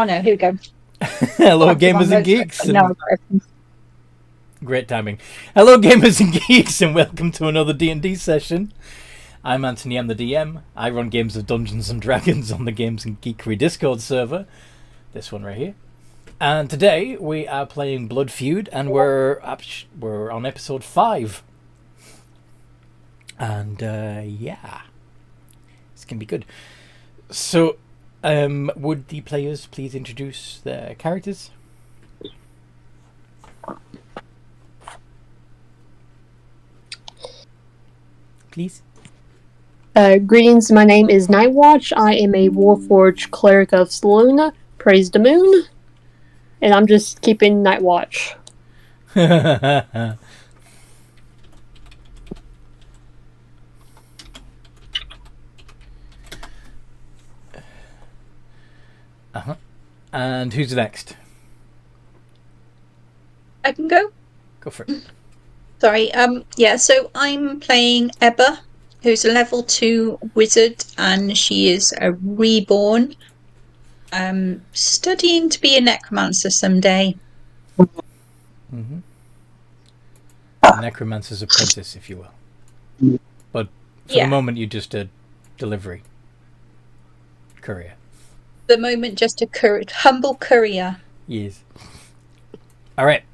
Oh no, here we go. Hello, gamers and geeks. No, Great timing. Hello, gamers and geeks, and welcome to another D&D session. I'm Anthony, I'm the DM. I run games of Dungeons and Dragons on the Games and Geekery Discord server. This one right here. And today we are playing Blood Feud, and we're on episode 5. And yeah, it's gonna be good. So, would the players please introduce their characters? Please. Greetings, my name is Nightwatch. I am a Warforged Cleric of Saluna, praise the moon, and I'm just keeping Nightwatch. Uh-huh. And who's next? I can go. Go for it. Sorry. Yeah. So I'm playing Ebba, who's a level 2 wizard, and she is a reborn. Studying to be a necromancer someday. Mm-hmm. A necromancer's apprentice, if you will. But for the moment, you're just a delivery courier. The moment, just a humble courier. Yes. All right.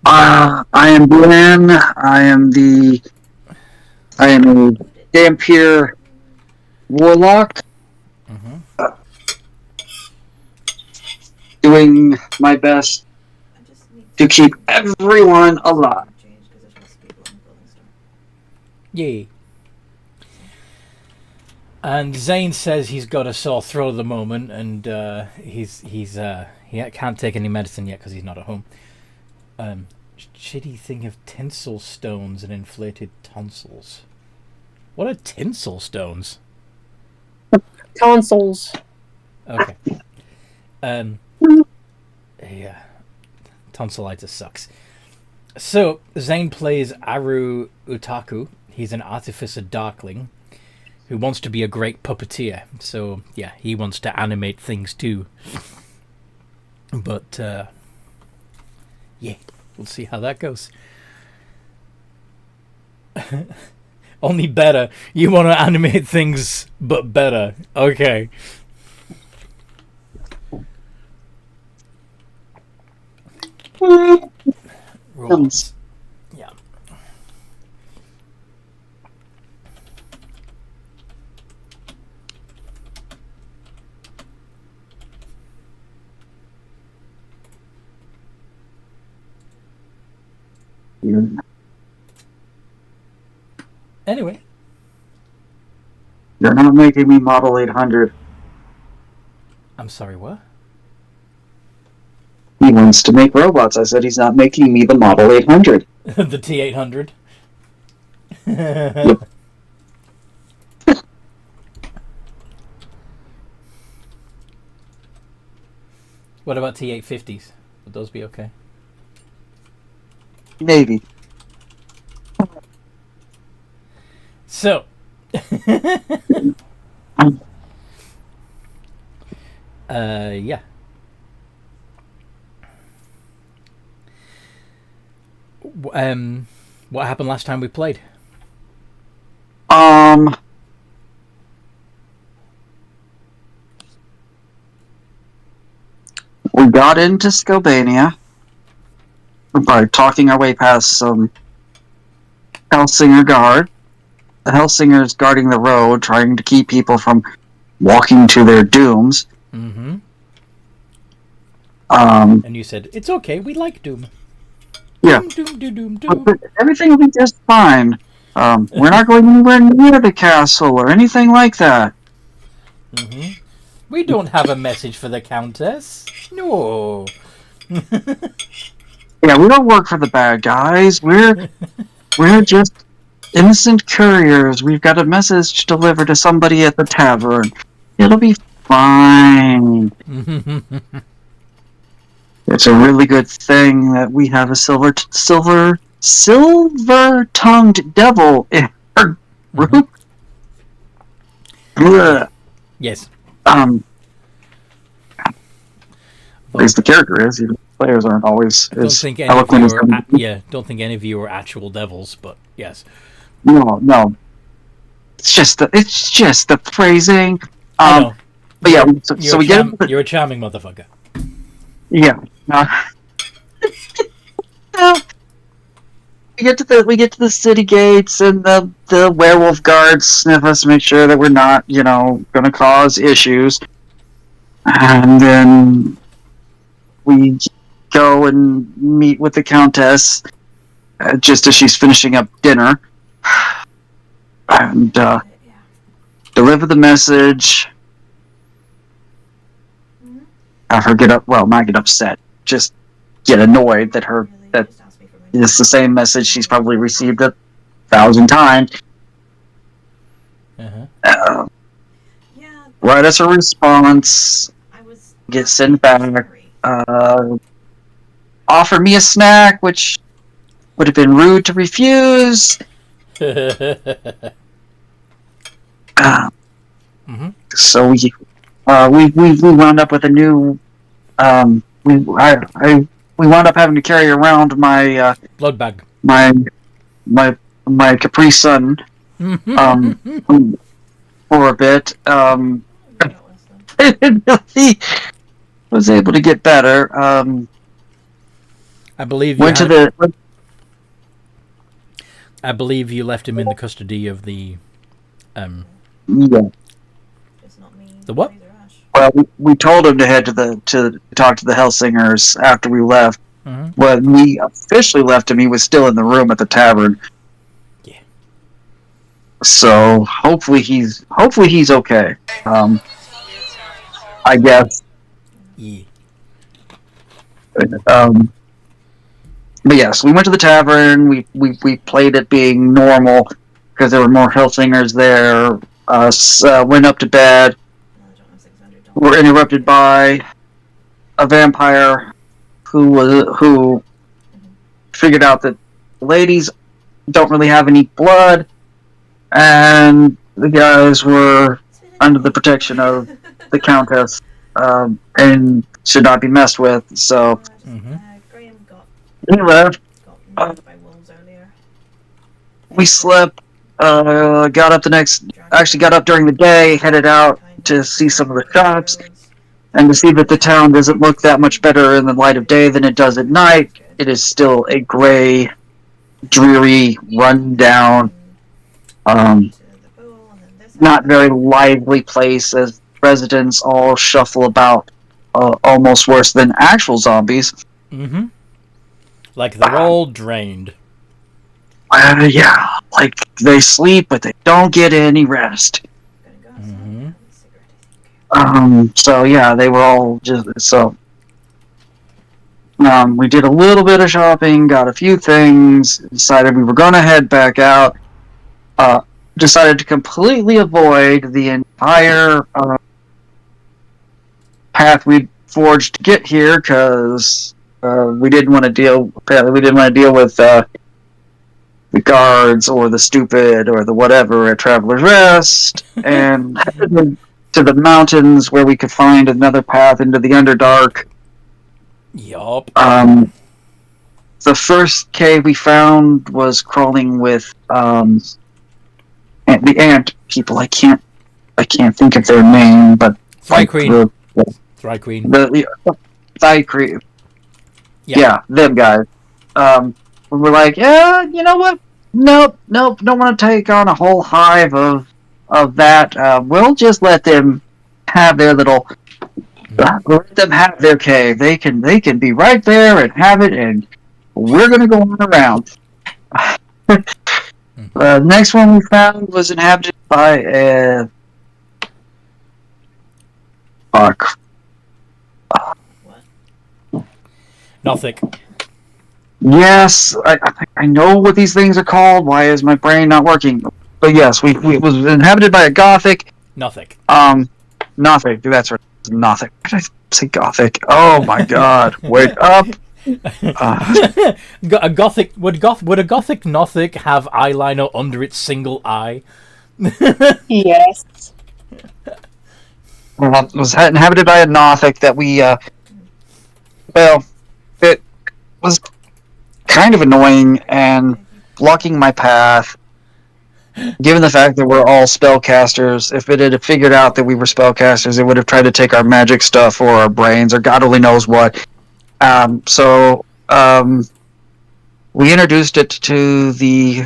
I am Glenn. I am a Dampier Warlock. Mm-hmm. Doing my best to keep everyone alive. Yay. And Zane says he's got a sore throat at the moment, and he can't take any medicine yet because he's not at home. Shitty thing of tinsel stones and inflated tonsils. What are tinsel stones? Tonsils. Okay. Yeah. Tonsillitis sucks. So, Zane plays Aru Utaku. He's an artificer darkling who wants to be a great puppeteer. So, yeah, he wants to animate things too. But, yeah, we'll see how that goes. Only better. You want to animate things, but better. Okay. Rolls. Yeah. Anyway. You're not making me Model 800. I'm sorry, what? He wants to make robots. I said he's not making me the Model 800. The T800. Yep. What about T850s? Would those be okay? Maybe. So, yeah. What happened last time we played? We got into Scobania by talking our way past some Hellsinger guard. The Hellsingers guarding the road, trying to keep people from walking to their dooms. Mm-hmm. And you said, it's okay, we like Doom. Yeah. Doom. But everything will be just fine. We're not going anywhere near the castle or anything like that. Mm-hmm. We don't have a message for the Countess. No. Yeah, we don't work for the bad guys. We're just innocent couriers. We've got a message to deliver to somebody at the tavern. It'll be fine. It's a really good thing that we have a silver-tongued devil in our group. Yes. At least the character is. Even players aren't always as eloquent as them. Don't think any of you are actual devils, but yes. No. It's just the phrasing. I know. But yeah, so we get you're a charming motherfucker. Yeah. We get to the city gates, and the werewolf guards sniff us to make sure that we're not, going to cause issues. And then we go and meet with the Countess just as she's finishing up dinner, and deliver the message. Have her not get upset, just get annoyed that it's the same message she's probably received 1,000 times. Write us a response, get sent back, offer me a snack, which would have been rude to refuse. So we wound up with a new. We wound up having to carry around my blood bag, my Capri Sun, for a bit. He was able to get better. I believe you left him in the custody of the. Yeah. The what? Well, we told him to head to talk to the Hellsingers after we left. When we officially left him, he was still in the room at the tavern. Yeah. So hopefully he's okay. I guess. Yeah. But yes, we went to the tavern. We played it being normal because there were more Hellsingers there. Went up to bed. Were interrupted by a vampire who figured out that ladies don't really have any blood, and the guys were under the protection of the Countess and should not be messed with. So we left. We slept. Got up during the day, headed out to see some of the shops, and to see that the town doesn't look that much better in the light of day than it does at night. It is still a gray, dreary, run-down, not very lively place as residents all shuffle about, almost worse than actual zombies. Like they're all drained. Yeah, like they sleep, but they don't get any rest. So yeah, they were all just so. We did a little bit of shopping, got a few things, decided we were going to head back out. Decided to completely avoid the entire path we'd forged to get here because we didn't want to deal. Apparently, we didn't want to deal with the guards or the stupid or the whatever at Traveler's Rest, and headed to the mountains where we could find another path into the Underdark. Yup. The first cave we found was crawling with the ant people. I can't think of their name, but Thrycreen. Thrycreen. Yeah, them guys. We were like, yeah, you know what? Nope, don't want to take on a whole hive of that. We'll just let them have their little. Let them have their cave. They can be right there and have it, and we're gonna go on around. The next one we found was inhabited by a. Nothing. Yes, I know what these things are called. Why is my brain not working? But yes, we was inhabited by a Gothic. Nothing. Nothing. That's right. Nothing. Why did I say Gothic? Oh my God! Wake up. A Gothic would a Gothic Nothic have eyeliner under its single eye? Yes. was inhabited by a Nothic that we, well, it was kind of annoying and blocking my path. Given the fact that we're all spellcasters, if it had figured out that we were spellcasters, it would have tried to take our magic stuff or our brains or God only knows what. So we introduced it to the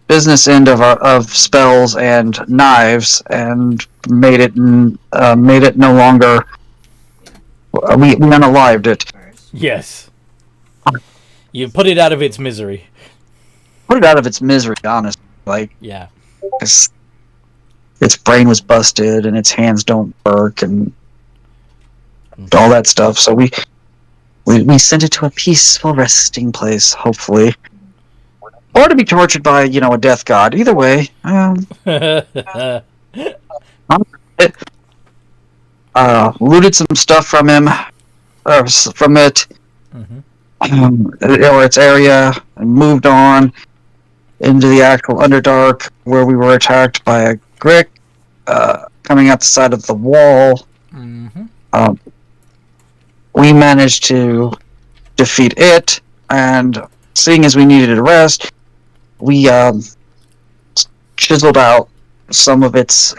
business end of spells and knives, and made it no longer. We unalived it. Yes. You put it out of its misery. Put it out of its misery, honestly. Like, Yeah. its brain was busted and its hands don't work and all that stuff. So we sent it to a peaceful resting place, hopefully, or to be tortured by a death god. Either way, looted some stuff from him, from it, or its area, and moved on into the actual Underdark, where we were attacked by a Grick coming out the side of the wall. We managed to defeat it, and seeing as we needed a rest, we chiseled out some of its,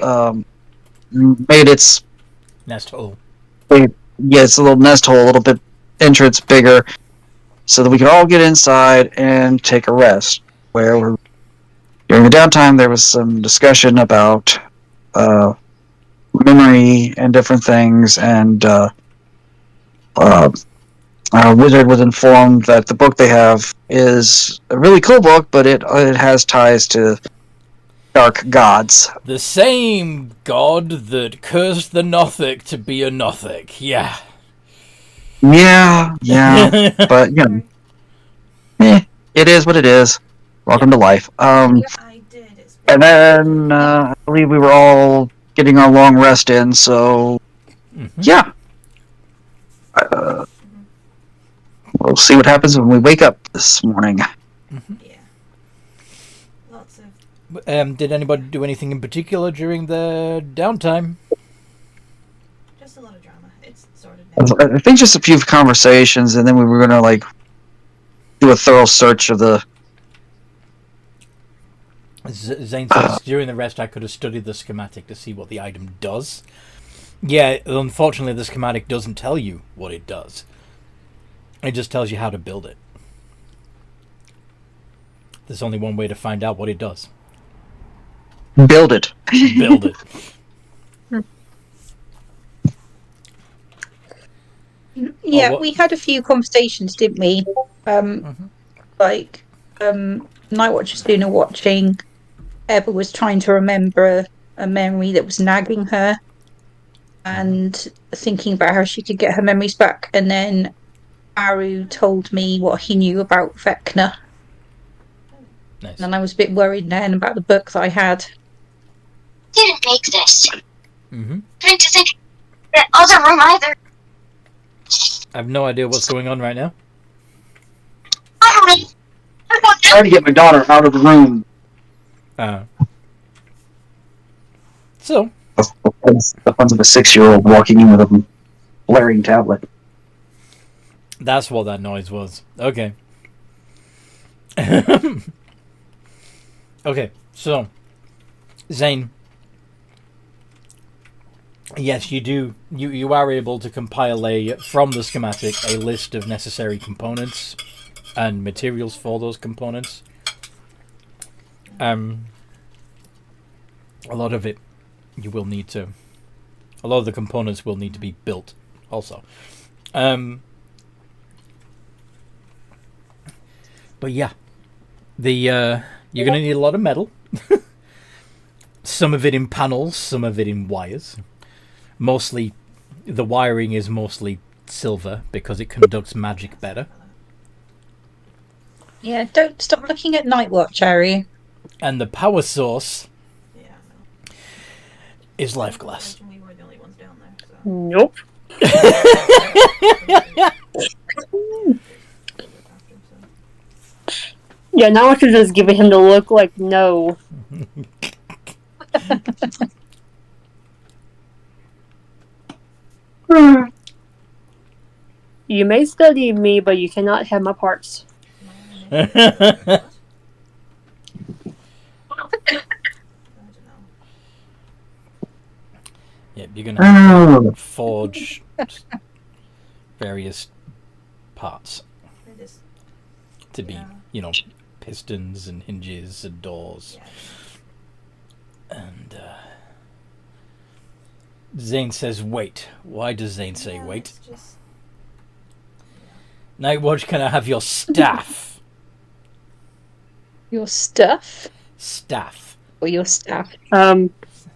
made its nest hole. It's a little nest hole, a little bit entrance bigger, so that we could all get inside and take a rest. Where during the downtime, there was some discussion about memory and different things, and our wizard was informed that the book they have is a really cool book, but it has ties to dark gods. The same god that cursed the Nothic to be a Nothic. Yeah. Yeah, but it is what it is. Welcome to life. And then I believe we were all getting our long rest in, so yeah. We'll see what happens when we wake up this morning. Yeah. Lots of. Did anybody do anything in particular during the downtime? Just a lot of drama. It's sorted now. I think just a few conversations, and then we were gonna do a thorough search of the. Zane says, during the rest I could have studied the schematic to see what the item does. Yeah, unfortunately the schematic doesn't tell you what it does. It just tells you how to build it. There's only one way to find out what it does. Build it. Build it. Yeah, what- we had a few conversations, didn't we? Like, Nightwatch was doing a watching. Ebba was trying to remember a memory that was nagging her, and thinking about how she could get her memories back. And then Aru told me what he knew about Vecna. Nice. And I was a bit worried then about the book that I had. Didn't make this. Mm-hmm. Trying to think that other room either. I have no idea what's going on right now. I don't know. I don't know. Trying to get my daughter out of the room. So, That's the fun of a 6-year-old walking in with a blaring tablet. that's what that noise was. Okay. Okay, so, Zane. Yes, you do. You are able to compile from the schematic a list of necessary components and materials for those components. A lot of it you will need to. A lot of the components will need to be built, also. But yeah, you're gonna need a lot of metal. Some of it in panels, some of it in wires. Mostly, the wiring is mostly silver because it conducts magic better. Yeah, don't stop looking at Nightwatch, Ari. And the power source Yeah, no. is life glass. We were the only ones down there. So. Nope. Yeah, now I should just give him the look like no. You may study me, but you cannot have my parts. I don't know. Yep, you're gonna have to Oh. forge various parts It is. to be, Yeah. pistons and hinges and doors. Yeah. And Zane says wait. Why does Zane say Yeah, wait? it's just. Nightwatch, can I have your staff? Your stuff Staff. or your staff?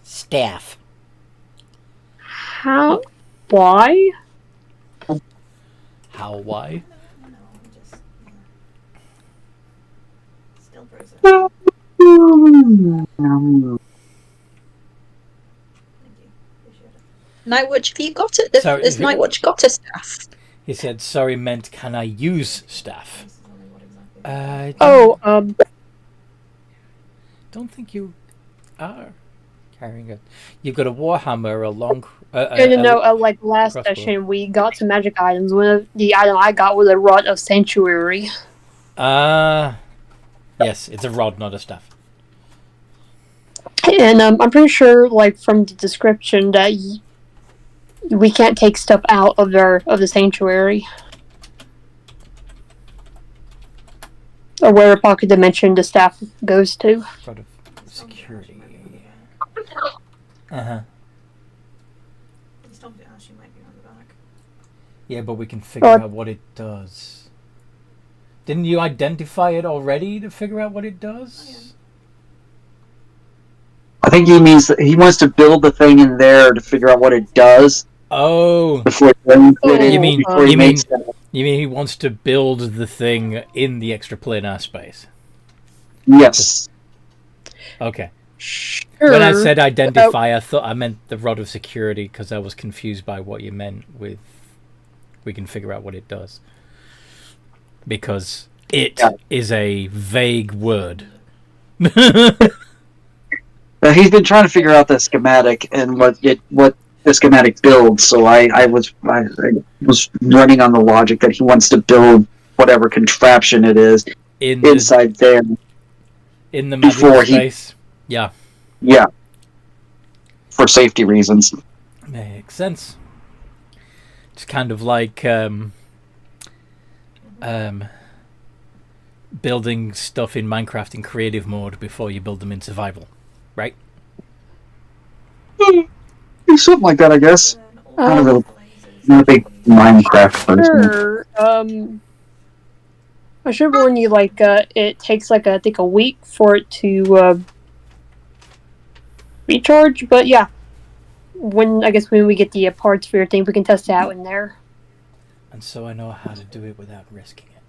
Staff. How? Why? How, why? No, I'm just. Yeah. Still process. Thank you. Appreciate it. Nightwatch, have you got it? Sorry, Has Nightwatch got a staff? He said, sorry meant, can I use staff? This is only what exactly. I don't think you are carrying it. You've got a warhammer, a long... like last crossbow. session, we got some magic items. One of the item I got was a rod of sanctuary. Yes, it's a rod, not a staff. And I'm pretty sure, like, from the description, that we can't take stuff out of the sanctuary. Or where pocket dimension the staff goes to. Rod of security. If Uh-huh. you stomped it out, she might be on the back. Yeah, but we can figure out what it does. Didn't you identify it already to figure out what it does? I think he means that he wants to build the thing in there to figure out what it does Oh, before you mean before he makes that. you mean he wants to build the thing in the extraplanar space? Yes. Okay. Sure. When I said identify, I thought I meant the rod of security because I was confused by what you meant with we can figure out what it does. Because it is a vague word. He's been trying to figure out the schematic and what the schematic builds. So I was running on the logic that he wants to build whatever contraption it is inside there in the magic before space. Yeah, for safety reasons. makes sense. It's kind of like building stuff in Minecraft in creative mode before you build them in survival, right? Something like that, I guess. Then all Not a big Minecraft person. Sure. I should warn you, like, it takes, like, I think a week for it to, recharge, but yeah. When we get the parts for your thing, we can test it out in there. And so I know how to do it without risking it.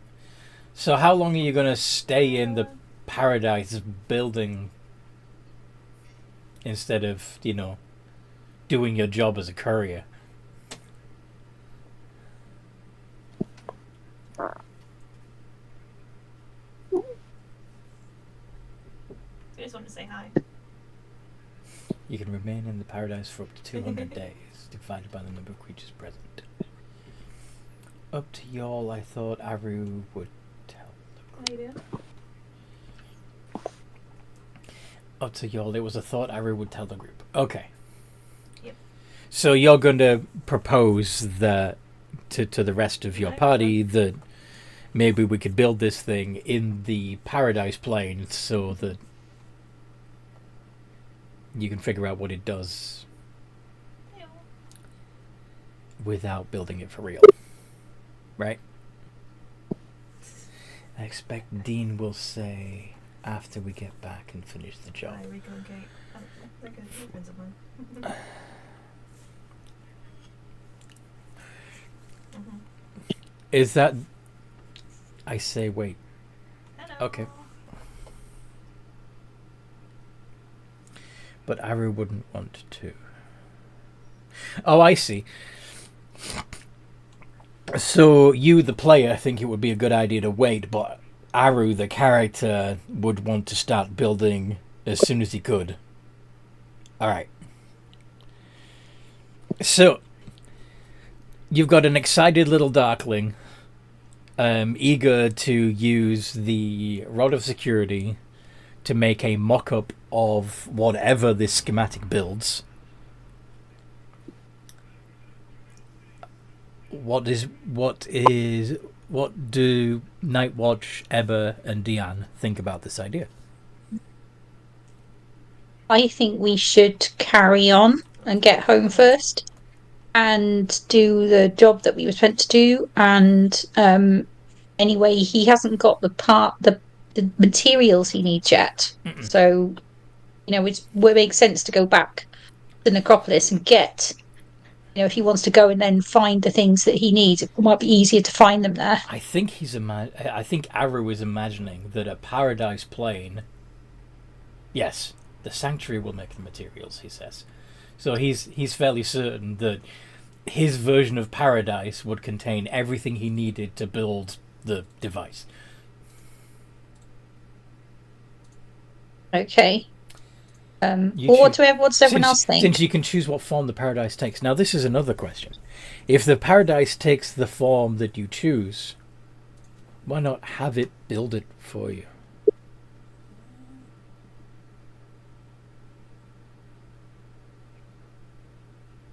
So how long are you going to stay in the paradise building instead of, doing your job as a courier? I just wanted to say hi. You can remain in the paradise for up to 200 days, divided by the number of creatures present. Up to y'all, I thought Aru would tell. How you doing? Up to y'all, it was a thought Aru would tell the group. Okay. Yep. So you're going to propose that to the rest of your party that maybe we could build this thing in the paradise plane so that you can figure out what it does without building it for real. Right? I expect Dean will say after we get back and finish the job. Hi, Rico and Kate. They're good. You're friends of mine. Is that... I say wait. Hello. Okay. But Aru wouldn't want to. Oh, I see. So you, the player, think it would be a good idea to wait, but Aru, the character, would want to start building as soon as he could. Alright. So, You've got an excited little darkling, eager to use the Rod of Security to make a mock-up of whatever this schematic builds. What do Nightwatch, Ebba, and Deanne think about this idea? I think we should carry on and get home first and do the job that we were meant to do. And anyway, he hasn't got the materials he needs yet. So, it would make sense to go back to Necropolis and get, if he wants to go and then find the things that he needs, it might be easier to find them there. I think I think Aru is imagining that a Paradise Plane. Yes, the Sanctuary will make the materials, he says. So he's fairly certain that his version of Paradise would contain everything he needed to build the device. Okay. What does everyone else think? Since you can choose what form the Paradise takes. Now, this is another question. If the Paradise takes the form that you choose, why not have it build it for you?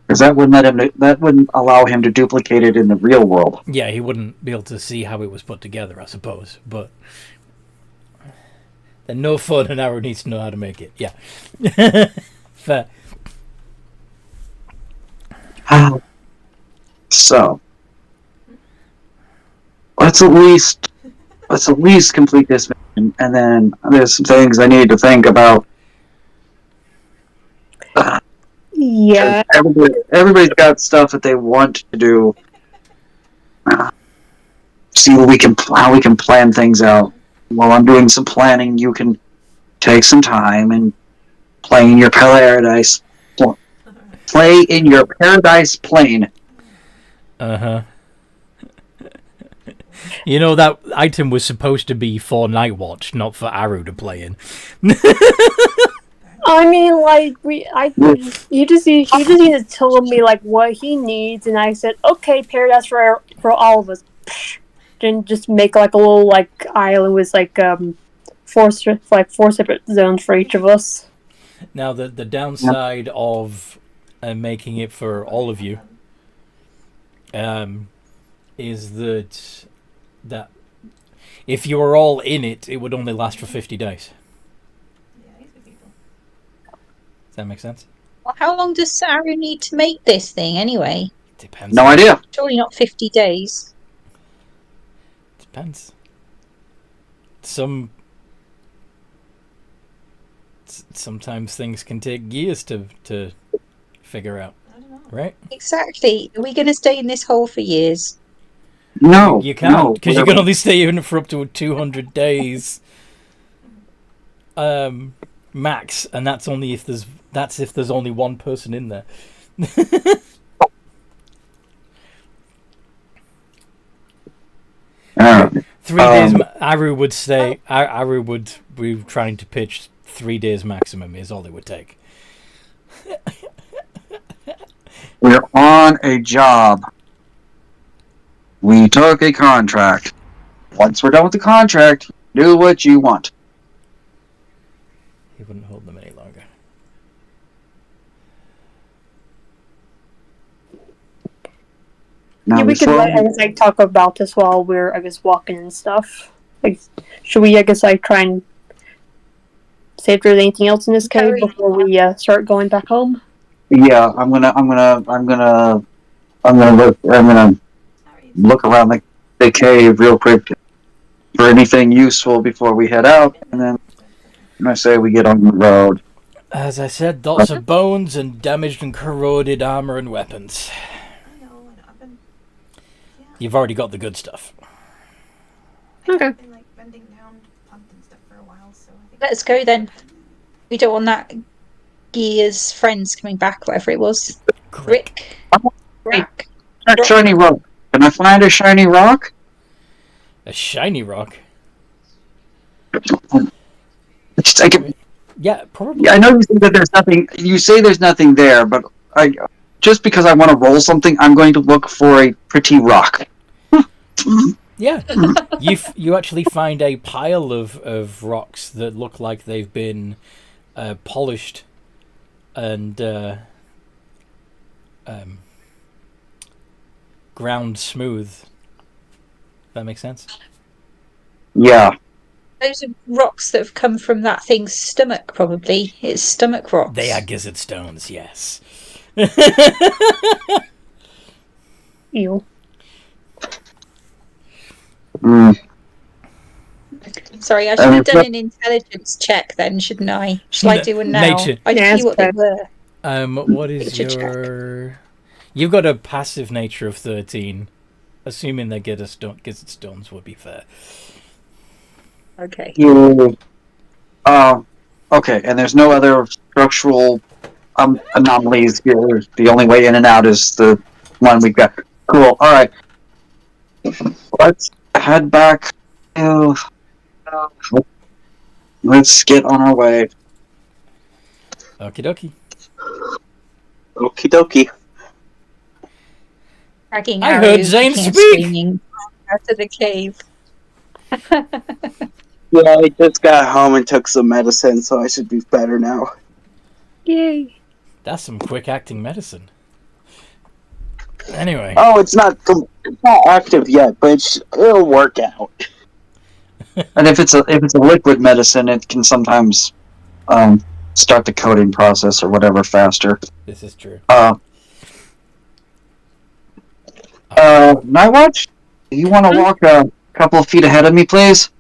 Because that wouldn't allow him to duplicate it in the real world. Yeah, he wouldn't be able to see how it was put together, I suppose. But then no fun, and Arrow needs to know how to make it. Yeah. Fair. So let's at least complete this mission, and then there's some things I need to think about. Yeah. Everybody's got stuff that they want to do. See how we can plan things out. While I'm doing some planning, you can take some time and play in your paradise. Play in your paradise plane. Uh-huh. That item was supposed to be for Nightwatch, not for Aru to play in. I mean, he just need to tell me what he needs, and I said, okay, paradise for all of us. Then just make a little island with four separate zones for each of us. Now the downside of making it for all of you is that if you were all in it, it would only last for 50 days. Does that make sense? Well, how long does Saru need to make this thing anyway? Depends. No idea. Surely not 50 days. Depends. Sometimes things can take years to figure out. I don't know. Right? Exactly. Are we going to stay in this hole for years? No, You can't, because you can only stay in it for up to 200 days max, and that's if there's only one person in there. 3 days. Aru would say. Aru would be trying to pitch 3 days maximum is all it would take. We're on a job. We took a contract. Once we're done with the contract, do what you want. He wouldn't hold them any longer. Now, Yeah, we could talk about this while we're walking and stuff. Should we try and see if there's anything else in this cave before we start going back home? Yeah, I'm gonna look around the cave real quick for anything useful before we head out, and then I say we get on the road. As I said, lots of bones and damaged and corroded armor and weapons. I know, and I've been... Yeah. You've already got the good stuff. Okay. I've been, bending down pumpkin stuff for a while, so I think... Let's go then. We don't want that Gear's friends coming back, whatever it was. Grick. Grick. A shiny rock. Can I find a shiny rock? A shiny rock? Just, Yeah, probably. yeah, I know you say that there's nothing. You say there's nothing there, but just because I want to roll something, I'm going to look for a pretty rock. Yeah, you actually find a pile of rocks that look like they've been polished and ground smooth. That makes sense? Yeah. Those are rocks that have come from that thing's stomach, probably. It's stomach rocks. They are gizzard stones, yes. Ew. Sorry, I should have done an intelligence check then, shouldn't I? Shall I do one now? Nature. I didn't see what they were. What is your... You've got a passive nature of 13. Assuming they get gizzard stones would be fair. Okay. Okay, and there's no other structural anomalies here. The only way in and out is the one we've got. Cool, alright. Let's head back. Let's get on our way. Okie dokie. Okie dokie. Dragging I heard arrows, Zane kicking and speak! screaming out of the cave. Yeah, I just got home and took some medicine, so I should be better now. Yay. That's some quick acting medicine. Anyway. Oh, it's not active yet, but it'll work out. And if it's a liquid medicine, it can sometimes start the coding process or whatever faster. This is true. Nightwatch, do you want to walk a couple of feet ahead of me, please?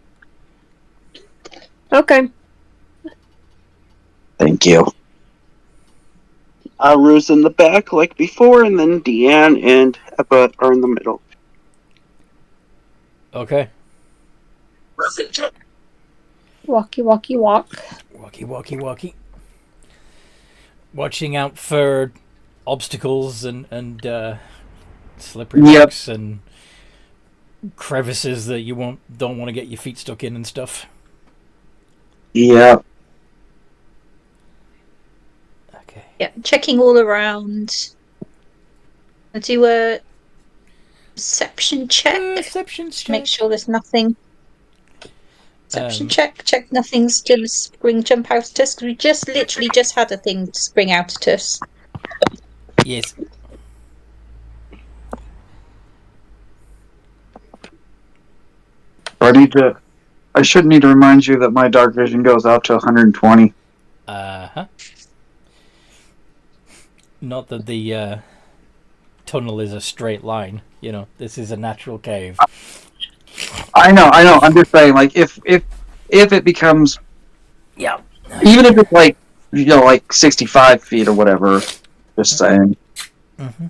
Okay. Thank you. Aru's in the back like before, and then Deanne and Ebba are in the middle. Okay. Walkie, walkie, walk. Walkie, walkie, walkie. Watching out for obstacles and slippery rocks and crevices that you don't want to get your feet stuck in and stuff. Yeah. Okay. Yeah, checking all around. I'll do a perception check. Perception check. Make sure there's nothing. Perception Um, check nothing's going to jump out at us, because we literally just had a thing spring out at us. Yes. I should need to remind you that my dark vision goes out to 120. Uh-huh. Not that the tunnel is a straight line. You know, this is a natural cave. I know. I'm just saying, like, if it becomes, Yeah. even if it's like, like 65 feet or whatever, just saying. Mm-hmm.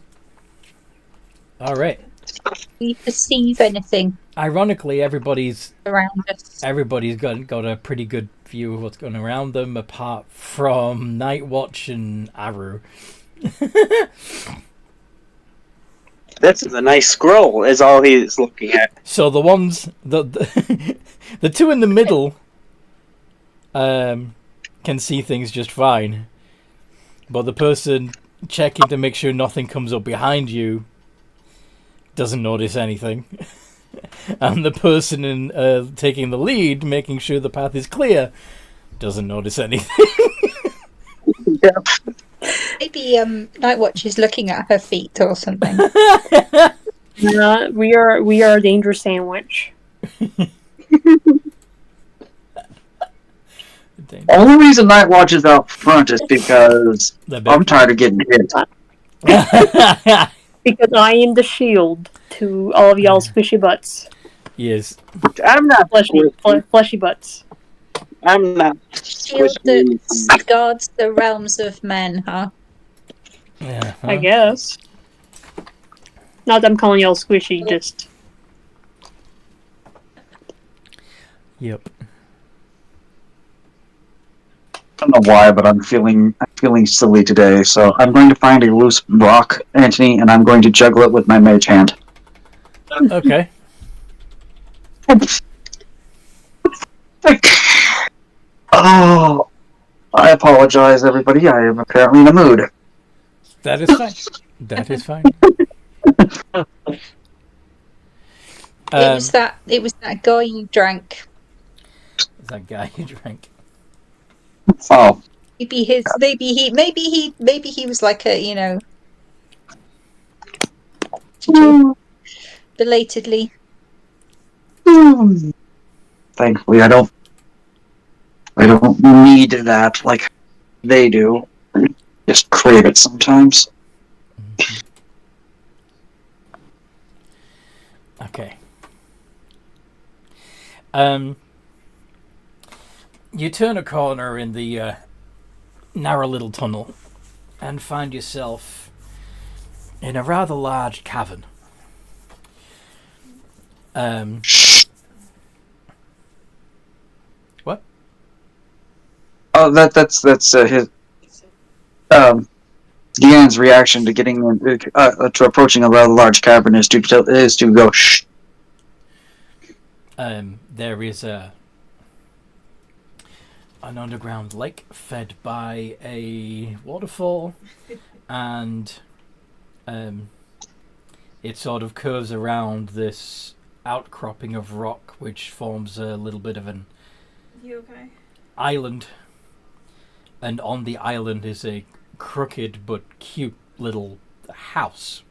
All right. Do we perceive anything Ironically, everybody's around us? got a pretty good view of what's going around them, apart from Nightwatch and Aru. This is a nice scroll, is all he's looking at. So the ones the two in the middle can see things just fine, but the person checking to make sure nothing comes up behind you doesn't notice anything. And the person in taking the lead, making sure the path is clear, doesn't notice anything. Maybe Nightwatch is looking at her feet or something. We are a danger sandwich. The only reason Nightwatch is out front is because I'm tired of getting hit. Because I am the shield to all of y'all's fishy butts. Yes. I'm not Fleshy butts. I'm not. Shield that guards the realms of men, huh? Yeah. I guess. Not that I'm calling y'all squishy, just... Yep. I don't know why, but I'm feeling silly today, so I'm going to find a loose rock, Anthony, and I'm going to juggle it with my mage hand. Okay. Oh, I apologize, everybody. I am apparently in a mood. That is fine. That is fine. It was that guy you drank. That guy who drank. Oh, Maybe he was like a belatedly. thankfully, I don't need that like they do. I just crave it sometimes. Okay. You turn a corner in the narrow little tunnel and find yourself in a rather large cavern. What? Oh, that's his Deanne's reaction to getting to approaching a rather large cavern is to go shh. There is an underground lake fed by a waterfall, and it sort of curves around this outcropping of rock, which forms a little bit of an island. And on the island is a crooked but cute little house,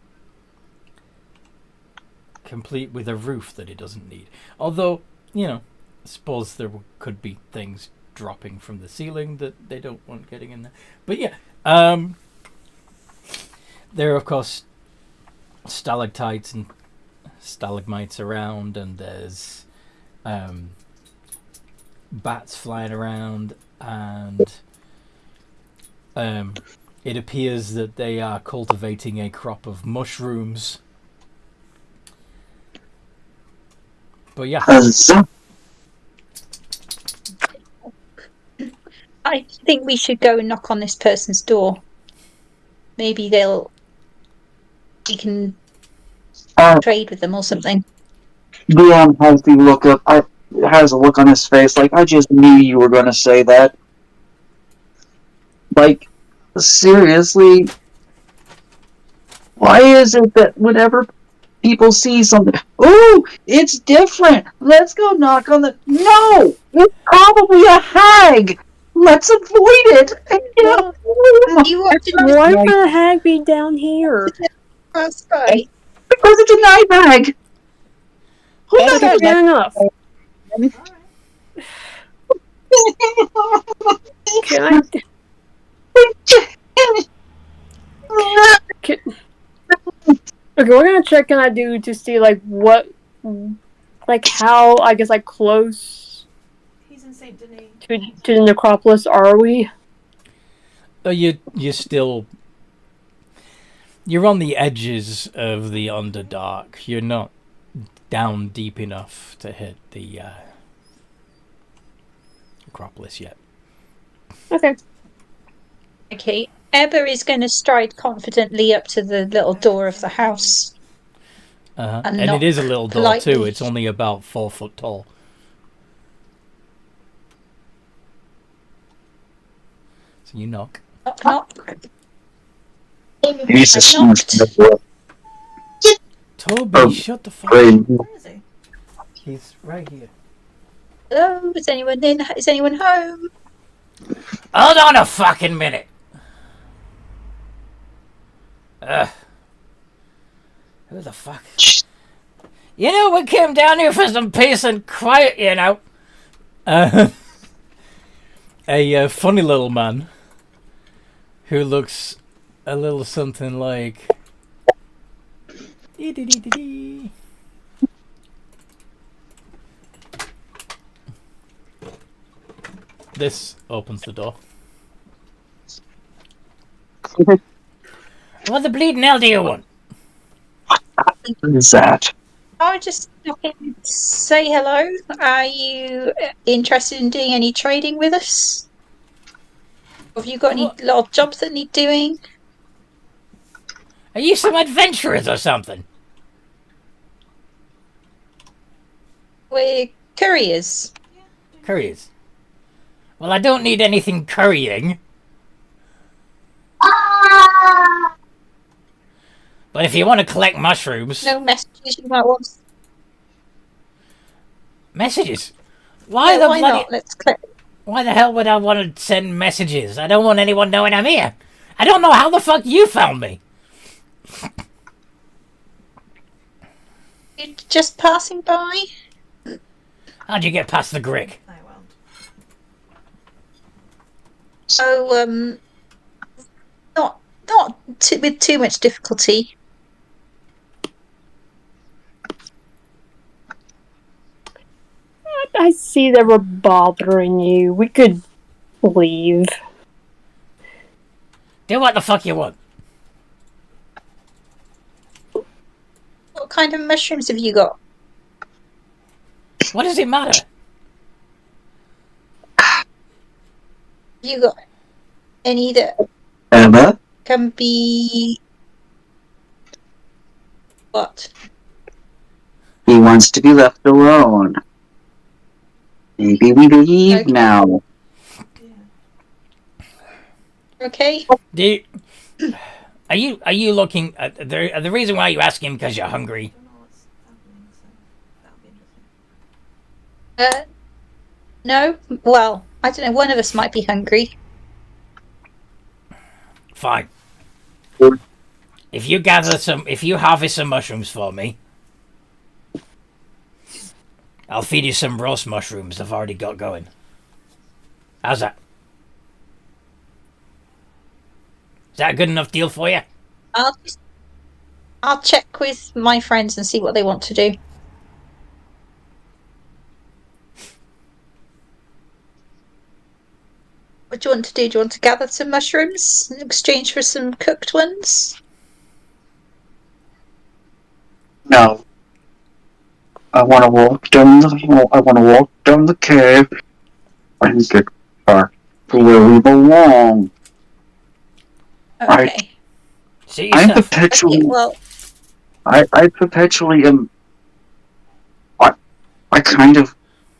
complete with a roof that it doesn't need. Although, I suppose there could be things dropping from the ceiling that they don't want getting in there. But yeah, there are of course stalactites and stalagmites around, and there's bats flying around, and it appears that they are cultivating a crop of mushrooms. But yeah. I think we should go and knock on this person's door. Maybe we can trade with them or something. Deanne has a look on his face like, I just knew you were going to say that. Like, seriously? Why is it that whenever people see something, oh, it's different, let's go knock on the... No! It's probably a hag! Let's avoid it! Why would the hag be down here? That's right. Because it's a night hag! Who knows? Okay, fair enough. Can I... Okay, we're gonna check can I do to see how I guess close He's in Saint Denis. to the necropolis are we? You're on the edges of the Underdark. You're not down deep enough to hit the necropolis yet. Okay. Okay. Ebba is going to stride confidently up to the little door of the house. And it is a little door politely. too. It's only about 4 foot tall. So you knock. Knock, knock. Jesus. Toby, shut the fuck up. Where is he? He's right here. Hello, is anyone in? Is anyone home? Hold on a fucking minute. Who the fuck? We came down here for some peace and quiet, A funny little man who looks a little something like... This opens the door. What the bleeding hell do you want? What is that? I'll just say hello. Are you interested in doing any trading with us? Have you got any little jobs that need doing? Are you some adventurers or something? We're couriers. Couriers. Well, I don't need anything currying. But if you want to collect mushrooms... No messages you might want. Messages? Why No, the why bloody... not? Let's collect. Why the hell would I want to send messages? I don't want anyone knowing I'm here. I don't know how the fuck you found me. You're just passing by. How'd you get past the Grick? I won't. So with too much difficulty. I see that we're bothering you. We could leave. Do what the fuck you want. What kind of mushrooms have you got? What does it matter? Have you got any that Emma? can be what? He wants to be left alone. Maybe we leave Okay. now. Yeah. Okay. Are you looking at the reason why you ask him because you're hungry? I don't know what's happening, so that'll be interesting. No. Well, I don't know. One of us might be hungry. Fine. If you harvest some mushrooms for me, I'll feed you some roast mushrooms I've already got going. How's that? Is that a good enough deal for you? I'll check with my friends and see what they want to do. What do you want to do? Do you want to gather some mushrooms in exchange for some cooked ones? No. I want to walk down the cave and get back to where we belong. Okay. See I yourself. perpetually, Okay, well, I perpetually am. I kind of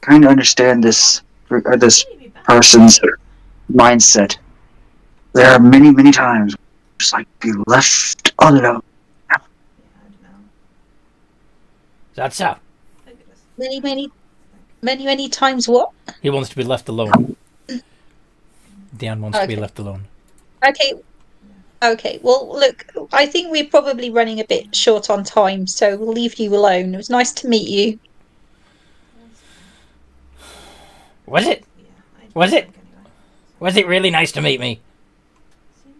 understand this Maybe back. person's mindset. There are many times, just like be left alone. Yeah, I don't know. That's so. I could just- many times what? He wants to be left alone. Dan wants to be Okay. left alone. Okay, well, look, I think we're probably running a bit short on time, so we'll leave you alone. It was nice to meet you. Was it? Yeah, I Was it? think anyway. Was it really nice to meet me? Seems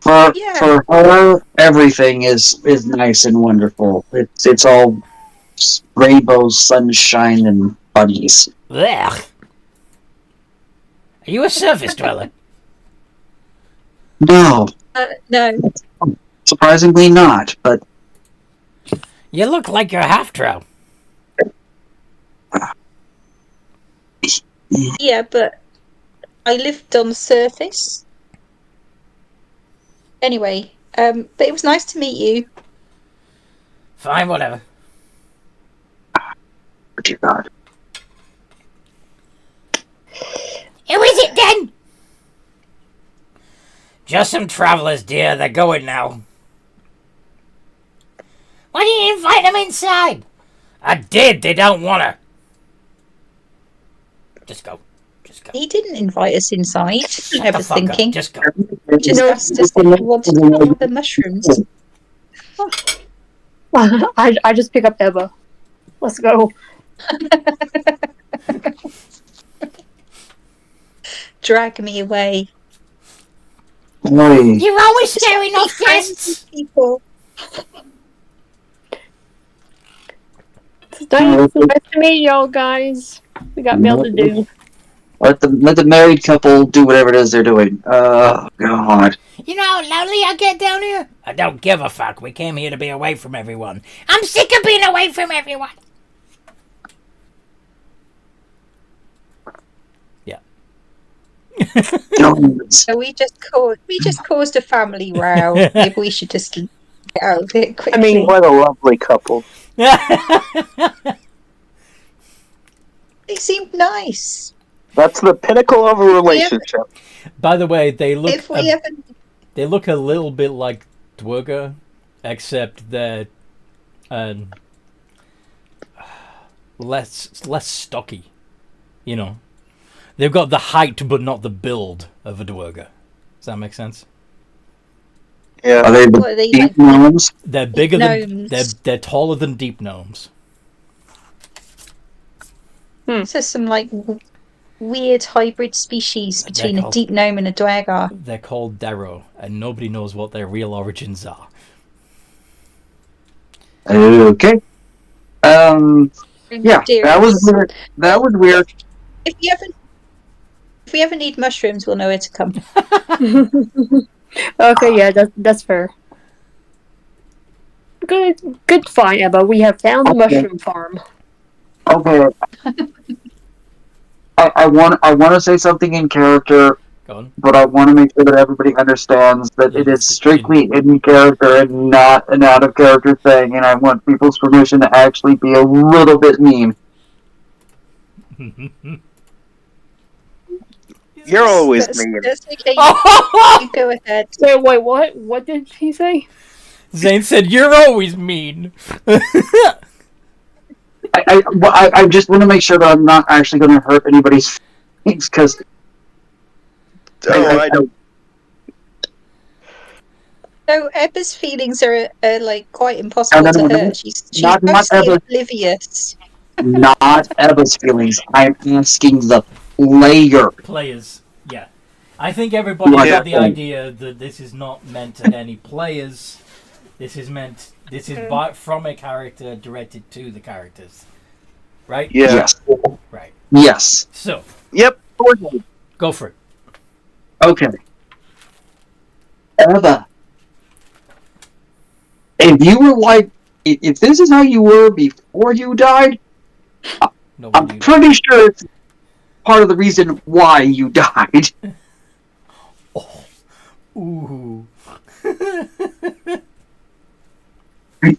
like Yeah. For her, everything is nice and wonderful. It's all rainbows, sunshine, and bunnies. Blech. Are you a surface dweller? No, No, surprisingly not. But You look like you're half drow. yeah, but I lived on the surface. Anyway, but it was nice to meet you. Fine, whatever. dear God, Who is it then? Just some travellers, dear. They're going now. Why didn't you invite them inside? I did. They don't want to. Just go. Just go. He didn't invite us inside. I Shut the was fuck up. thinking. Just go. He just asked us if we wanted to have the mushrooms. I just pick up Ebba. Let's go. Drag me away. Oi. You're always scaring off guests. People. It's nice to meet y'all guys. We got mail to do. Let the married couple do whatever it is they're doing. God. You know how lonely I get down here? I don't give a fuck. We came here to be away from everyone. I'm sick of being away from everyone. Yeah. So we just caused a family row. Maybe we should just get out of it quickly. I mean, What a lovely couple. They seemed nice. That's the pinnacle of a relationship. By the way, they look If we ever, they look a little bit like Dwerga, except they're less stocky. You know, they've got the height but not the build of a Dwerger. Does that make sense? Yeah. Are they What are the they, deep like, gnomes? They're bigger than gnomes? they're taller than deep gnomes. So some like weird hybrid species between a called- deep gnome and a dwergar. They're called Darrow, and nobody knows what their real origins are. Okay. Yeah, that was Mysterious. weird. That was weird. If we ever need mushrooms, we'll know where to come. Okay, yeah, that's fair. Good find, Emma. We have found the Okay. mushroom farm. Okay. I want to say something in character, Go on. but I want to make sure that everybody understands that it is strictly in character and not an out of character thing, and I want people's permission to actually be a little bit mean. You're always That's, mean. that's okay. You go ahead. Wait, what? What did he say? Zane said, "You're always mean." I just want to make sure that I'm not actually going to hurt anybody's feelings, because Oh, I don't. So Ebba's feelings are like quite impossible No, to no, hurt. She's not mostly Ebba. oblivious. not Ebba's feelings. I'm asking the player. Players, yeah. I think everybody Yeah. got the idea that this is not meant at any players. This is from a character directed to the characters. Right? Yeah. Yes. Right. Yes. So, Yep. go for it. Okay. Ebba, if you were like, if this is how you were before you died, I'm pretty sure it's part of the reason why you died. Ooh.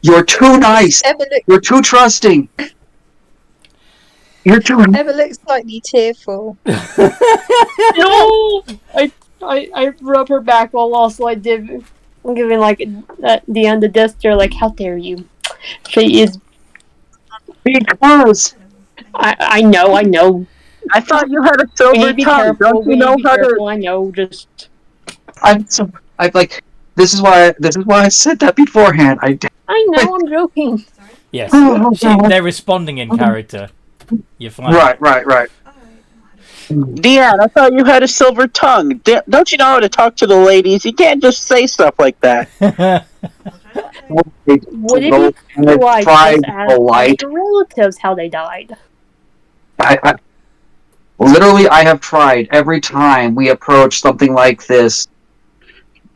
You're too nice. You're too trusting. You're too. Ebba looks slightly tearful. No! I rub her back while also I'm giving like the end of this. They're like, how dare you? She is. Because I know. I thought you had a silver Be tongue. careful. Don't you know how to? I know. Just. I'm like. This is why I said that beforehand. I know. I'm joking. Yes. They're responding in character. You're fine. Right. Deanne, I thought you had a silver tongue. Don't you know how to talk to the ladies? You can't just say stuff like that. Would it be like just ask your relatives how they died? I literally, I have tried every time we approach something like this,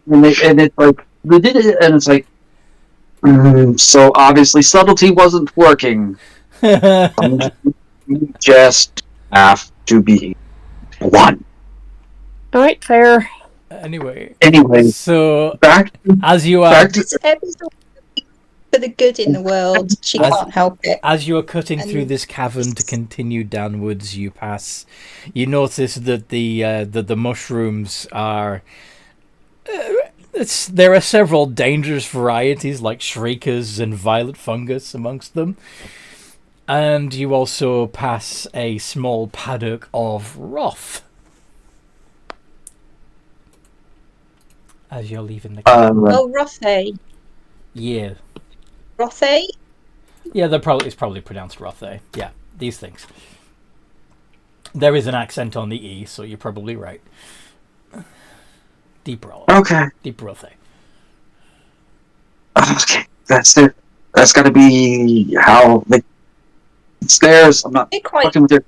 and it's like we did it, and it's like, so obviously subtlety wasn't working. You just have to be one. All right, fair. Anyway, so as you are for the good in the world, she can't help it. As you are cutting through this cavern to continue downwards, you notice that the mushrooms are. There are several dangerous varieties like shriekers and violet fungus amongst them. And you also pass a small paddock of Roth as you're leaving the camp. Rothe. Yeah. Rothe? Yeah, it's probably pronounced Rothe. Yeah, these things. There is an accent on the E, so you're probably right. Deep Rothe. Okay. Deep Rothe. Okay, that's it. That's got to be how the stairs. I'm not fucking with their.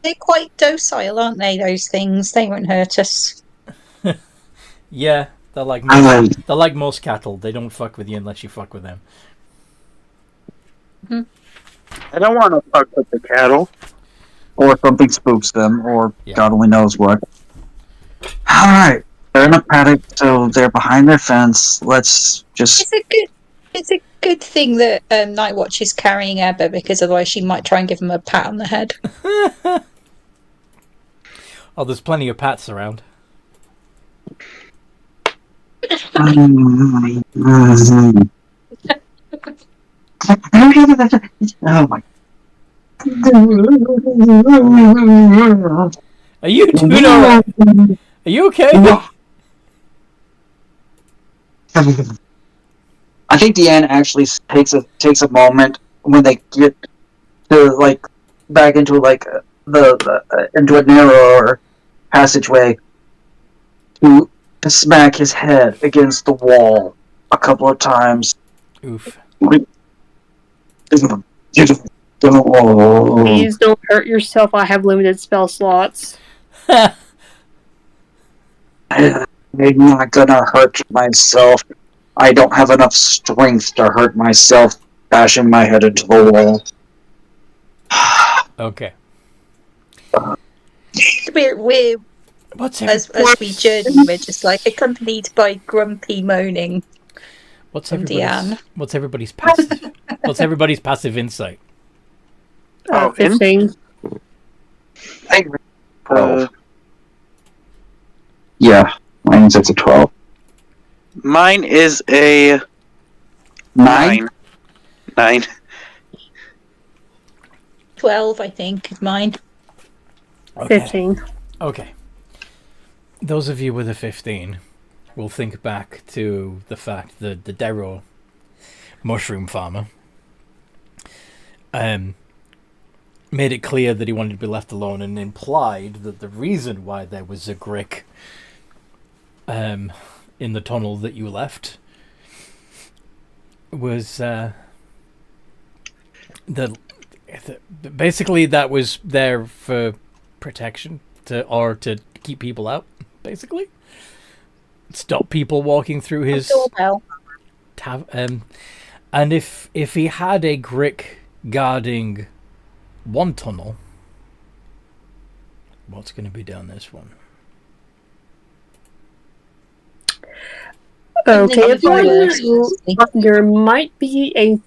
They're quite docile, aren't they? Those things. They won't hurt us. Yeah, they're like most cattle. They don't fuck with you unless you fuck with them. I don't want to fuck with the cattle. Or something spooks them, or Yeah. God only knows what. Alright, they're in a paddock, so they're behind their fence. Let's just. It's a good thing that Night Watch is carrying Ebba, because otherwise she might try and give him a pat on the head. Oh, there's plenty of pats around. Oh my. Are you doing alright? Are you okay? I think Deanne actually takes a moment when they get to like back into like the into a narrower passageway to smack his head against the wall a couple of times. Oof. Please don't hurt yourself. I have limited spell slots. I'm not gonna hurt myself. I don't have enough strength to hurt myself bashing my head into the wall. Okay. We're What's as we journey, we're just like accompanied by grumpy moaning. What's from everybody's? What's everybody's passive? What's everybody's passive insight? 15. Yeah, mine's at a 12. Mine is a 9. 9. 12, I think, is mine. Okay. 15. Okay. Those of you with a 15 will think back to the fact that the Darrow mushroom farmer made it clear that he wanted to be left alone and implied that the reason why there was a Grick in the tunnel that you left was that basically that was there for protection or to keep people out, basically. Stop people walking through his and if he had a Grick guarding one tunnel, what's going to be down this one? Okay, there might be a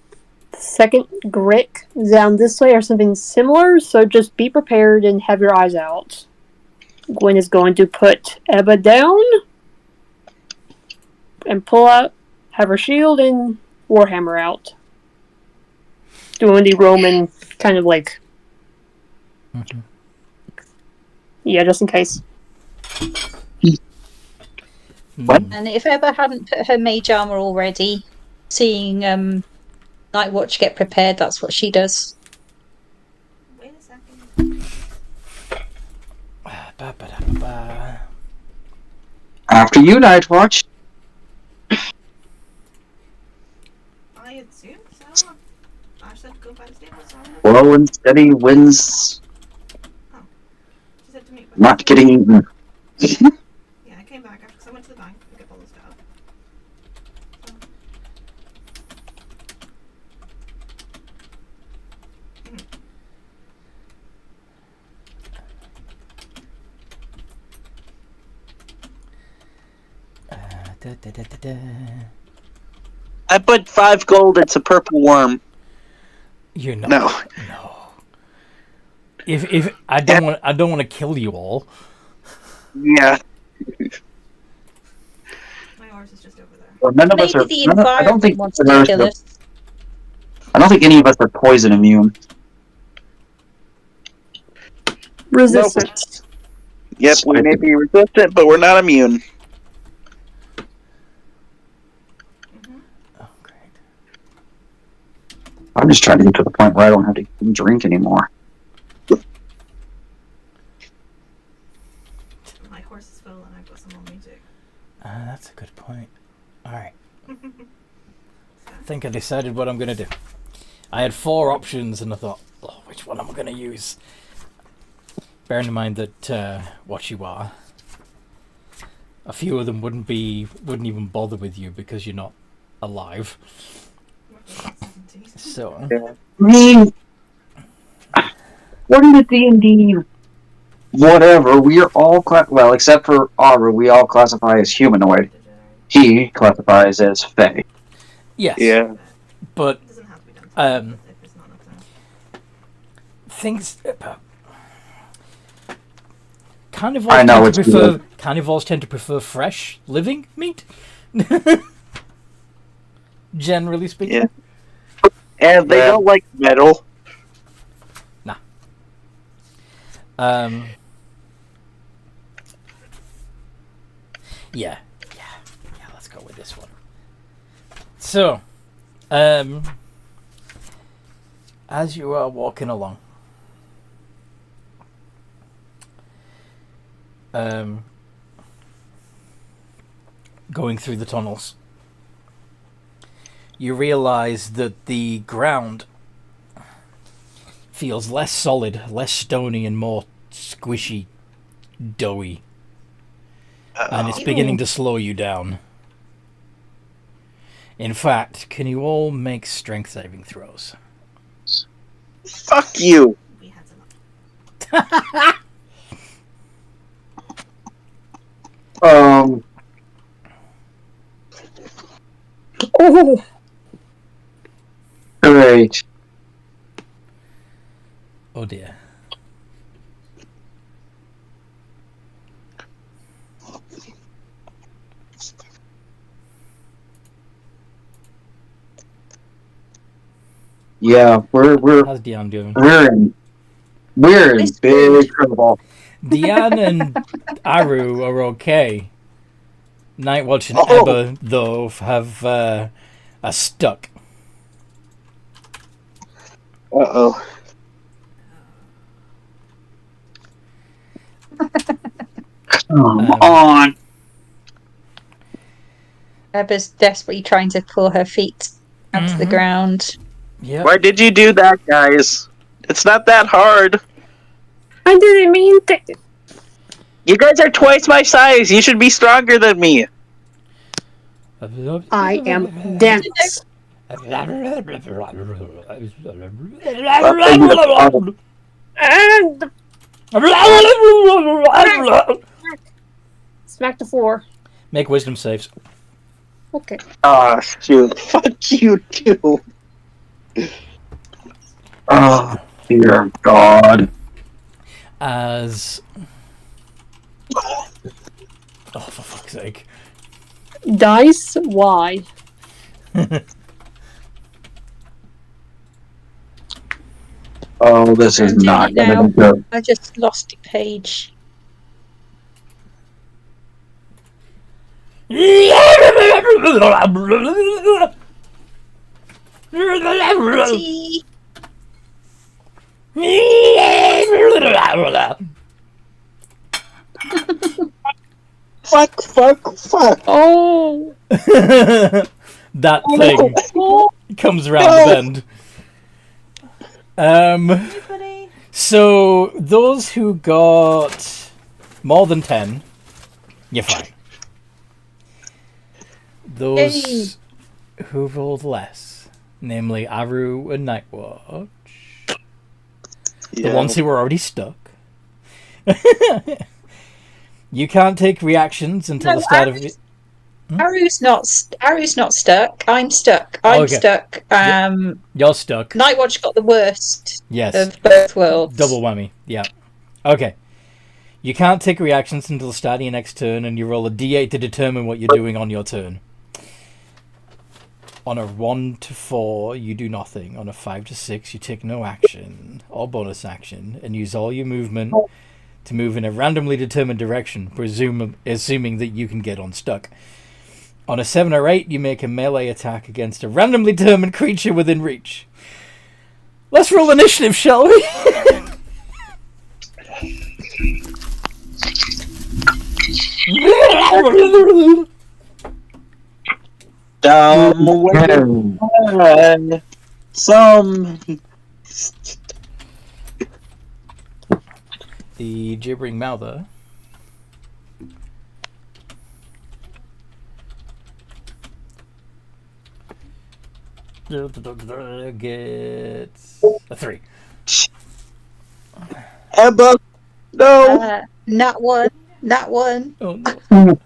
second Grick down this way or something similar, so just be prepared and have your eyes out. Gwen is going to put Ebba down and pull out, have her shield and Warhammer out. Doing the Roman kind of like... Mm-hmm. Yeah, just in case. What? And if Ebba hadn't put her mage armor already, seeing Nightwatch get prepared, that's what she does. Wait a second. After you, Nightwatch. I assume so. I said go by the stable, so Slow and steady wins, she said to me. not getting eaten. Yeah, I came back after I went to the bank to get all the stuff. So. I put 5 gold. It's a purple worm. You're not. No. No. If I don't want to kill you all. Yeah. My horse is just over there. Well, none of us Maybe are. the I don't think environment wants to kill us. I don't think any of us are poison immune. Resistance. Yep, we may be resistant, but we're not immune. Oh, great. I'm just trying to get to the point where I don't have to drink anymore. My horse is full and I've got some on me too. That's a good point. All right. I think I decided what I'm going to do. I had 4 options and I thought, oh, which one am I going to use? Bearing in mind that what you are, a few of them wouldn't even bother with you because you're not alive. So, I mean, what in the D&D? Whatever. We are all well, except for Aru, we all classify as humanoid. He classifies as Fae. yes. Yeah. But It doesn't have to be done. If it's not enough time. things I know it's carnivores tend to prefer fresh living meat. Generally speaking. Yeah. And they Yeah. don't like metal. Yeah, let's go with this one. So, as you are walking along, going through the tunnels, you realize that the ground feels less solid, less stony, and more squishy, doughy. And it's beginning to slow you down. In fact, can you all make strength saving throws? Fuck you. We had some. Oh, Great. Oh dear. Yeah, we're How's Diane doing? in big trouble. Diane and Aru are okay. Nightwatch and Oh. Ebba, though, are stuck. Uh-oh. Come on. Ebba's desperately trying to pull her feet onto the Mhm. ground. Yep. Why did you do that, guys? It's not that hard. I didn't mean to. You guys are twice my size. You should be stronger than me. I am dense. And smack the floor. Make wisdom saves. Okay. Ah, shoot. Fuck you, too. Oh, dear God. As... Oh, for fuck's sake. Dice, why? Oh, this is I'm doing not it going to now. be good. I just lost a page. See? Fuck. Oh. That thing comes around the bend. Anybody? So those who got more than 10, you're fine. Those who rolled less, namely Aru and Nightwatch, the ones who were already stuck. You can't take reactions until the start of it. Aru's not stuck. I'm stuck. I'm Okay. stuck. You're stuck. Nightwatch got the worst Yes. of both worlds. Double whammy. Yeah. Okay. You can't take reactions until the start of your next turn, and you roll a d8 to determine what you're doing on your turn. On a 1 to 4, you do nothing. On a 5 to 6, you take no action or bonus action, and use all your movement to move in a randomly determined direction, assuming that you can get unstuck. On a 7 or 8, you make a melee attack against a randomly determined creature within reach. Let's roll initiative, shall we? Some. The gibbering mouther. Gets a 3. Ebba. No. Not one. Oh no.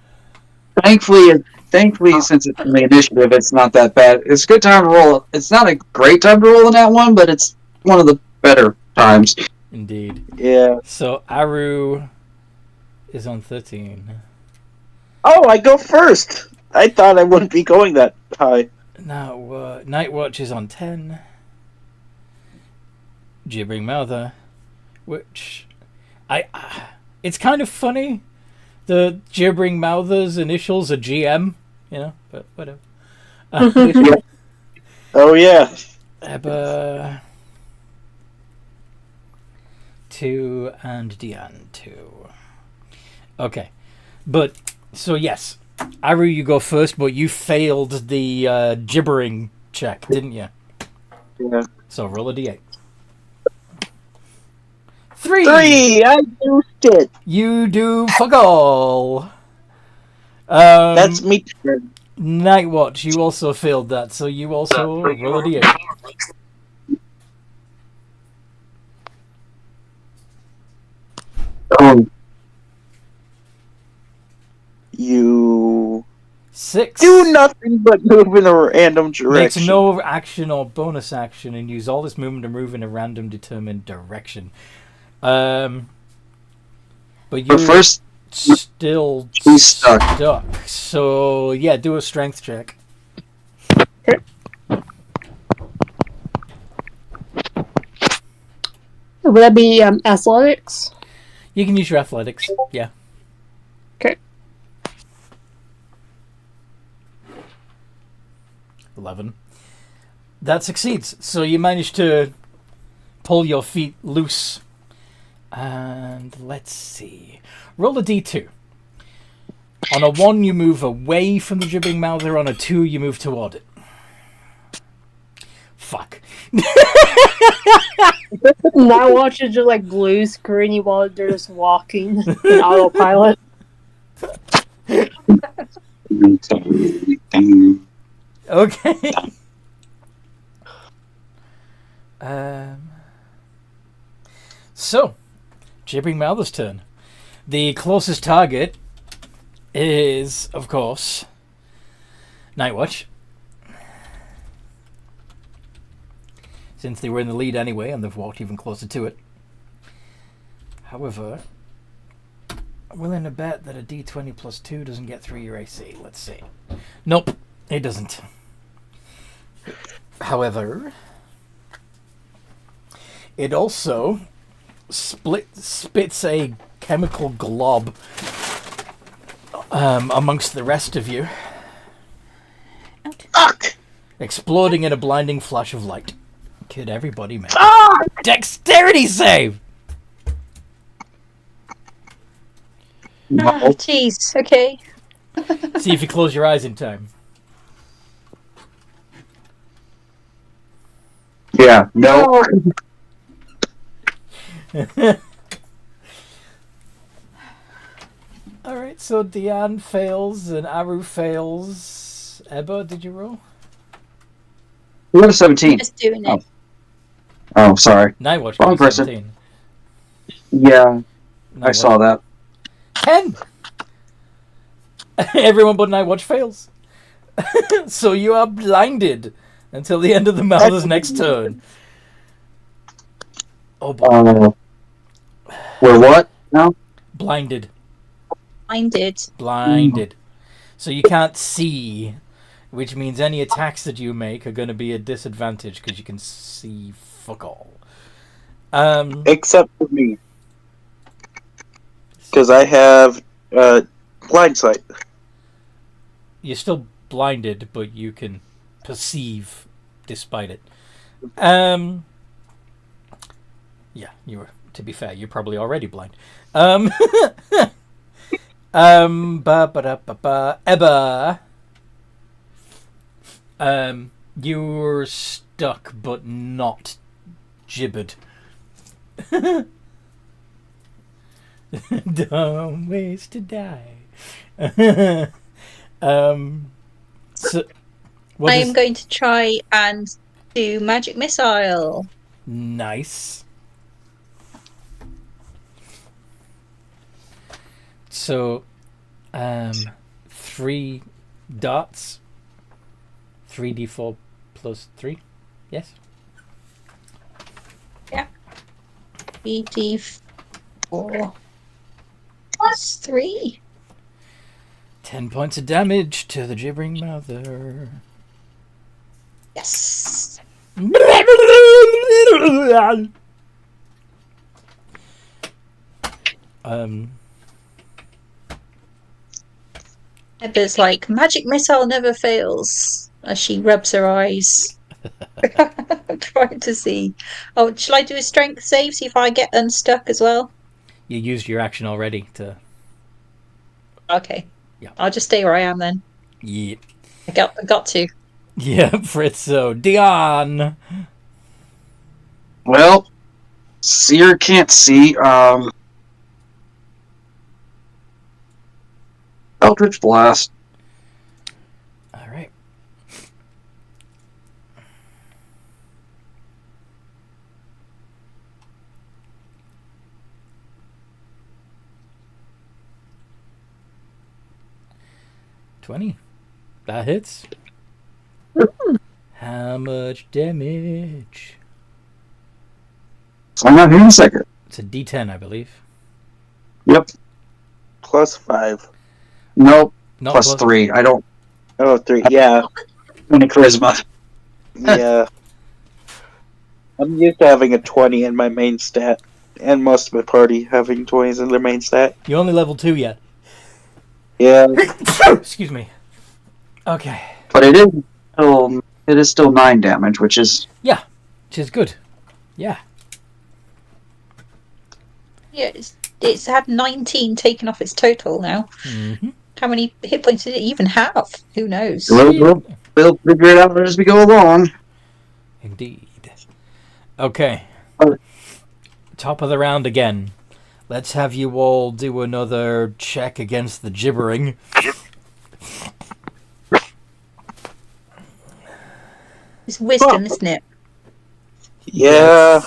Thankfully, since it's in the initiative, it's not that bad. It's a good time to roll. It's not a great time to roll in that one, but it's one of the better times. Indeed. Yeah. So Aru is on 13. Oh, I go first. I thought I wouldn't be going that high. Now Nightwatch is on 10. gibbering mouther, which it's kind of funny. The gibbering mouther's initials are GM, but whatever. Oh yeah. Ebba 2 and Diane 2. Okay, but so yes, Aru, you go first, but you failed the gibbering check, didn't you? Yeah. So roll a d8. 3. 3! I used it! You do fuck all. That's me. Night Watch, you also failed that, so you also roll a d8. Oh, You 6. do nothing but move in a random direction. Makes no action or bonus action and use all this movement to move in a random determined direction. But you first, still he's stuck. So yeah, do a strength check. Would that be athletics? You can use your athletics. Yeah. Okay. 11. That succeeds. So you manage to pull your feet loose. And let's see. Roll a d2. On a 1, you move away from the gibbering mouther. On a 2, you move toward it. Fuck. Now watch it just like blue screeny while they're just walking in autopilot. Okay. So, gibbering mouther's turn. The closest target is, of course, Nightwatch. Since they were in the lead anyway, and they've walked even closer to it. However, I'm willing to bet that a d20 plus 2 doesn't get through your AC. Let's see. Nope, it doesn't. However, it also spits a chemical glob amongst the rest of you. Fuck! Exploding in a blinding flash of light. Could everybody make Fuck! dexterity save? Oh, jeez. Okay. See if you close your eyes in time. Yeah, no. Alright, so Diane fails and Aru fails. Ebba, did you roll? We got a 17. Just doing it. Oh, sorry. Nightwatch Wrong got person. 17. Yeah, I Nightwatch- saw that. 10! Everyone but Nightwatch fails. So you are blinded until the end of the Mouther's next turn. Oh boy. We're what now? Blinded. Blinded. So you can't see, which means any attacks that you make are going to be a disadvantage because you can see fuck all. Except for me. Because I have blind sight. You're still blinded, but you can perceive despite it. Yeah, you were. To be fair, you're probably already blind. Ebba. You're stuck, but not gibbered. Dumb ways to die. So, I am going to try and do magic missile. Nice. So, 3 dots. 3d4 plus 3. Yes? Yeah. 3d4 plus 3. 10 points of damage to the gibbering mouther. Yes. Heather's like, magic missile never fails, as she rubs her eyes. I'm trying to see. Oh, shall I do a strength save, see if I get unstuck as well? You used your action already to... Okay. Yeah. I'll just stay where I am then. Yeah. I got to. Yeah, Fritzo. Dion! Well, Seer can't see. Eldritch Blast. All right. $20. That hits. How much damage? So I'm not here in a second. It's a D10, I believe. Yep. +5. Nope. Not Plus 3. I don't. Oh, 3. Yeah. Any charisma. Yeah. I'm used to having a 20 in my main stat. And most of my party having 20s in their main stat. You only level 2 yet. Yeah. Excuse me. Okay. But it is still 9 damage, which is... Yeah. Which is good. Yeah. Yeah, it's had 19 taken off its total now. Mm-hmm. How many hit points did it even have? Who knows? We'll figure it out as we go along. Indeed. Okay. Oh. Top of the round again. Let's have you all do another check against the gibbering. It's wisdom, isn't it? Yeah.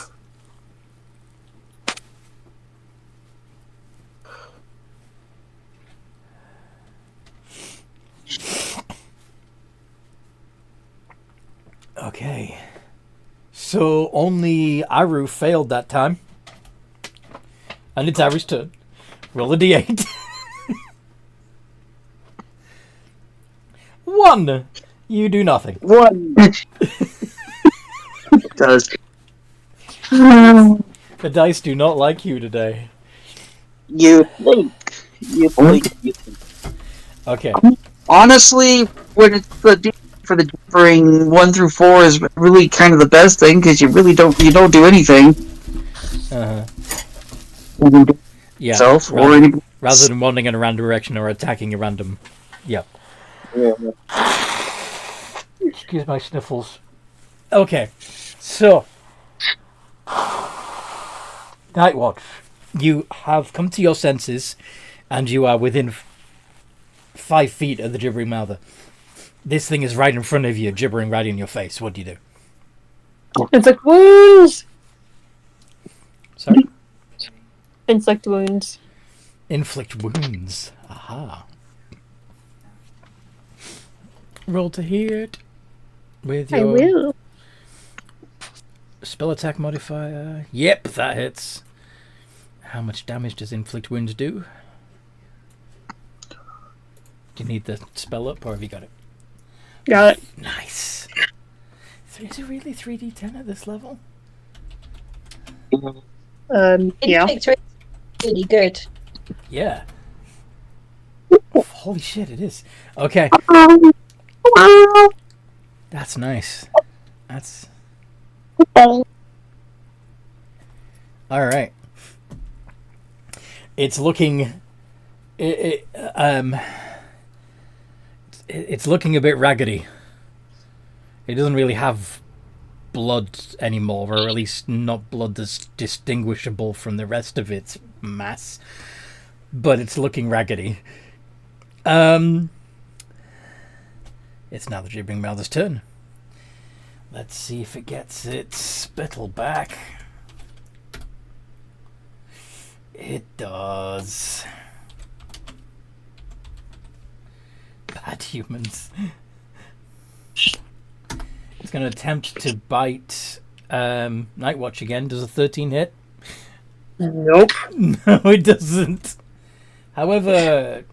Okay. So only Aru failed that time. And it's Aru's turn. Roll a d8. 1. You do nothing. 1. It does. The dice do not like you today. You think. You think. Okay. Honestly, when it's for the gibbering 1 through 4 is really kind of the best thing because you don't do anything. Uh-huh. Yeah. Yourself or anybody. Rather than wandering in a random direction or attacking a random... Yep. Yeah. Excuse my sniffles. Okay. So... Night Watch. You have come to your senses and you are within 5 feet of the gibbering mouther. This thing is right in front of you, gibbering right in your face. What do you do? It's like wounds. Sorry? Inflict wounds. Inflict wounds. Aha. Roll to hit with I your will. spell attack modifier. Yep, that hits. How much damage does inflict wounds do? Do you need the spell up or have you got it? Got it. Nice. Is it really 3d10 at this level? Yeah. Inflict rate is really good. Yeah. Holy shit, it is. Okay. That's nice. That's... Alright. It's looking... It's looking a bit raggedy. It doesn't really have blood anymore, or at least not blood that's distinguishable from the rest of its mass. But it's looking raggedy. It's now the gibbering mouther's turn. Let's see if it gets its spittle back. It does. Bad humans. It's going to attempt to bite Nightwatch again. Does a 13 hit? Nope. No, it doesn't. However,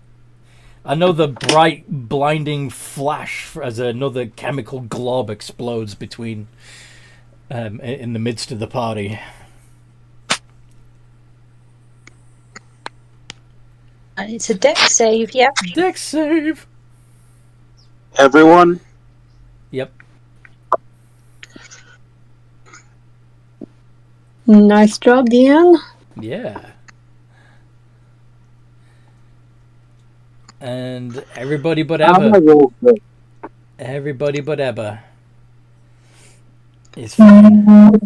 another bright, blinding flash as another chemical glob explodes between in the midst of the party. And it's a deck save, yeah. Dex save. Everyone? Yep. Nice job, Deanne. Yeah. And everybody but I'm Ebba. gonna roll good. Everybody but Ebba is fine.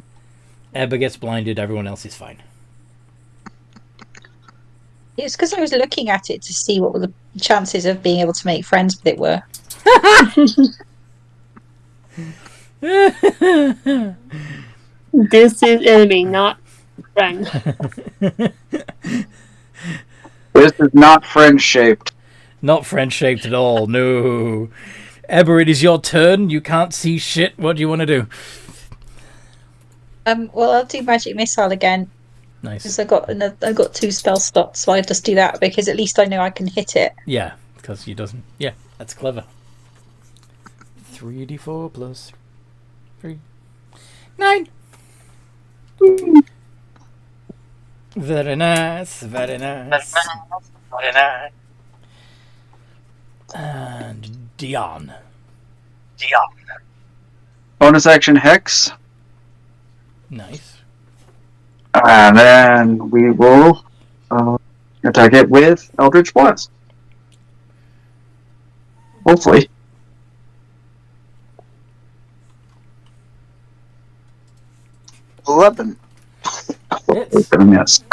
Ebba gets blinded, everyone else is fine. It's because I was looking at it to see what the chances of being able to make friends with it were. This is enemy, not friend. This is not friend shaped. Not friend-shaped at all, no. Ebba, it is your turn. You can't see shit. What do you want to do? Well, I'll do magic missile again Nice. because I got 2 spell slots, so I'll just do that because at least I know I can hit it. Yeah, because he doesn't. Yeah, that's clever. 3d4 plus 3. 9. Very nice, very nice. And Dion. Bonus action Hex. Nice. And then we will attack it with Eldritch Blast. Hopefully. $11. Hits. Yes.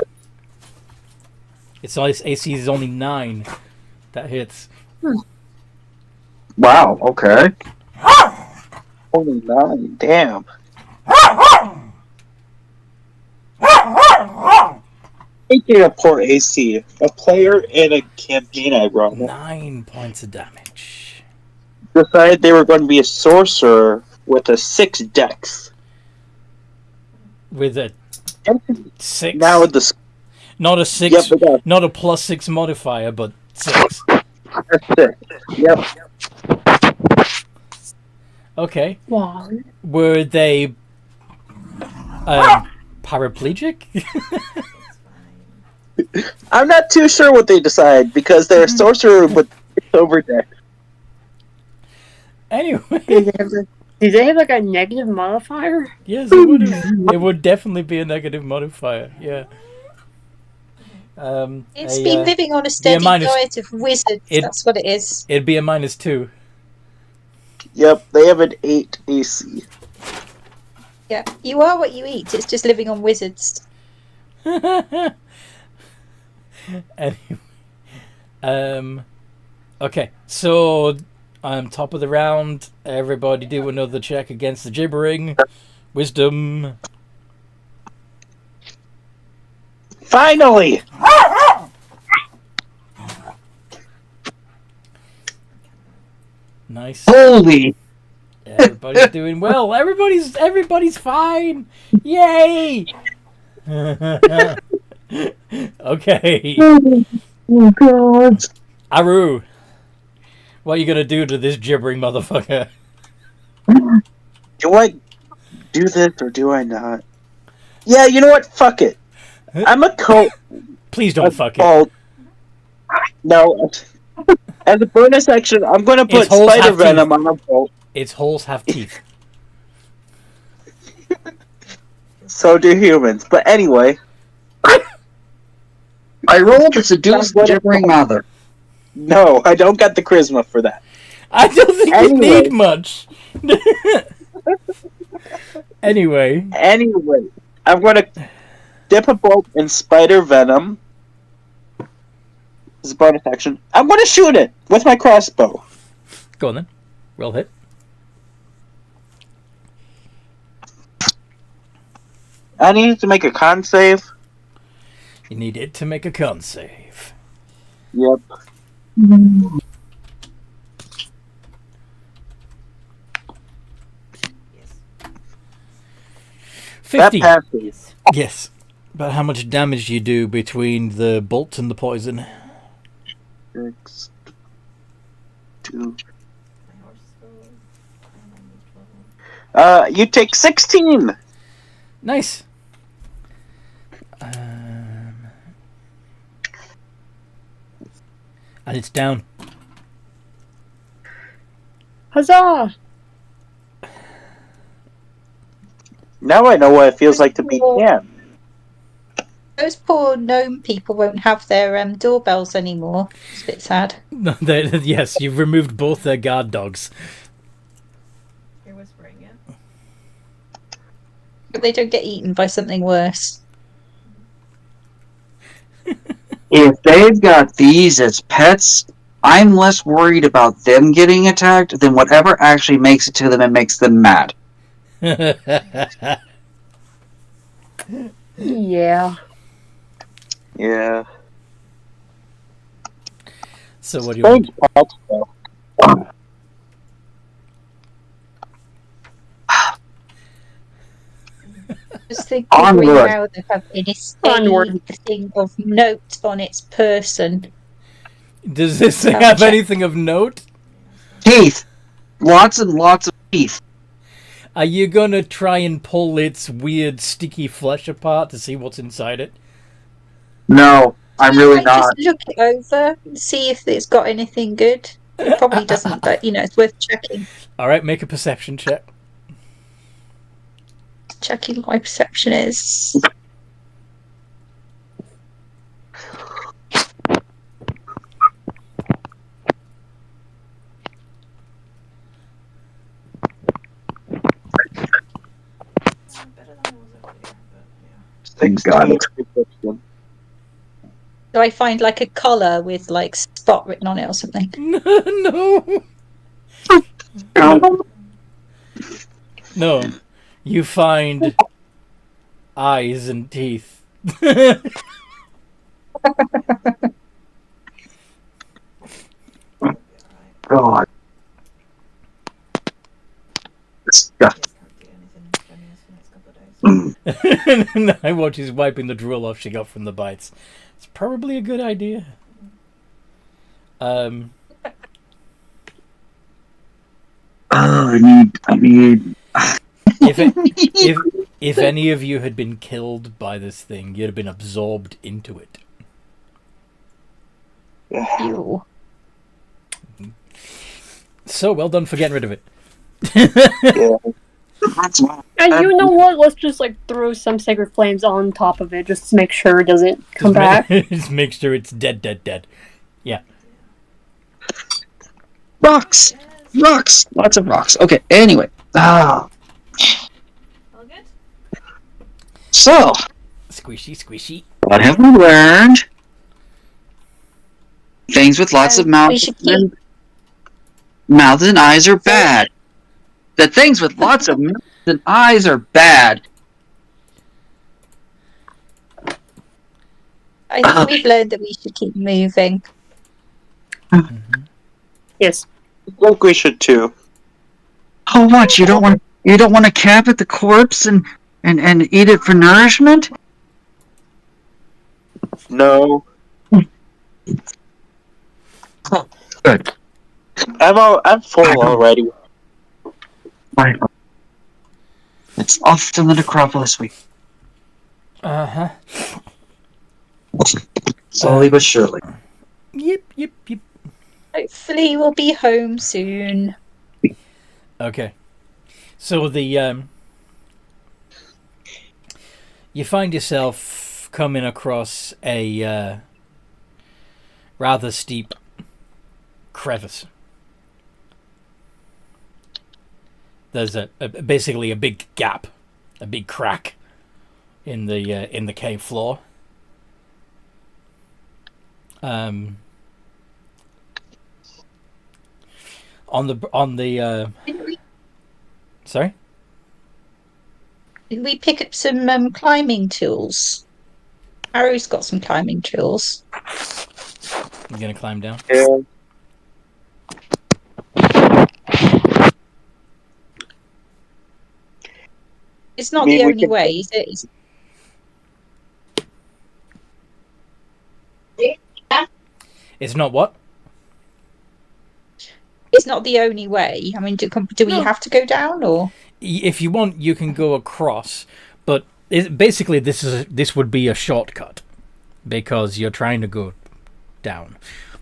Its AC is only 9. That hits. Wow, okay. Only 9. Damn. Speaking of poor AC, a player in a campaign I run 9 points of damage. decided they were going to be a sorcerer with a 6 dex. With a 6. Now the Not a 6. Yep, we got Not a +6 modifier, but 6. a 6. Yep. Okay. Wow. Were they paraplegic? I'm not too sure what they decide because they're a sorcerer with 6 over dex. Anyway, Do they have like a negative modifier? yes, it would. It would definitely be a negative modifier. Yeah. It's been living on a steady minus- diet of wizards. That's what it is. It'd be a -2. Yep, they have an 8 AC. Yeah, you are what you eat. It's just living on wizards. Anyway, okay, so top of the round. Everybody do another check against the gibbering. Wisdom. Finally! Nice. Holy! Everybody's doing well. Everybody's fine. Yay! Okay. Oh god. Aru, what are you gonna do to this gibbering motherfucker? Do I do this or do I not? Yeah, you know what? Fuck it. I'm a cult. Please don't fuck it. Cult. No. As a bonus action, I'm going to put Its holes spider have venom on a bolt. Its holes have teeth. So do humans. But anyway, I rolled to seduce the gibbering mother. no, I don't got the charisma for that. I don't think you Anyway. need much. Anyway, Anyway, I'm going to dip a bolt in spider venom. This is a bonus action. I'm going to shoot it with my crossbow. go on then. Roll hit. I need to make a con save. You need it to make a con save. Yep. Yes. 50. That passes. Yes. But how much damage do you do between the bolt and the poison? 6, 2. My horse goes. And I need 12. You take 16. Nice. And it's down. Huzzah! Now I know what it feels like to be Dan. Those poor gnome people won't have their doorbells anymore. It's a bit sad. Yes, you've removed both their guard dogs. You're whispering, yeah? But they don't get eaten by something worse. If they've got these as pets, I'm less worried about them getting attacked than whatever actually makes it to them and makes them mad. Yeah. Yeah. So what do you want? Strange pets, though. Just think Onward. now they have Onward. anything of note on its person. Does this thing have anything of note? Teeth! Lots and lots of teeth. Are you gonna try and pull its weird sticky flesh apart to see what's inside it? No, I'm really Might not. just look it over and see if it's got anything good. It probably doesn't, but it's worth checking. Alright, make a perception check. Checking what my perception is. Better than I was over here, but yeah. Thank God. Do I find like a collar with like spot written on it or something? No! No. You find eyes and teeth. God. Disgusting. Can't do anything strenuous for the next couple of days. And I watch she's wiping the drool off she got from the bites. It's probably a good idea. Oh, I need. If any of you had been killed by this thing, you'd have been absorbed into it. Ew. So well done for getting rid of it. That's why. And you know what? Let's just like throw some sacred flames on top of it just to make sure it doesn't come back. Just make sure it's dead. Yeah. Rocks! Rocks! Lots of rocks. Okay, anyway. All good? So, Squishy. what have we learned? Things with lots of We mouths should keep and eyes are bad. The things with lots of mouths and eyes are bad. I think we've learned that we should keep moving. Yes. I think we should too. Oh, what? You don't want to camp at the corpse and eat it for nourishment? No. Good. I'm full already. Right. It's off to the necropolis week. Uh-huh. Slowly but surely. Yep. Hopefully we'll be home soon. Okay. So the you find yourself coming across a rather steep crevice. There's basically a big gap, a big crack in the cave floor. On the sorry? Did we pick up some climbing tools? Harrow's got some climbing tools. You gonna climb down? Yeah. It's not Maybe the we only can- way, is it? It's not what? It's not the only way. I mean, do we No. have to go down, or If you want, you can go across, but basically this would be a shortcut because you're trying to go down.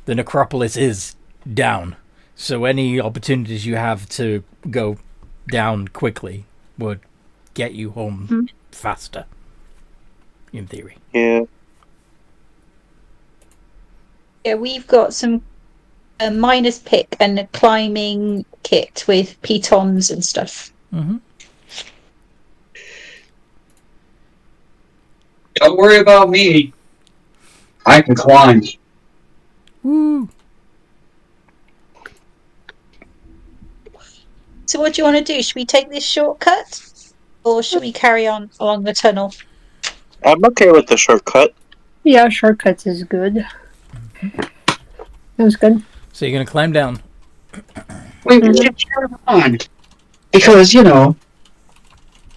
the necropolis is down. So any opportunities you have to go down quickly would get you home faster, in theory. Yeah. Yeah, we've got a miner's pick and a climbing kit with pitons and stuff. Mm-hmm. Don't worry about me. I can climb. Woo! So what do you want to do? Should we take this shortcut? Or should we carry on along the tunnel? I'm okay with the shortcut. Yeah, shortcuts is good. That was good. So you're going to climb down. Wait, we should turn on. Because,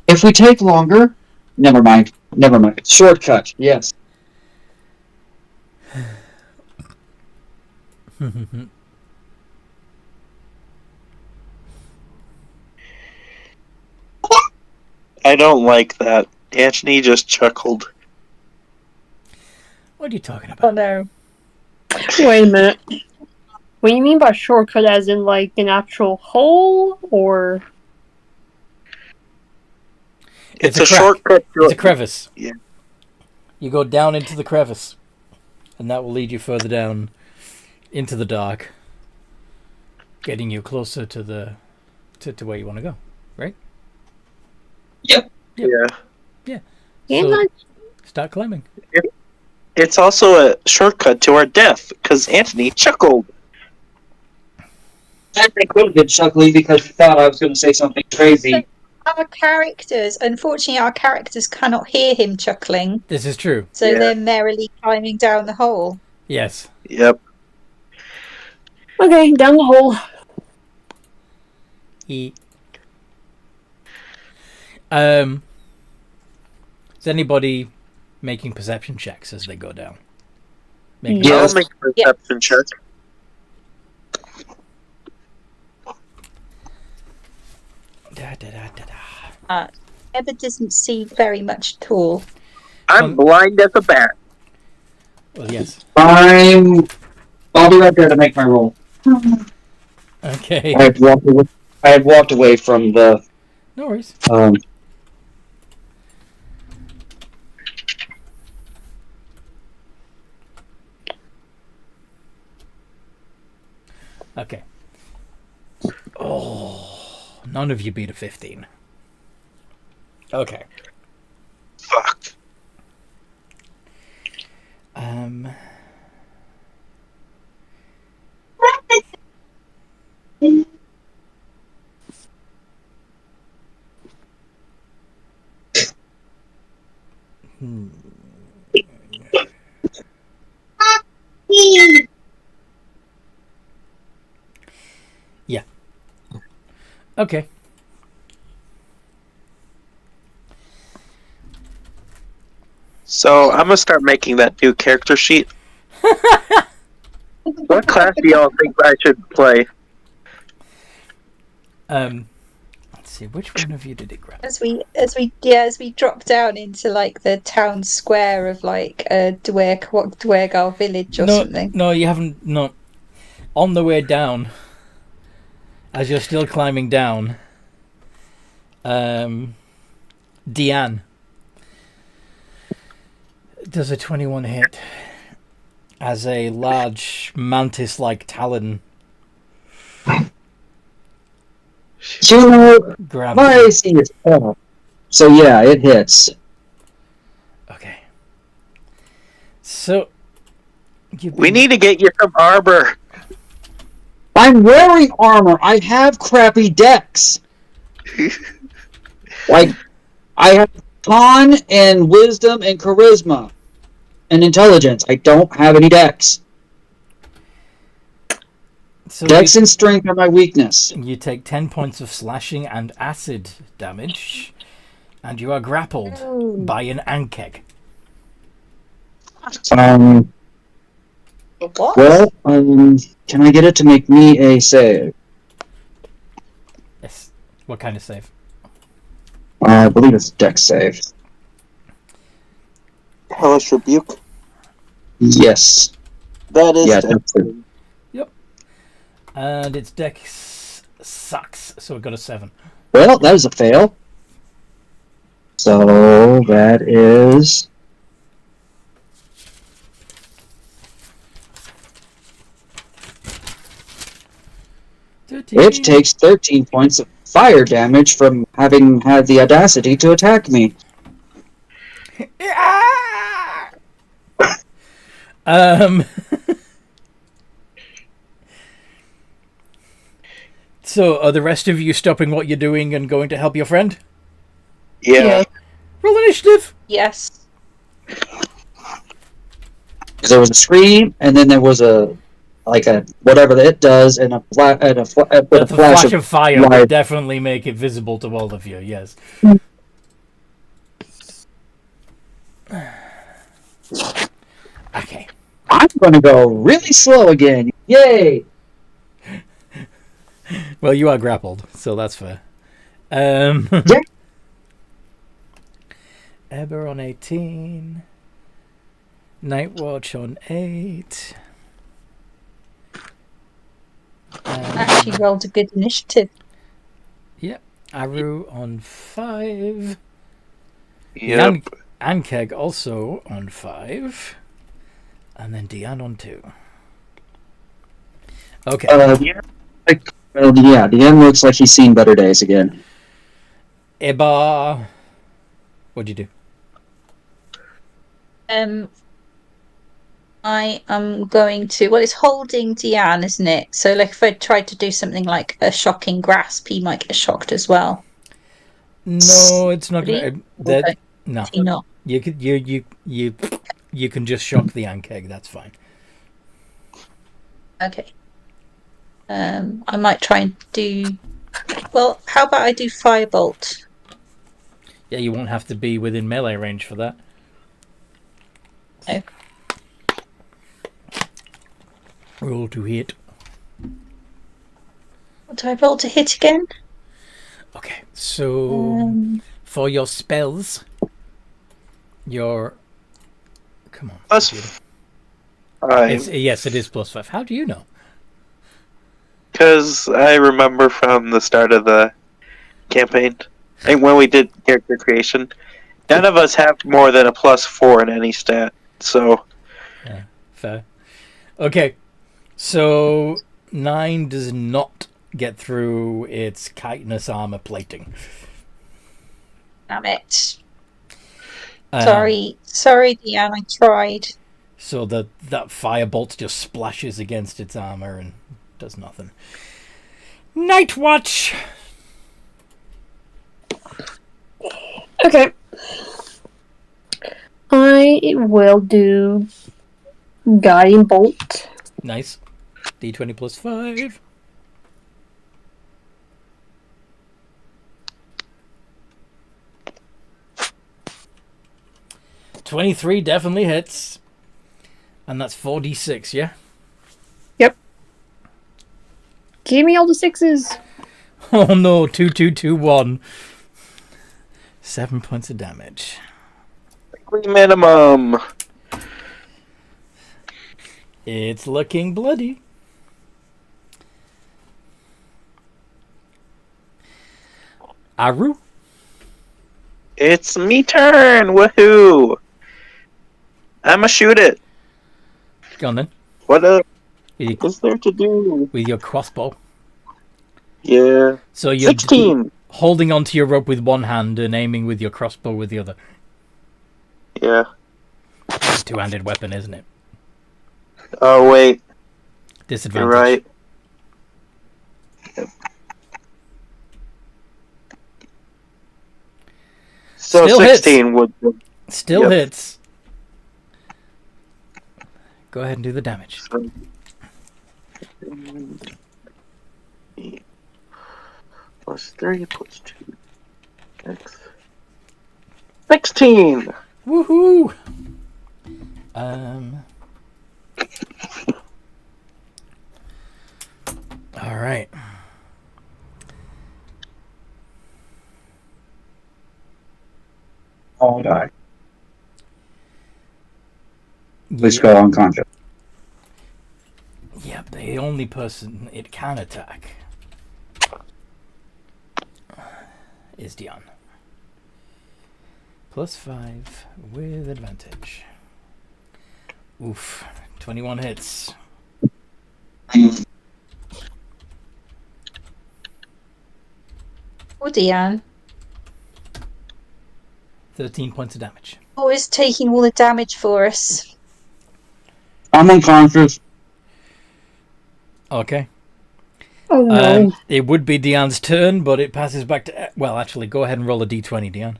if we take longer... Never mind. Shortcut, yes. I don't like that. Anthony just chuckled. What are you talking Oh about? no. Wait a minute. What do you mean by shortcut, as in like an actual hole, or? It's a a crack. shortcut. It's a crevice. Yeah. You go down into the crevice, and that will lead you further down into the dark, getting you closer to the to where you want to go, right? Yep. Yeah. Yeah, So start climbing. It's also a shortcut to our death, because Anthony chuckled. I could have been chuckling because she thought I was going to say something crazy. Unfortunately, our characters cannot hear him chuckling, This is true. so Yeah. they're merrily climbing down the hole. Yes. Yep. Okay, down the hole. Is anybody making perception checks as they go down? Yes. I'll make a perception check. Emma doesn't see very much at all. I'm blind as a bat. Well, yes. I'll be right there to make my roll. Okay. I had walked away from the... No worries. Okay. Oh, none of you beat a 15. Okay. Fuck. Yeah. Okay. So I'm gonna start making that new character sheet. What class do y'all think I should play? Let's see, which one of you did it grab? As we drop down into like the town square of like Dwergar village or something. No, you haven't. No. On the way down, as you're still climbing down, Deanne does a 21 hit as a large mantis-like talon grabs my you. AC is 4. So yeah, it hits. Okay. So We need to get you some armor. I'm wearing armor. I have crappy decks. Like, I have con and wisdom and charisma and intelligence. I don't have any decks. So Dex and strength are my weakness. you take 10 points of slashing and acid damage, and you are grappled by an ankeg. What? Well, can I get it to make me a save? Yes. What kind of save? I believe it's a dex save. Hellish Rebuke. Yes. That is Yeah, definitely. And its dex sucks, so it got a 7. Well, that was a fail. So that is. It takes 13 points of fire damage from having had the audacity to attack me. So, are the rest of you stopping what you're doing and going to help your friend? Yeah. Roll initiative! Yes. There was a scream, and then there was a whatever that it does, and a The flash of fire light. would definitely make it visible to all of you, yes. Okay. I'm going to go really slow again. Yay! Well, you are grappled, so that's fair. Yeah. Eber on 18. Nightwatch on 8. Actually rolled a good initiative. Yep. Aru on 5. Yep. Ankeg also on 5. And then Diane on 2. Okay. Yeah, the end looks like he's seen better days again. Eba. What'd you do? I am going to. Well, it's holding Deanne, isn't it? So, like, if I tried to do something like a shocking grasp, he might get shocked as well. No, it's not going to. Okay. No. Is he not? You can just shock the Ankeg. That's fine. Okay. I might try and do. Well, how about I do firebolt? Yeah, you won't have to be within melee range for that. No. Roll to hit. What do I roll to hit again? Okay, so for your spells, your come on. Plus Yes, it is +5. How do you know? because I remember from the start of the campaign, and when we did character creation, none of us have more than a +4 in any stat. So Yeah, fair. Okay, so 9 does not get through its chitinous armor plating. Damn it. Sorry, Deanne, I tried. So that firebolt just splashes against its armor and does nothing. Night Watch. Okay. I will do Guiding Bolt. Nice. D20 +5. $23 definitely hits. And that's 4d6, yeah? Yep. Give me all the 6s. Oh no, 2, 2, 2, 1. 7 points of damage. minimum. It's looking bloody. Aru? It's me turn. Woohoo! I'ma shoot it. Go on then. What With is there to do? your crossbow. Yeah. So you're 16. holding onto your rope with one hand and aiming with your crossbow with the other. Yeah. It's a two-handed weapon, isn't it? Oh wait, Disadvantage. you're right. Yep. So Still 16 would. Still Yep. hits. Go ahead and do the damage. +3 +2. X. 16. Woohoo! All right. All die. Please go unconscious. The only person it can attack is Dion. +5 with advantage. Oof. 21 hits. Oh, Dion. 13 points of damage. Always taking all the damage for us. I'm unconscious. Okay. Oh no. It would be Dion's turn, but it passes back to... Well, actually, go ahead and roll a d20, Dion.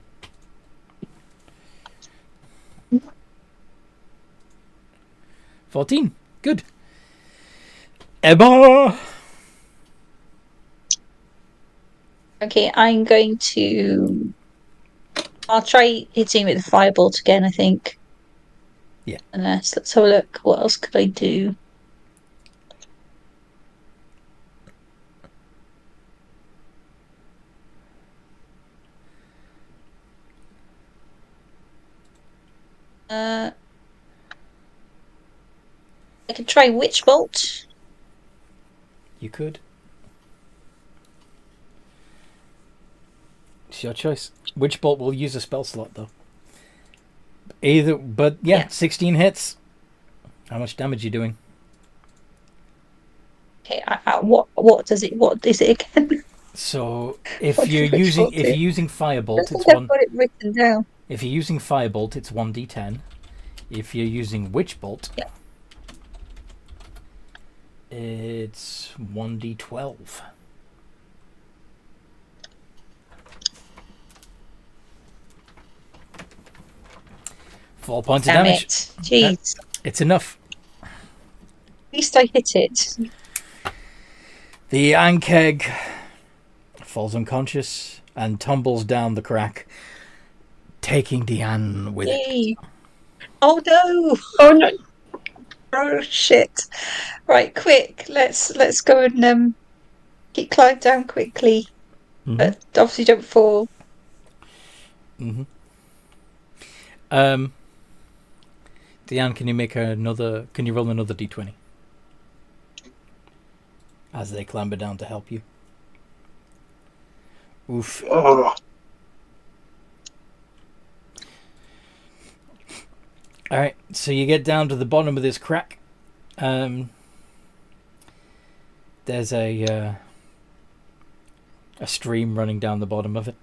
$14. Good. Ebba! Okay, I'm going to... I'll try hitting with the firebolt again, I think. Yeah. Unless, let's have a look. What else could I do? I could try Witch Bolt. You could. It's your choice. Which bolt will use a spell slot, though? Either, but yeah, 16 hits. How much damage are you doing? Okay, what is it again? So if What you're did Witch using Bolt do? firebolt, I it's think I've one. got it written down. If you're using firebolt, it's 1d10. If you're using witch bolt, it's 1d12. Four points of damage. Jeez. It's enough. At least I hit it. The ankeg falls unconscious and tumbles down the crack, taking Diane with it. Yay. Oh no! Oh no! Oh shit! Right, quick. Let's go and get Clive down quickly. But obviously don't fall. Diane, can you roll another d20? As they clamber down to help you. Oof. Oh. Alright, so you get down to the bottom of this crack. There's a stream running down the bottom of it.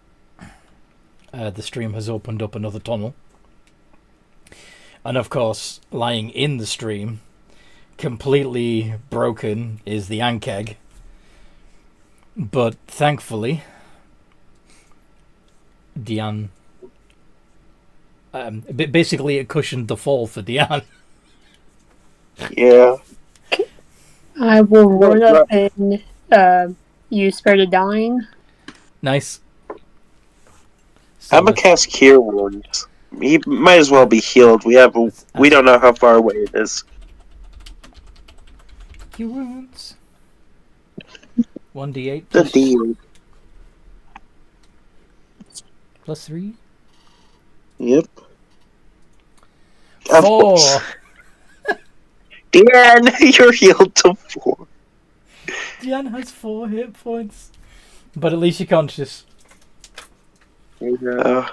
The stream has opened up another tunnel. And of course, lying in the stream, completely broken, is the ankeg. But thankfully, Diane... basically it cushioned the fall for Diane. Yeah. I will run up and use Spare the Dying. Nice. I'm gonna cast Cure Wounds. He might as well be healed. We don't know how far away it is. Cure Wounds. 1d8 The D. plus 3. Yep. 4. Dan, you're healed to 4. Diane has 4 hit points. But at least you're conscious. To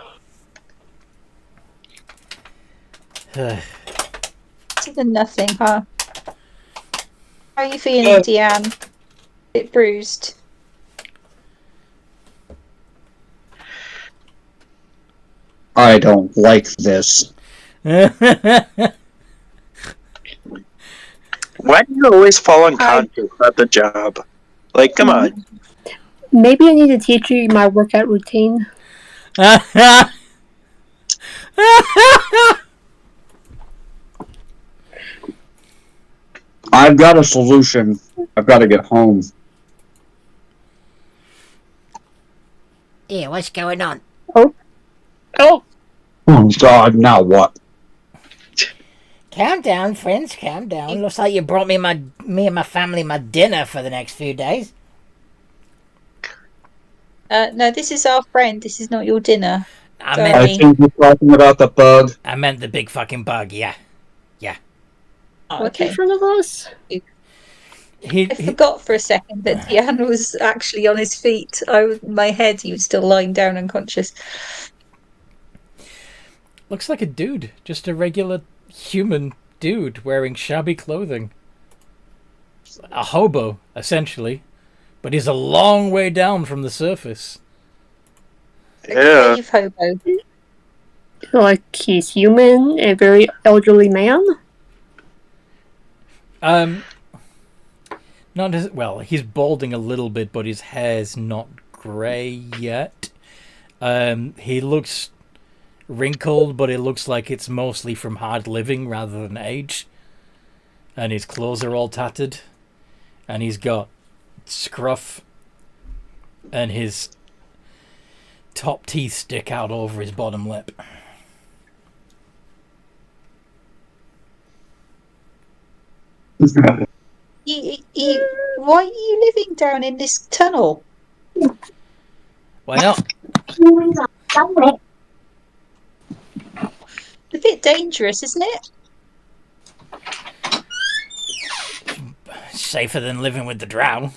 the nothing, huh? How are you feeling, Diane? Bit bruised. I don't like this. Why do you always fall unconscious at the job? Like, come on. Maybe I need to teach you my workout routine. I've got a solution. I've got to get home. Yeah, what's going on? Oh! Oh God! Now what? Calm down, friends. Calm down. Looks like you brought me and my family my dinner for the next few days. No, this is our friend. This is not your dinner. I think you're talking about the bug. I meant the big fucking bug. Yeah. What's in front of us? he I forgot for a second that Deanne was actually on his feet. My head, he was still lying down unconscious. looks like a dude, just a regular human dude wearing shabby clothing. A hobo, essentially, but he's a long way down from the surface. Yeah. Cave hobo. Like he's human, a very elderly man. Not as well. He's balding a little bit, but his hair's not grey yet. He looks wrinkled, but it looks like it's mostly from hard living rather than age. And his clothes are all tattered, and he's got scruff, and his top teeth stick out over his bottom lip. Why are you living down in this tunnel? Why not? It's a bit dangerous, isn't it? Safer than living with the drow.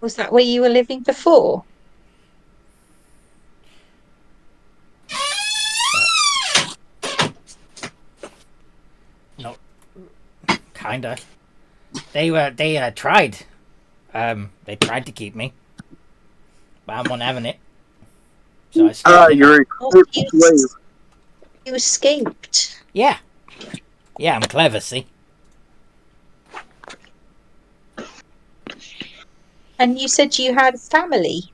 Was that where you were living before? No, kinda. They tried. They tried to keep me, but I wasn't having it. So I stayed. You're a Oh, slave. you escaped. Yeah, I'm clever. See. And you said you had family.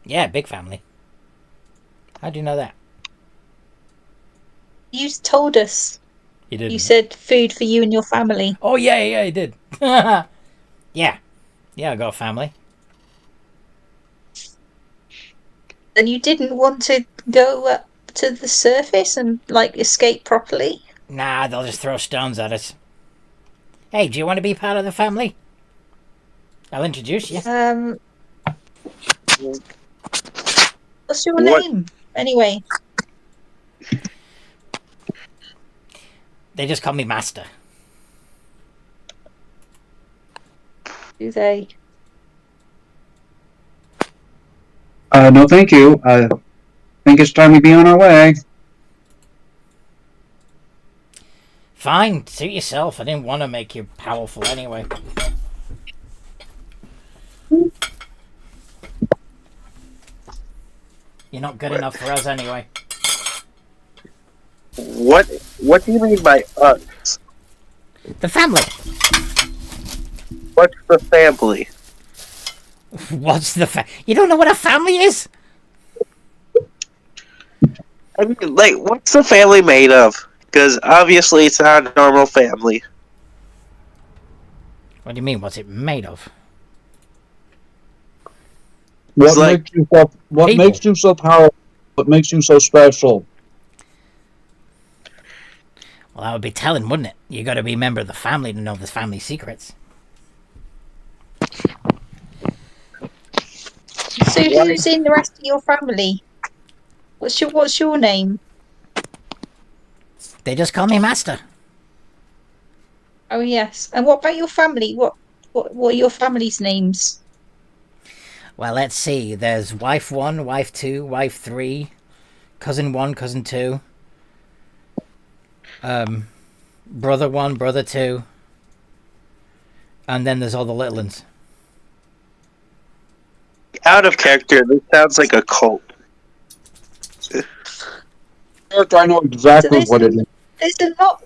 Yeah, big family. How do you know that? You told us. You did. You said food for you and your family. Oh yeah, I did. yeah, I got a family. And you didn't want to go up to the surface and escape properly? Nah, they'll just throw stones at us. Hey, do you want to be part of the family? I'll introduce you. What's your What? name? Anyway. They just call me Master. Do they? No, thank you. I think it's time we be on our way. Fine, suit yourself. I didn't want to make you powerful anyway. You're not good enough for us anyway. What do you mean by us? The family. What's the family? What's the You don't know what a family is? I mean, what's the family made of? Because obviously it's not a normal family. What do you mean? What's it made of? What like makes you so? What people. makes you so powerful? What makes you so special? Well, that would be telling, wouldn't it? You got to be a member of the family to know the family secrets. So who's in the rest of your family? What's your name? They just call me Master. Oh yes. And what about your family? What are your family's names? Well, let's see. There's wife 1, wife 2, wife 3, cousin 1, cousin 2, brother 1, brother 2, and then there's all the little ones. Out of character, this sounds like a cult. I know exactly So what it is.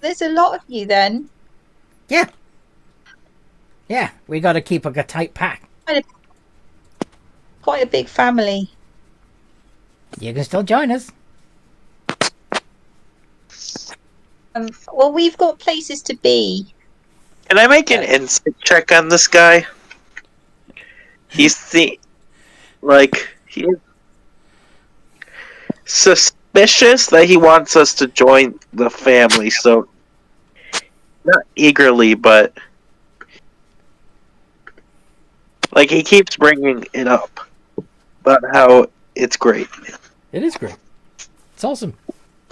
There's a lot of you then. Yeah, we got to keep a tight pack. Quite a big family. You can still join us. Well, we've got places to be. Can I make an insight check on this guy? He's he's suspicious that he wants us to join the family, so not eagerly, but he keeps bringing it up about how it's great. It is great. It's awesome.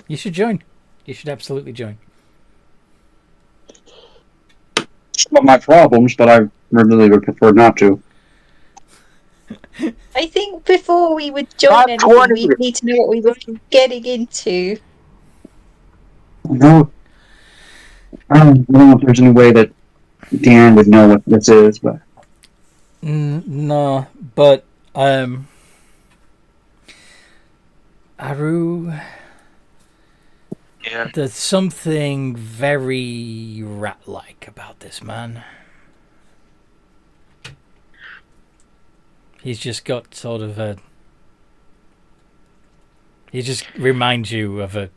You should join. You should absolutely join. about my problems, but I really would prefer not to. I think before we would join Not anything, 20. we need to know what we were getting into. No, I don't know if there's any way that Deanne would know what this is, but No, but Aru, Yeah. there's something very rat-like about this man. He's just got sort of a... He just reminds you of a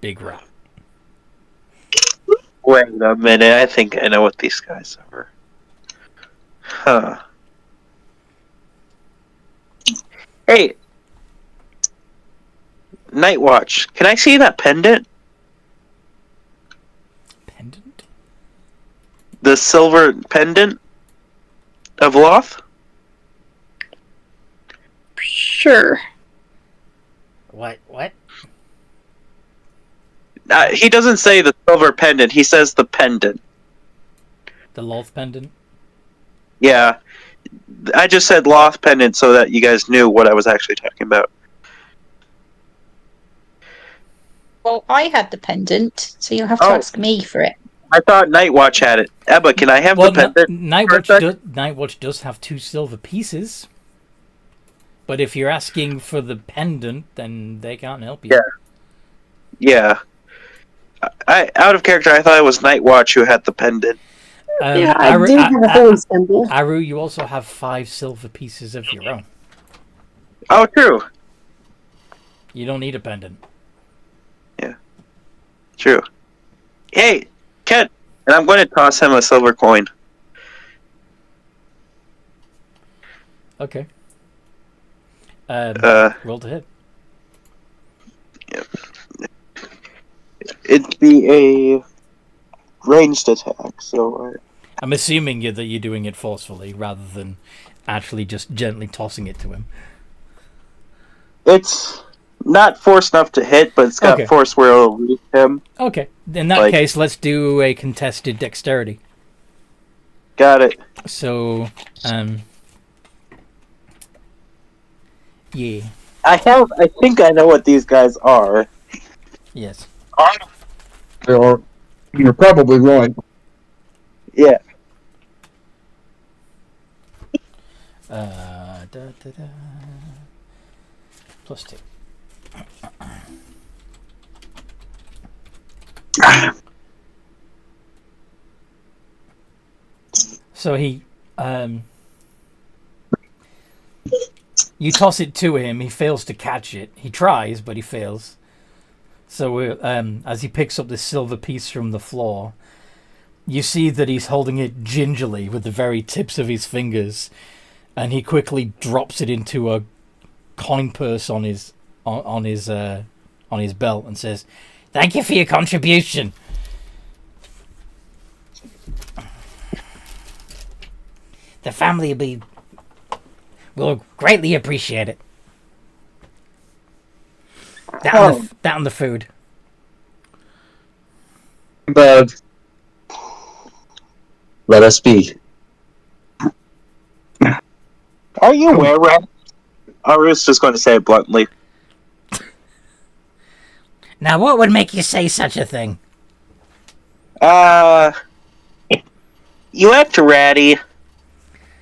big rat. Wait a minute, I think I know what these guys are. Huh. Hey! Night Watch, can I see that pendant? Pendant? The silver pendant of Loth? Sure. What? He doesn't say the silver pendant, he says the pendant. The Loth pendant? Yeah. I just said Loth pendant so that you guys knew what I was actually talking about. Well, I had the pendant, so you'll have to Oh. ask me for it. I thought Night Watch had it. Ebba, can I have Well, the pendant? Night Watch does have 2 silver pieces. But if you're asking for the pendant, then they can't help you. Yeah. Out of character, I thought it was Night Watch who had the pendant. Yeah, I do have a holy symbol. Aru, you also have 5 silver pieces of your own. Oh, true. You don't need a pendant. True. Hey, Ken, and I'm going to toss him a silver coin. Okay. Roll to hit. It'd be a ranged attack, so... I'm assuming that you're doing it forcefully rather than actually just gently tossing it to him. It's not force enough to hit, but it's got Okay. force where it'll reach him. Okay. In that case, let's do a contested dexterity. Got it. So, yeah. I think I know what these guys are. Yes. you're probably right. Yeah. +2. So he, you toss it to him. He fails to catch it. He tries, but he fails. So as he picks up this silver piece from the floor, you see that he's holding it gingerly with the very tips of his fingers, and he quickly drops it into a coin purse on his belt and says, Thank you for your contribution. The family will greatly appreciate it. That and the food. But let us be. Are you aware, Rat? Aru's just going to say it bluntly. Now, what would make you say such a thing? You act ratty.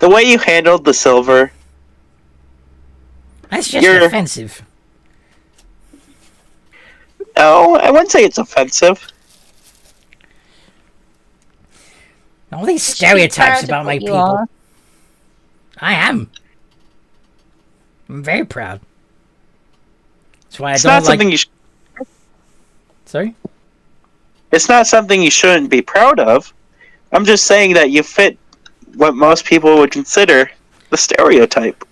The way you handled the silver. That's just offensive. No, I wouldn't say it's offensive. All these stereotypes about my people. are. I am. I'm very proud. That's why It's I not don't like... something you. sorry? It's not something you shouldn't be proud of. I'm just saying that you fit what most people would consider the stereotype.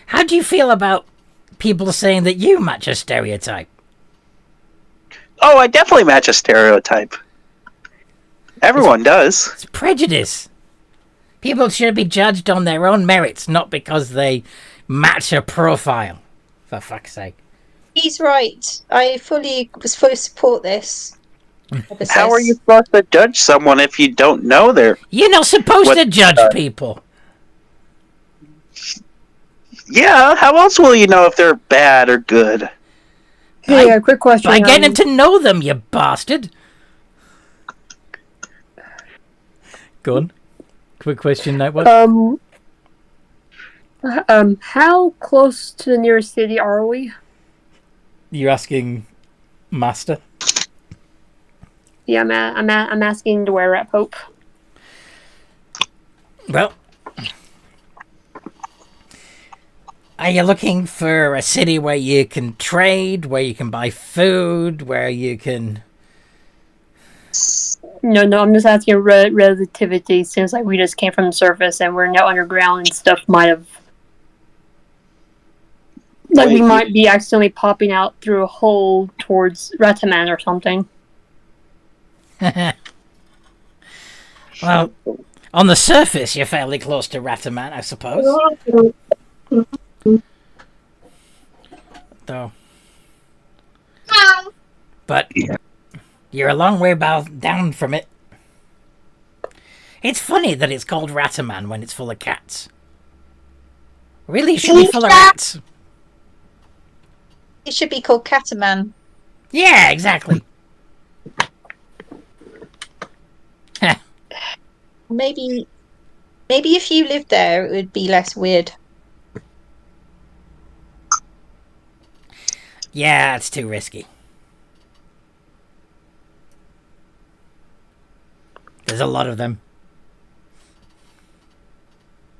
How do you feel about people saying that you match a stereotype? Oh, I definitely match a stereotype. Everyone does. It's prejudice. People should be judged on their own merits, not because they Match a profile. For fuck's sake. He's right. I fully support this. How are you supposed to judge someone if you don't know their... You're not supposed What- to judge people. Yeah, how else will you know if they're bad or good? Hey, a quick question. By getting to know them, you bastard. Go on. Quick question, Nightwatch. How close to the nearest city are we? You're asking Master? Yeah, I'm asking to where at Pope. Well, are you looking for a city where you can trade, where you can buy food, where you can... No, I'm just asking relativity. Seems like we just came from the surface and we're now underground and stuff might have... Like, we might be accidentally popping out through a hole towards Rataman or something. Well, on the surface, you're fairly close to Rataman, I suppose. Though. But you're a long way down from it. It's funny that it's called Rataman when it's full of cats. Really, it should be full of rats. It should be called Cataman. Yeah, exactly. Maybe if you lived there, it would be less weird. Yeah, it's too risky. There's a lot of them.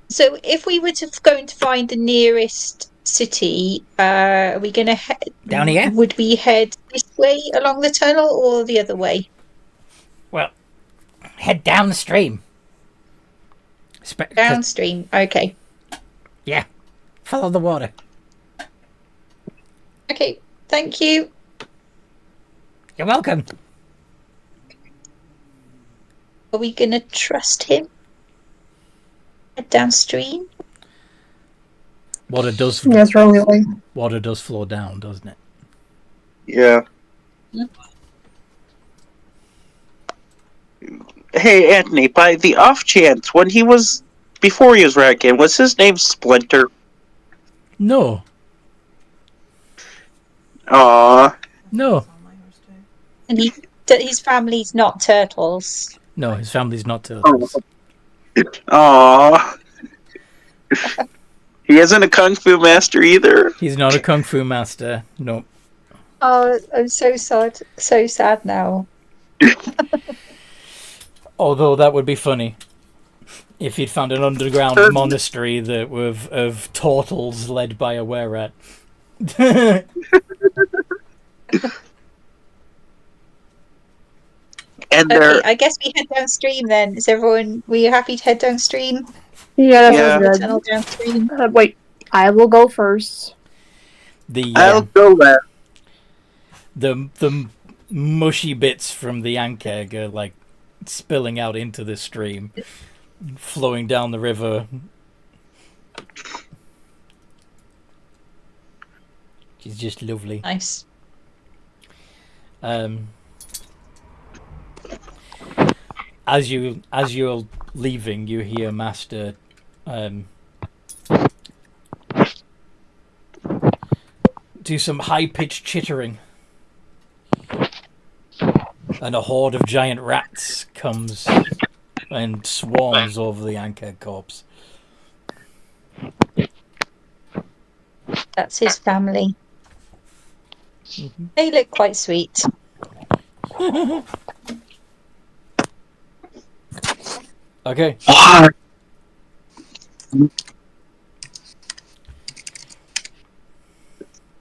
So, if we were to go to find the nearest city, are we going to head Down here? Would we head this way along the tunnel or the other way? Well, head downstream. Downstream. Okay. Yeah. Follow the water. Okay. Thank you. You're welcome. Are we going to trust him? Head downstream? Water does That's really. water does flow down, doesn't it? Yeah. Yep. Hey, Anthony, by the off chance, before he was Ratkin, was his name Splinter? No. Aww. No. And his family's not turtles. No, his family's not turtles. Aww. He isn't a kung fu master either. He's not a kung fu master. No. Oh, I'm so sad. So sad now. Although that would be funny if he'd found an underground monastery that of turtles led by a were-rat. And Okay, I guess we head downstream then. Were you happy to head downstream? Yeah, Yeah. that was Tunnel downstream. good. Wait, I will go first. I'll go left. The mushy bits from the ankeg are like spilling out into the stream, flowing down the river. It's just lovely. Nice. As you're leaving, you hear Master do some high-pitched chittering, and a horde of giant rats comes and swarms over the Ankeg corpse. That's his family. Mm-hmm. They look quite sweet. Okay.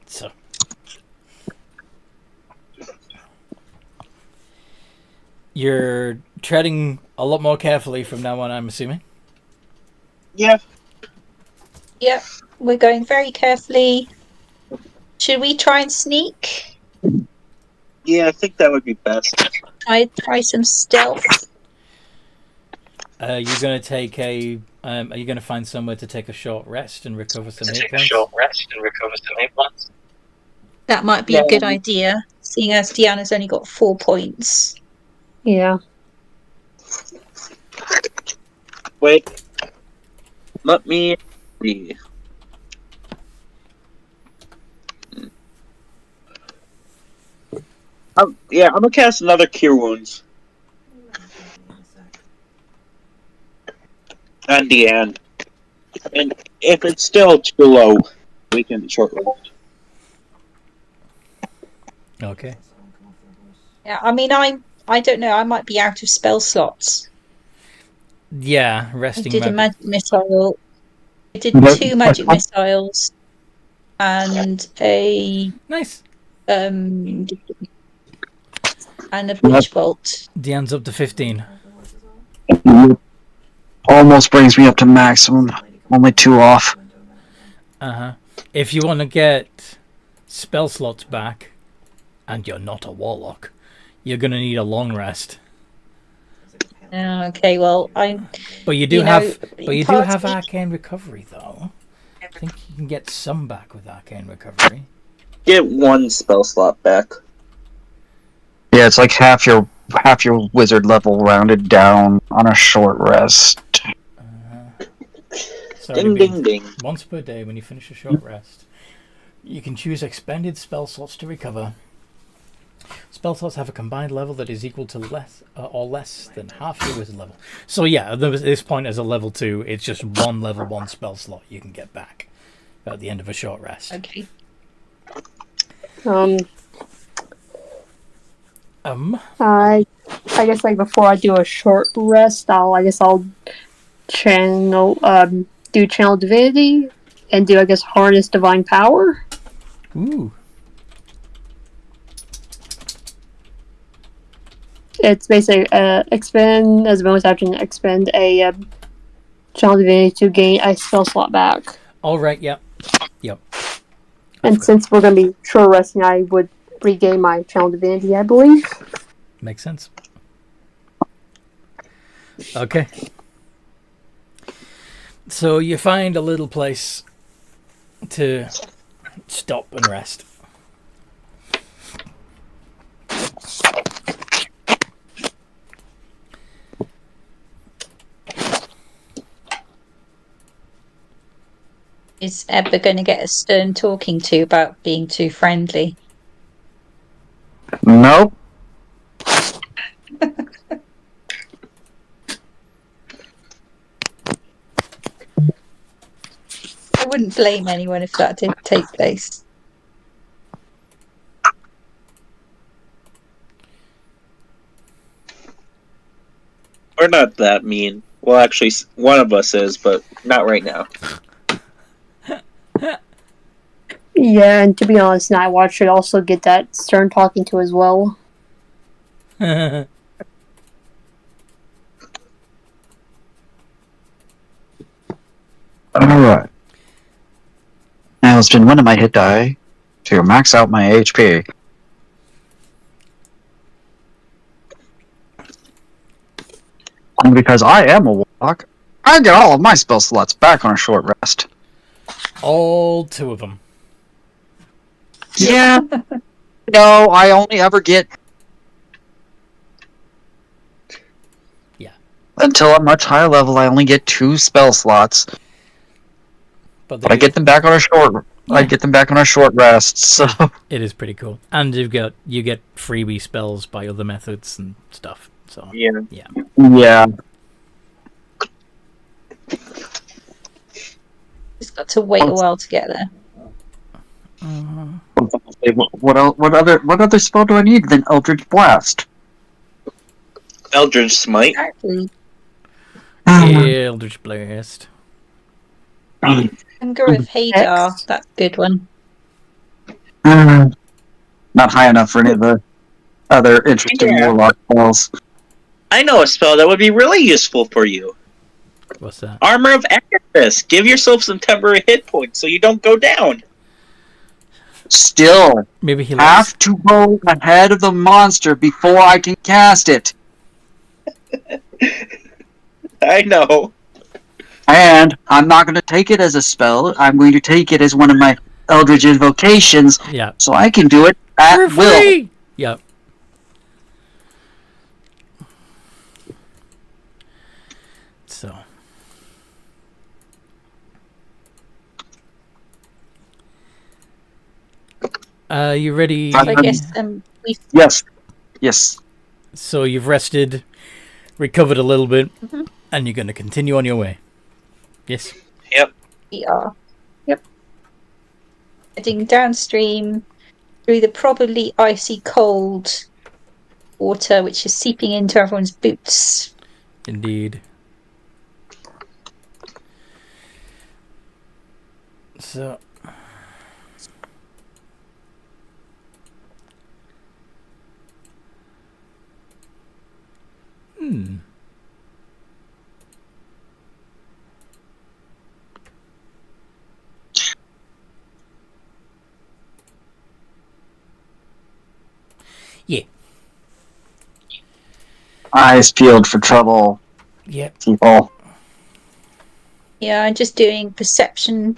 So. You're treading a lot more carefully from now on, I'm assuming? Yeah. Yep, we're going very carefully. Should we try and sneak? Yeah, I think that would be best. Try some stealth. Are you going to take a? Are you going to find somewhere to take a short rest and recover some hit Take a points? short rest and recover some hit points. That might be a good idea, seeing as Deanna's only got 4 points. Yeah. Wait. Let me see. Yeah, I'm gonna cast another Cure Wounds on Deanne. And if it's still too low, we can short rest. Okay. Yeah, I mean, I don't know. I might be out of spell slots. Yeah, I resting. did a magic missile. I did Nope. 2 magic missiles and a Nice. and a bleach bolt. Deanne's up to 15. Almost brings me up to maximum. Only 2 off. If you want to get spell slots back, and you're not a warlock, you're going to need a long rest. Okay, well, But you do You know, have, but you do can't have speak- arcane recovery though. I think you can get some back with arcane recovery. Get 1 spell slot back. Yeah, it's like half your wizard level rounded down on a short rest. Sorry, Ding, to be- ding, ding. Once per day, when you finish a short rest, you can choose expended spell slots to recover. Spell slots have a combined level that is equal to less or less than half your wizard level. So yeah, at this point, as a level 2, it's just 1 level 1 spell slot you can get back at the end of a short rest. okay. I guess like before I do a short rest, I'll channel do channel divinity and do harness divine power. Ooh. It's basically expend as a bonus action, expend a channel divinity to gain a spell slot back. All right. Yep. And since we're gonna be short resting, I would regain my channel divinity, I believe. Makes sense. Okay. So you find a little place to stop and rest. Is Ebba going to get a stern talking to about being too friendly? Nope. I wouldn't blame anyone if that did take place. We're not that mean. Well, actually, one of us is, but not right now. Yeah, and to be honest, Nightwatch should also get that stern talking to as well. Alright. Now let's spend 1 of my hit die to max out my HP. And because I am a warlock, I get all of my spell slots back on a short rest. All 2 of them. Yeah. No, I only ever get... Yeah. Until a much higher level, I only get 2 spell slots. But I get them back on a short... I get them back on a short rest, so... It is pretty cool. And you get freebie spells by other methods and stuff. So Yeah. Yeah. Just got to wait a while to get there. What other spell do I need than Eldritch Blast? Eldritch Smite. Exactly. Eldritch Blast. Anger of Hadar, that's a good one. Not high enough for any of the other interesting warlock spells. I know a spell that would be really useful for you. What's that? Armor of Agathis. Give yourself some temporary hit points so you don't go down. Still, Maybe he have to go ahead of the monster before I can cast it. I know. And I'm not going to take it as a spell. I'm going to take it as one of my Eldritch invocations, Yeah. so I can do it at For will. free! Yep. So. You ready? So I guess we've Yes. Yes. So you've rested, recovered a little bit, Mhm. and you're going to continue on your way. Yes? Yep. we are. Yep. Heading downstream through the probably icy cold water, which is seeping into everyone's boots. Indeed. So... Yeah. Eyes peeled for trouble, Yep. people. Yeah, I'm just doing perception,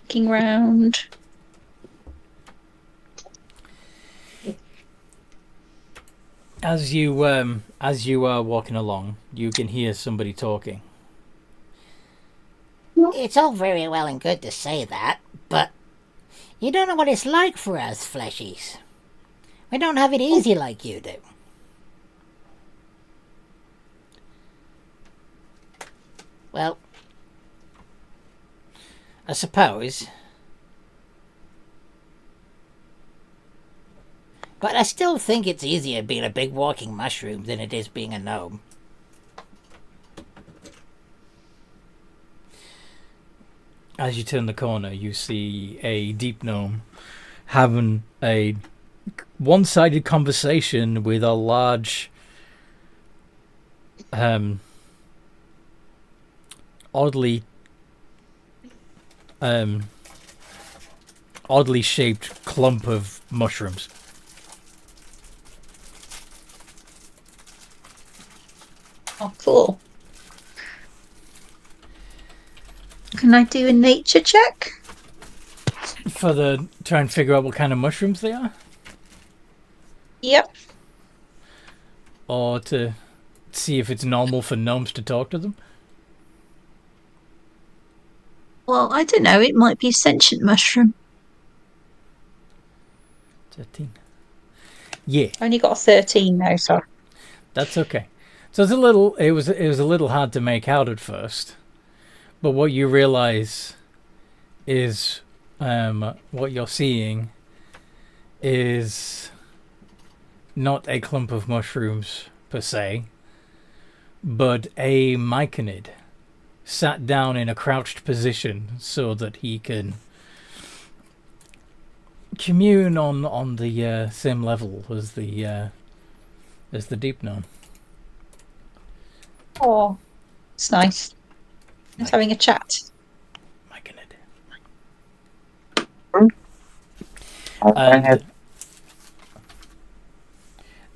looking around. As you are walking along, you can hear somebody talking. It's all very well and good to say that, but you don't know what it's like for us fleshies. We don't have it easy like you do. Well, I suppose. But I still think it's easier being a big walking mushroom than it is being a gnome. As you turn the corner, you see a deep gnome having a one-sided conversation with a large, oddly shaped clump of mushrooms. Oh, cool. Can I do a nature check? Try and figure out what kind of mushrooms they are? Yep. Or to see if it's normal for gnomes to talk to them? Well, I don't know. It might be a sentient mushroom. 13. Yeah, Only got a 13 now, so. that's okay. So it was a little hard to make out at first. But what you realize is what you're seeing is not a clump of mushrooms per se, but a myconid sat down in a crouched position so that he can commune on the same level as the deep gnome. Oh, it's nice. It's having a chat. Myconid. I And had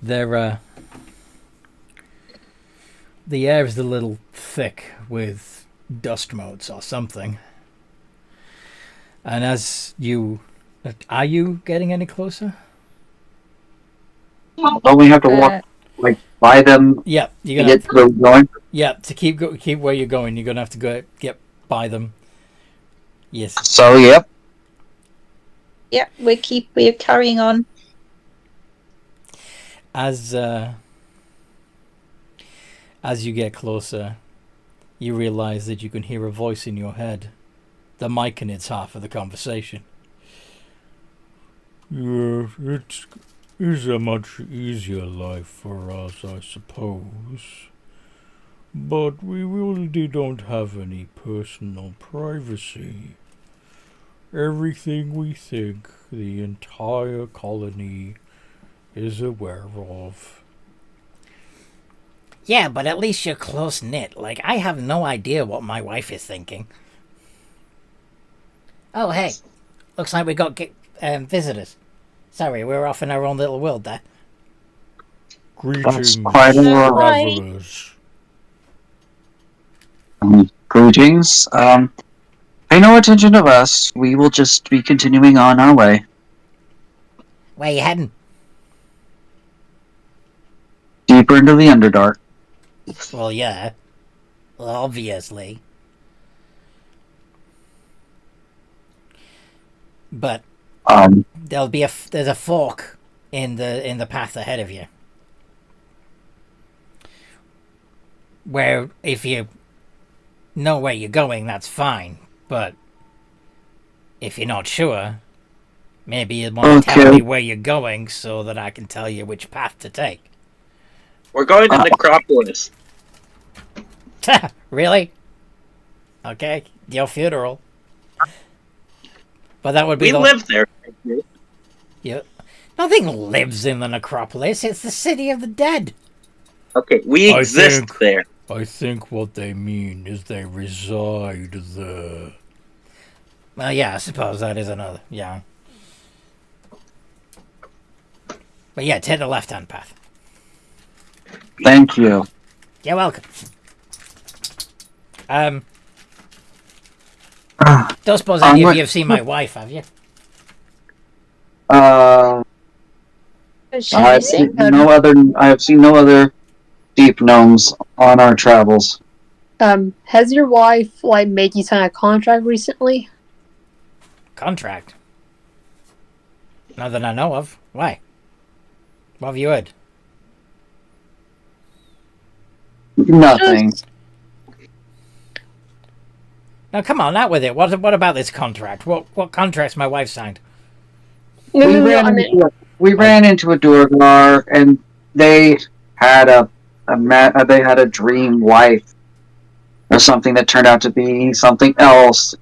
they're the air is a little thick with dust motes or something. And are you getting any closer? don't we have to walk by them Yeah, to you're gonna get to where we're going? to keep where you're going. You're gonna have to go get by them. Yes. So, yep. Yep, we're carrying on. As you get closer, you realize that you can hear a voice in your head. The myconid's half of the conversation. Yes, it is a much easier life for us, I suppose. But we really don't have any personal privacy. Everything we think the entire colony is aware of. Yeah, but at least you're close-knit. Like, I have no idea what my wife is thinking. Oh, hey. Looks like we got visitors. Sorry, we're off in our own little world there. That's Greetings, quite a lot. travelers. Greetings. Pay no attention to us. We will just be continuing on our way. Where you heading? Deeper into the Underdark. Well, yeah. Well, obviously. But there's a fork in the path ahead of you. Where if you know where you're going, that's fine. But if you're not sure, maybe you want to tell me where you're going so that I can tell you which path to take. We're going to Necropolis. Really? Okay, your funeral. But that would be We live there. Yeah. Nothing lives in the necropolis. It's the city of the dead. Okay, we exist there. I think what they mean is they reside there. Well, yeah, I suppose that is another. Yeah. But yeah, take the left-hand path. Thank you. You're welcome. Don't suppose any of you have seen my wife, have you? I have seen no other deep gnomes on our travels. Has your wife made you sign a contract recently? Contract? Not that I know of. Why? What have you heard? Nothing. Now come on, out with it. What about this contract? What contract's my wife signed? No, we ran into a Durgar, and they had a dream wife, or something that turned out to be something else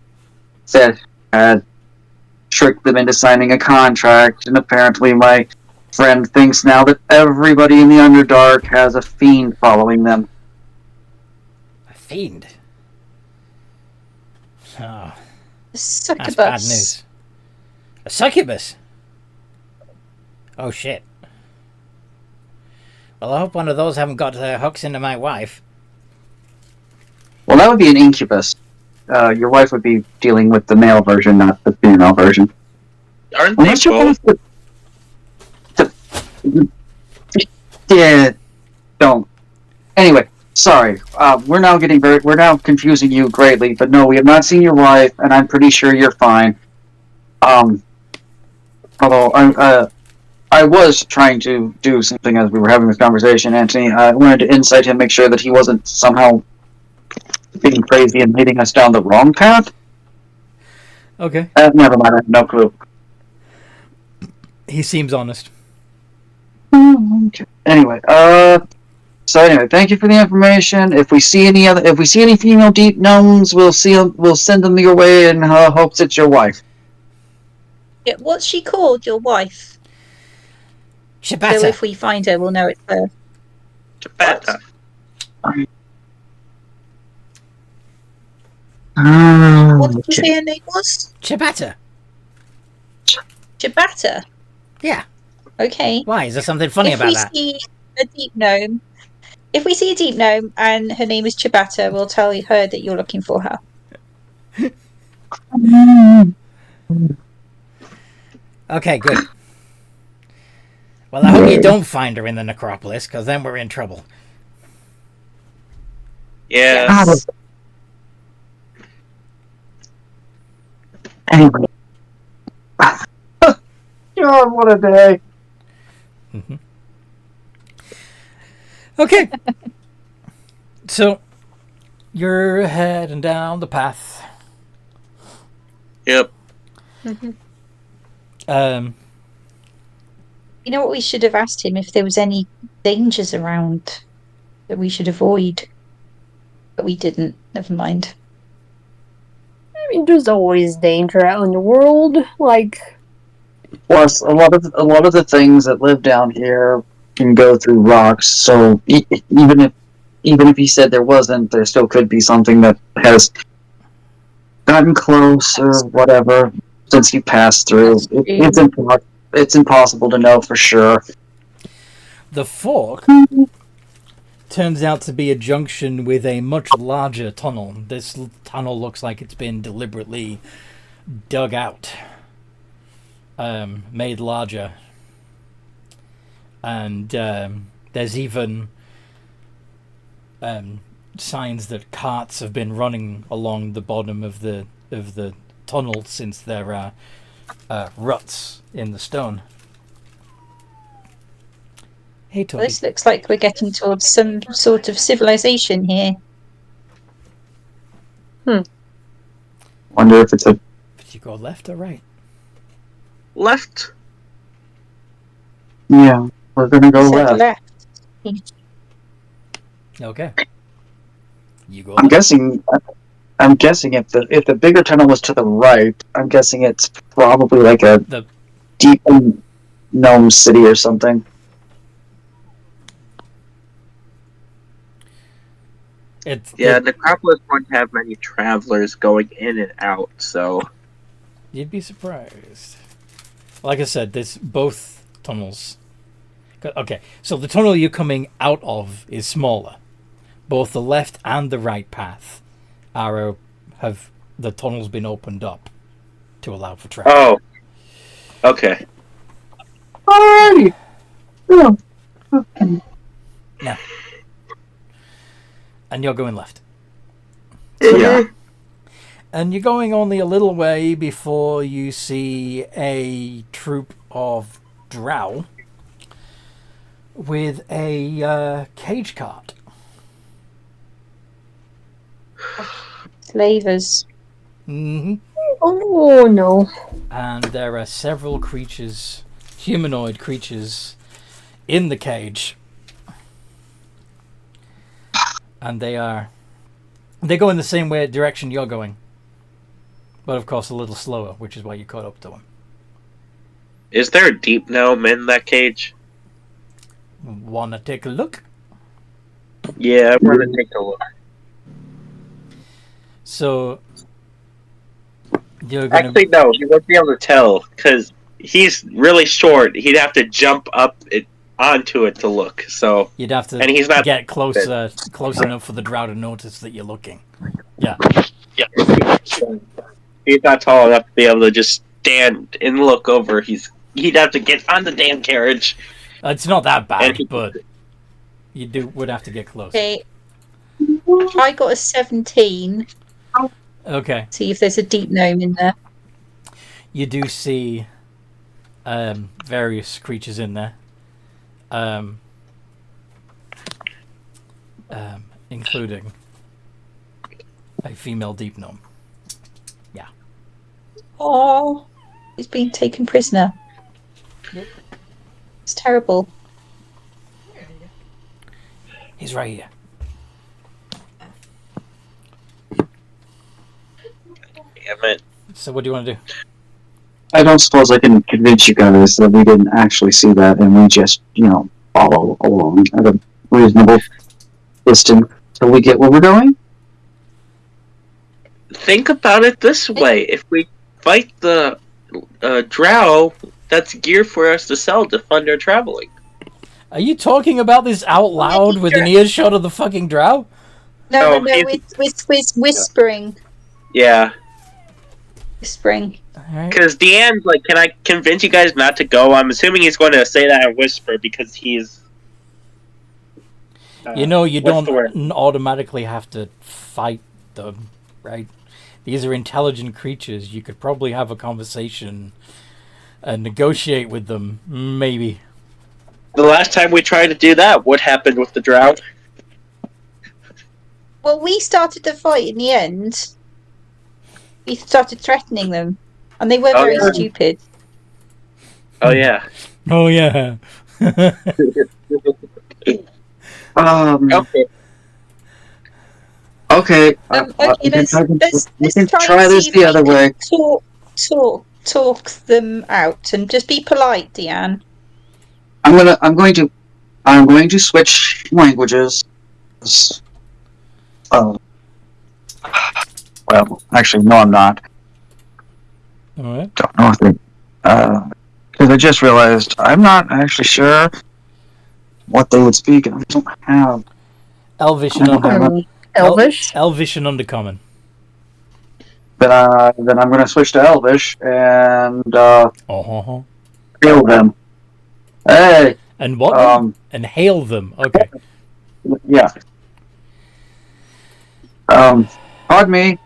that had tricked them into signing a contract. And apparently, my friend thinks now that everybody in the Underdark has a fiend following them. A fiend? Oh, Succubus. that's bad news. A succubus? Oh shit. Well, I hope one of those haven't got hooks into my wife. Well, that would be an incubus. Your wife would be dealing with the male version, not the female version. Aren't they both? Yeah, don't. Anyway, sorry. We're now confusing you greatly. But no, we have not seen your wife, and I'm pretty sure you're fine. Although I was trying to do something as we were having this conversation, Anthony. I wanted to incite him, make sure that he wasn't somehow being crazy and leading us down the wrong path. Okay. Never mind. I have no clue. He seems honest. Okay. Anyway, thank you for the information. If we see any female deep gnomes, we'll send them your way in hopes it's your wife. Yeah, what's she called, your wife? Chibata. So if we find her, we'll know it's her. Chibata. What did you say her name was? Chibata. Chibata? Yeah. Okay. Why? Is there something funny about that? If we see a deep gnome, and her name is Chibata, we'll tell her that you're looking for her. Okay, good. Well, I hope you don't find her in the necropolis, because then we're in trouble. Yes. Anyway. God, what a day. Mm-hmm. Okay. So, you're heading down the path. Yep. Mm-hmm. You know what, we should have asked him if there was any dangers around that we should avoid. But we didn't. Never mind. I mean, there's always danger out in the world. Plus, a lot of the things that live down here can go through rocks. So even if he said there wasn't, there still could be something that has gotten close or whatever since he passed through. It's impossible to know for sure. The fork turns out to be a junction with a much larger tunnel. This tunnel looks like it's been deliberately dug out, made larger, and there's even signs that carts have been running along the bottom of the tunnel since there are ruts in the stone. Hey, Toby. This looks like we're getting towards some sort of civilization here. Wonder if it's a Did you go left or right? Left. yeah. We're gonna go Said left. Okay. You go I'm left. guessing. I'm guessing if the bigger tunnel was to the right, I'm guessing it's probably like The- deep gnome city or something. It's Yeah, Necropolis won't have many travelers going in and out, so You'd be surprised. Like I said, there's both tunnels. Okay, so the tunnel you're coming out of is smaller. Both the left and the right path have the tunnel's been opened up to allow for travel. oh, okay. Alrighty. Oh. Now, and you're going left. Yeah. And you're going only a little way before you see a troop of drow with a cage cart. Slavers. Mm-hmm. Oh no. And there are several creatures, humanoid creatures, in the cage. And they go in the same direction you're going. But of course a little slower, which is why you caught up to them. Is there a deep gnome in that cage? Wanna take a look? Yeah, I'm gonna take a look. So you're gonna Actually, no, you won't be able to tell because he's really short. He'd have to jump up onto it to look. So you'd have to and he's not get close enough for the drow to notice that you're looking. Yeah. He's not tall enough to be able to just stand and look over. He'd have to get on the damn carriage. It's not that bad, And but you would have to get close. Okay. I got a 17. Okay. See if there's a deep gnome in there. You do see various creatures in there. Including a female deep gnome. Yeah. Oh, he's been taken prisoner. Yep. It's terrible. He's right here. Damn it. So what do you want to do? I don't suppose I can convince you guys that we didn't actually see that and we just, follow along at a reasonable distance till we get where we're going? Think about it this way: if we fight the drow, that's gear for us to sell to fund our traveling. Are you talking about this out loud with an earshot of the fucking drow? No, No, we're whispering. Yeah, Whispering. Alright. because Deanne's like, "Can I convince you guys not to go?" I'm assuming he's going to say that in whisper because he's. You what's the word? don't automatically have to fight them, right? These are intelligent creatures. You could probably have a conversation and negotiate with them, maybe. The last time we tried to do that, what happened with the drow? Well, we started the fight in the end. We started threatening them. And they were Oh, very yeah. stupid. Oh yeah. Oh, yeah. Okay. Okay. Okay, we let's can try try and this see if the we other way. can talk them out and just be polite, Deanne. I'm going to switch languages. Well, actually, no, I'm not. Alright. Don't know if they. Because I just realized I'm not actually sure what they would speak, and I don't have Elvish and Undercommon. Elvish. Elvish and Undercommon. Then I'm going to switch to Elvish and hail them. Hey. And what? And hail them. Okay. Yeah. Pardon me.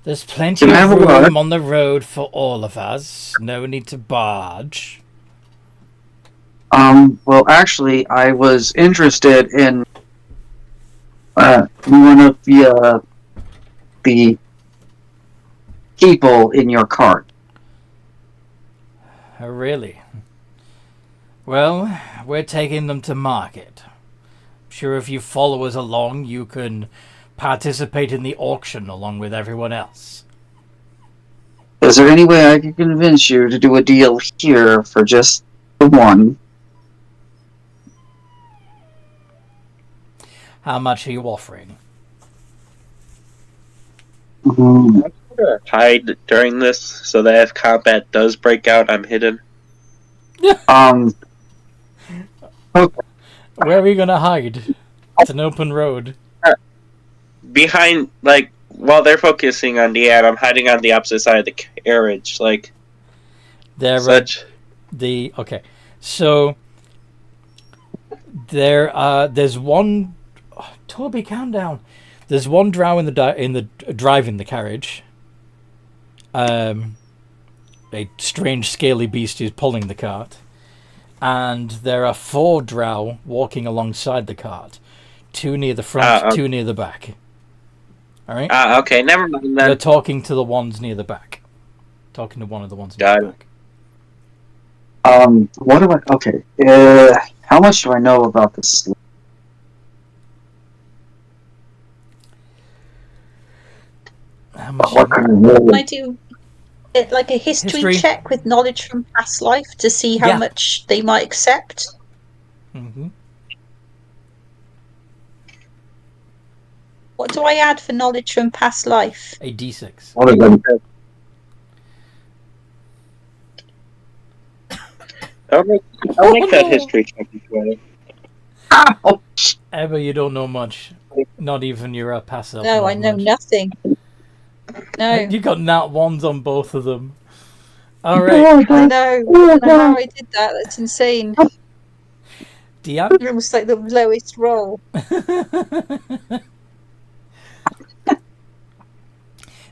There's plenty of room on the road for all of us. No need to barge. Well, actually, I was interested in one of the people in your cart. Oh, really? Well, we're taking them to market. I'm sure if you follow us along, you can participate in the auction along with everyone else. Is there any way I can convince you to do a deal here for just the one? How much are you offering? Hide during this so that if combat does break out, I'm hidden. Okay. Where are we gonna hide? It's an open road. Behind, while they're focusing on the ad, I'm hiding on the opposite side of the carriage, such. Okay, so there's one. Oh, Toby, calm down. There's one drow driving the carriage. A strange scaly beast is pulling the cart, and there are 4 drow walking alongside the cart. 2 near the front, 2 near the back. All right. Okay, never mind then. They're talking to the ones near the back. Talking to one of the ones near the back. What do I... Okay. How much do I know about this? How much? I do like a history check with knowledge from past life to see how much they might accept. Mm-hmm. What do I add for knowledge from past life? A D6. I'll make that history check before. Emma, you don't know much. Not even your past self. No, I know nothing. No. You got nat 1s on both of them. Alright. I know. I don't know how I did that. That's insane. Deanne? Almost like the lowest roll.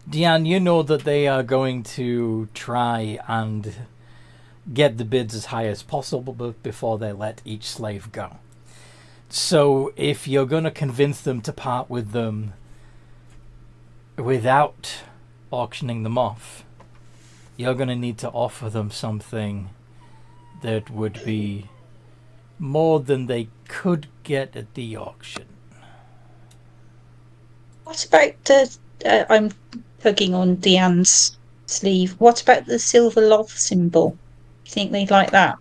Deanne, you know that they are going to try and get the bids as high as possible before they let each slave go. So if you're going to convince them to part with them without auctioning them off, you're going to need to offer them something that would be more than they could get at the auction. What about the... I'm tugging on Deanne's sleeve. What about the silver loth symbol? You think they'd like that?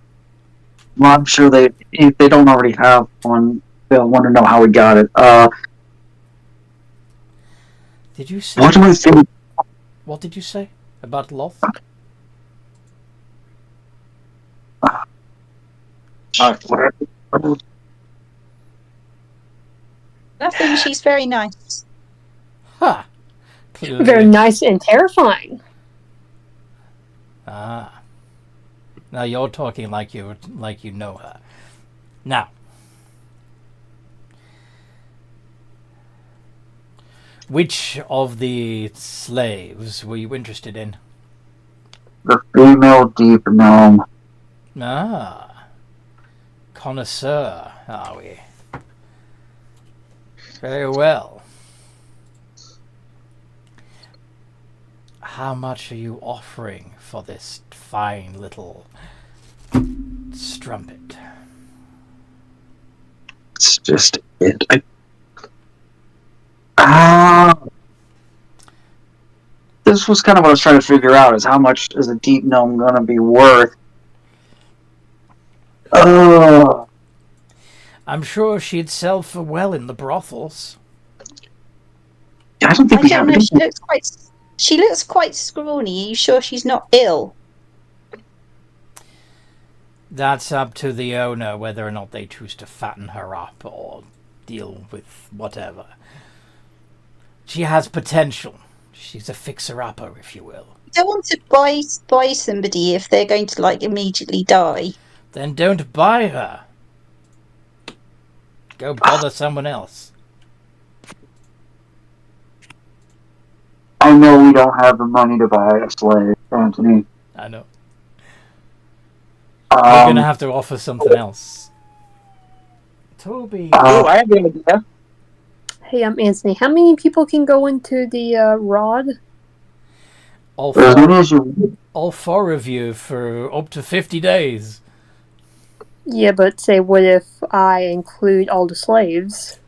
Well, I'm sure if they don't already have one, they'll want to know how we got it. Did you say... What do I think? What did you say about Loth? Nothing, she's very nice. Ha! Very nice and terrifying. Ah. Now you're talking like you know her. Now, which of the slaves were you interested in? The female deep gnome. Ah. Connoisseur, are we? Very well. How much are you offering for this fine little strumpet? It's just it. This was kind of what I was trying to figure out, is how much is a deep gnome going to be worth? I'm sure she'd sell for well in the brothels. I don't think we have know. She looks quite scrawny. Are you sure she's not ill? That's up to the owner whether or not they choose to fatten her up or deal with whatever. She has potential. She's a fixer-upper, if you will. I don't want to buy somebody if they're going to like immediately die. Then don't buy her. Go bother someone else. I know we don't have the money to buy a slave, Anthony. I know. We're gonna have to offer something else. Toby. Oh, I have an idea. Hey, I'm Anthony. How many people can go into the rod? All four of you for up to 50 days. Yeah, but say, what if I include all the slaves?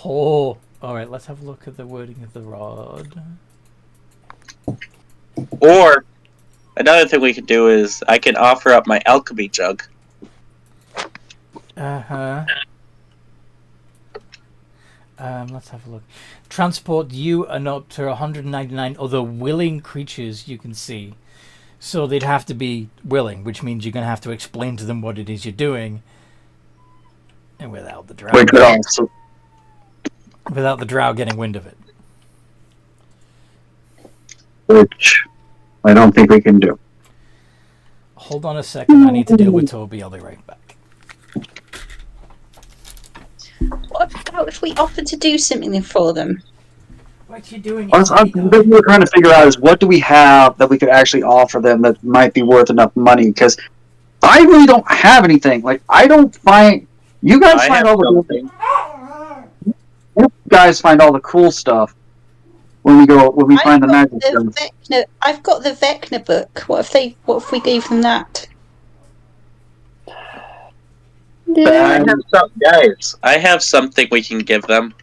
Oh, alright, let's have a look at the wording of the rod. Or, another thing we could do is, I can offer up my alchemy jug. Uh-huh. Let's have a look. Transport you and up to 199 other willing creatures you can see. So they'd have to be willing, which means you're going to have to explain to them what it is you're doing. And without the drow. Without the drow getting wind of it. Which I don't think we can do. Hold on a second, I need to deal with Toby, I'll be right back. What about if we offer to do something for them? What you doing? What we're trying to figure out is what do we have that we could actually offer them that might be worth enough money? Because I really don't have anything. Like, I don't find... You guys find all the... You guys find all the cool stuff when we find the magic stuff. I've got the Vecna book. What if we gave them that? Yeah. I have something we can give them.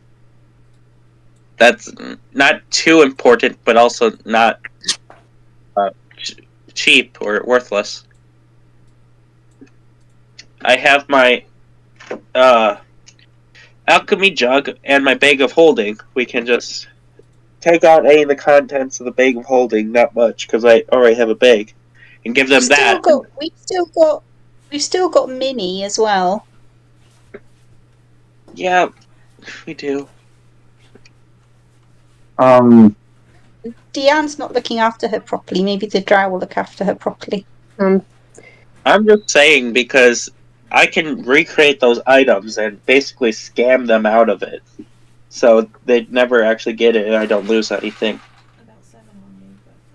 That's not too important, but also not cheap or worthless. I have my alchemy jug and my bag of holding. We can just take out any of the contents of the bag of holding, not much, because I already have a bag, and give them that. We've still got Minnie as well. Yeah, we do. Deanne's not looking after her properly. Maybe the drow will look after her properly. I'm just saying because I can recreate those items and basically scam them out of it, so they'd never actually get it, and I don't lose anything.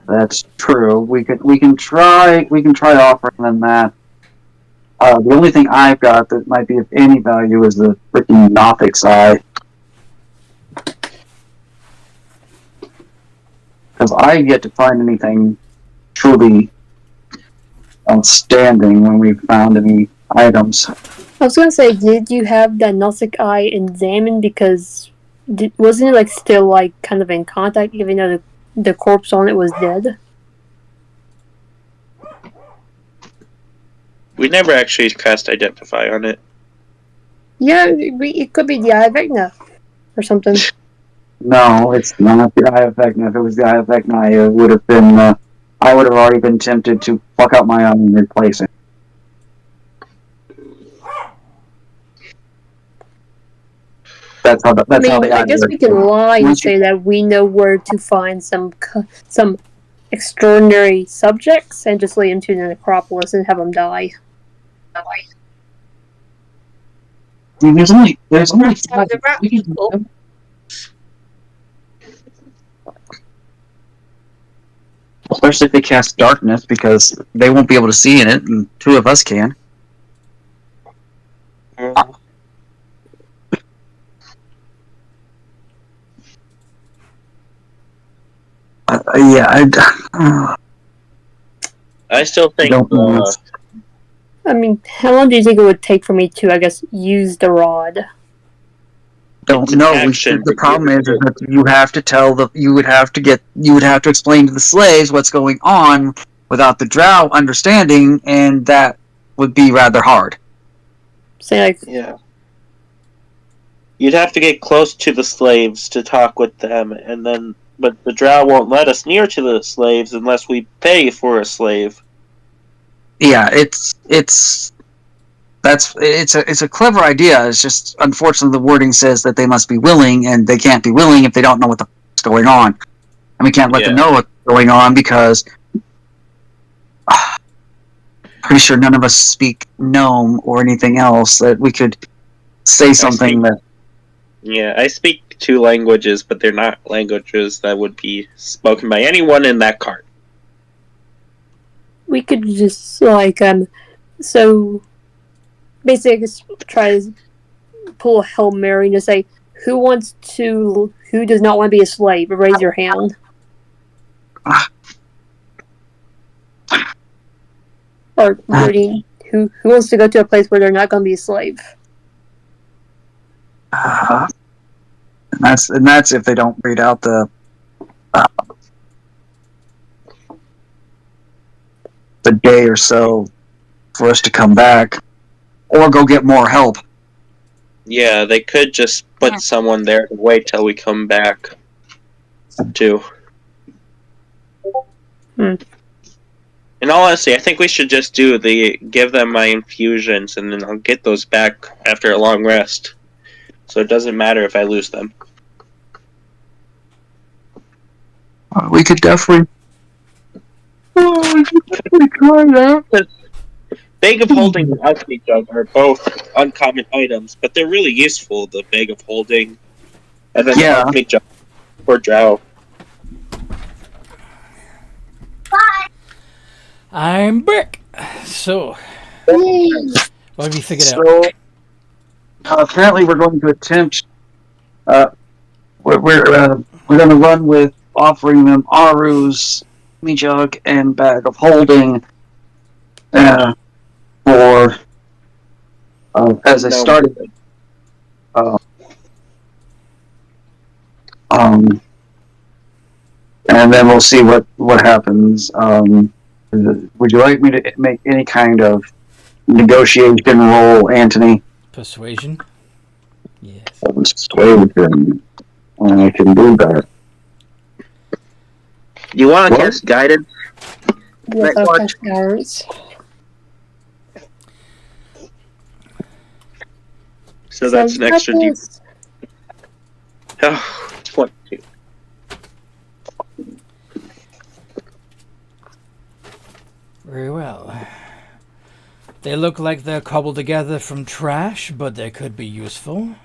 That's true. We can try offering them that. The only thing I've got that might be of any value is the freaking Nothic eye. Because I've yet to find anything truly outstanding when we've found any items. I was gonna say, did you have that Nothic eye examined? Because wasn't it like still like kind of in contact, even though the corpse on it was dead? We never actually cast Identify on it. Yeah, it could be the Eye of Vecna or something. No, it's not the Eye of Vecna. If it was the Eye of Vecna, it would have been. I would have already been tempted to pluck out my own and replace it. That's how. I guess we can lie and say that we know where to find some extraordinary subjects and just lay them to the necropolis and have them die. I mean, there's only the rat people. Especially if they cast darkness, because they won't be able to see in it, and two of us can. I still think. I mean, how long do you think it would take for me to, I guess, use the rod? Don't know. The problem is that you have to you would have to explain to the slaves what's going on without the drow understanding, and that would be rather hard. Yeah. You'd have to get close to the slaves to talk with them, but the drow won't let us near to the slaves unless we pay for a slave. Yeah, it's it's a clever idea. It's just unfortunately the wording says that they must be willing, and they can't be willing if they don't know what the f***'s going on, and we can't let them know what's going on because pretty sure none of us speak gnome or anything else that we could say something that. Yeah, I speak 2 languages, but they're not languages that would be spoken by anyone in that cart. We could just so basically try to pull a Hail Mary and just say, who does not want to be a slave? Raise your hand. Or who wants to go to a place where they're not going to be a slave? And that's if they don't read out the day or so for us to come back or go get more help. Yeah, they could just put someone there to wait till we come back too. In all honesty, I think we should just give them my infusions, and then I'll get those back after a long rest. So it doesn't matter if I lose them. We could definitely try that. Bag of Holding and Alchemy Jug are both uncommon items, but they're really useful, the Bag of Holding and then the Alchemy Jug for Drow. I'm back. So, what have you figured out? Apparently we're going to attempt. We're going to run with offering them Aru's Alchemy Jug and Bag of Holding. For as I started, and then we'll see what happens. Would you like me to make any kind of negotiation roll, Anthony? Persuasion. Yes. Persuasion. I can do that. You want to cast guidance? Yes, I'll cast guidance. So that's an extra deep. Oh, 22. Very well. They look like they're cobbled together from trash, but they could be useful.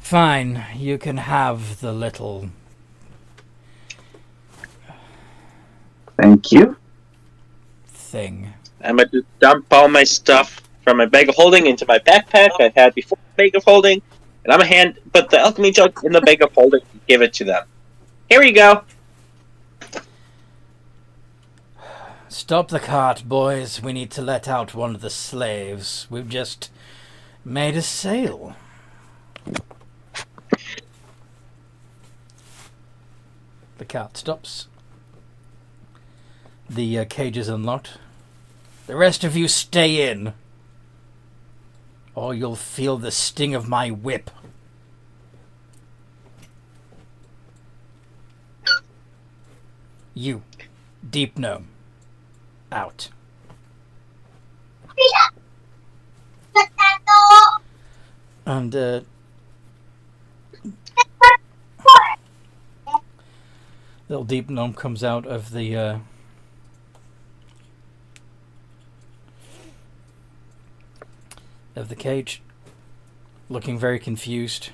Fine, you can have the little... Thank you. Thing. I'm going to dump all my stuff from my Bag of Holding into my backpack I had before the Bag of Holding, and I'm going to put the Alchemy Jug in the Bag of Holding and give it to them. Here you go. Stop the cart, boys. We need to let out one of the slaves. We've just made a sale. The cart stops. The cage is unlocked. The rest of you stay in, or you'll feel the sting of my whip. You, Deep Gnome, out. And, little Deep Gnome comes out of the, cage, looking very confused.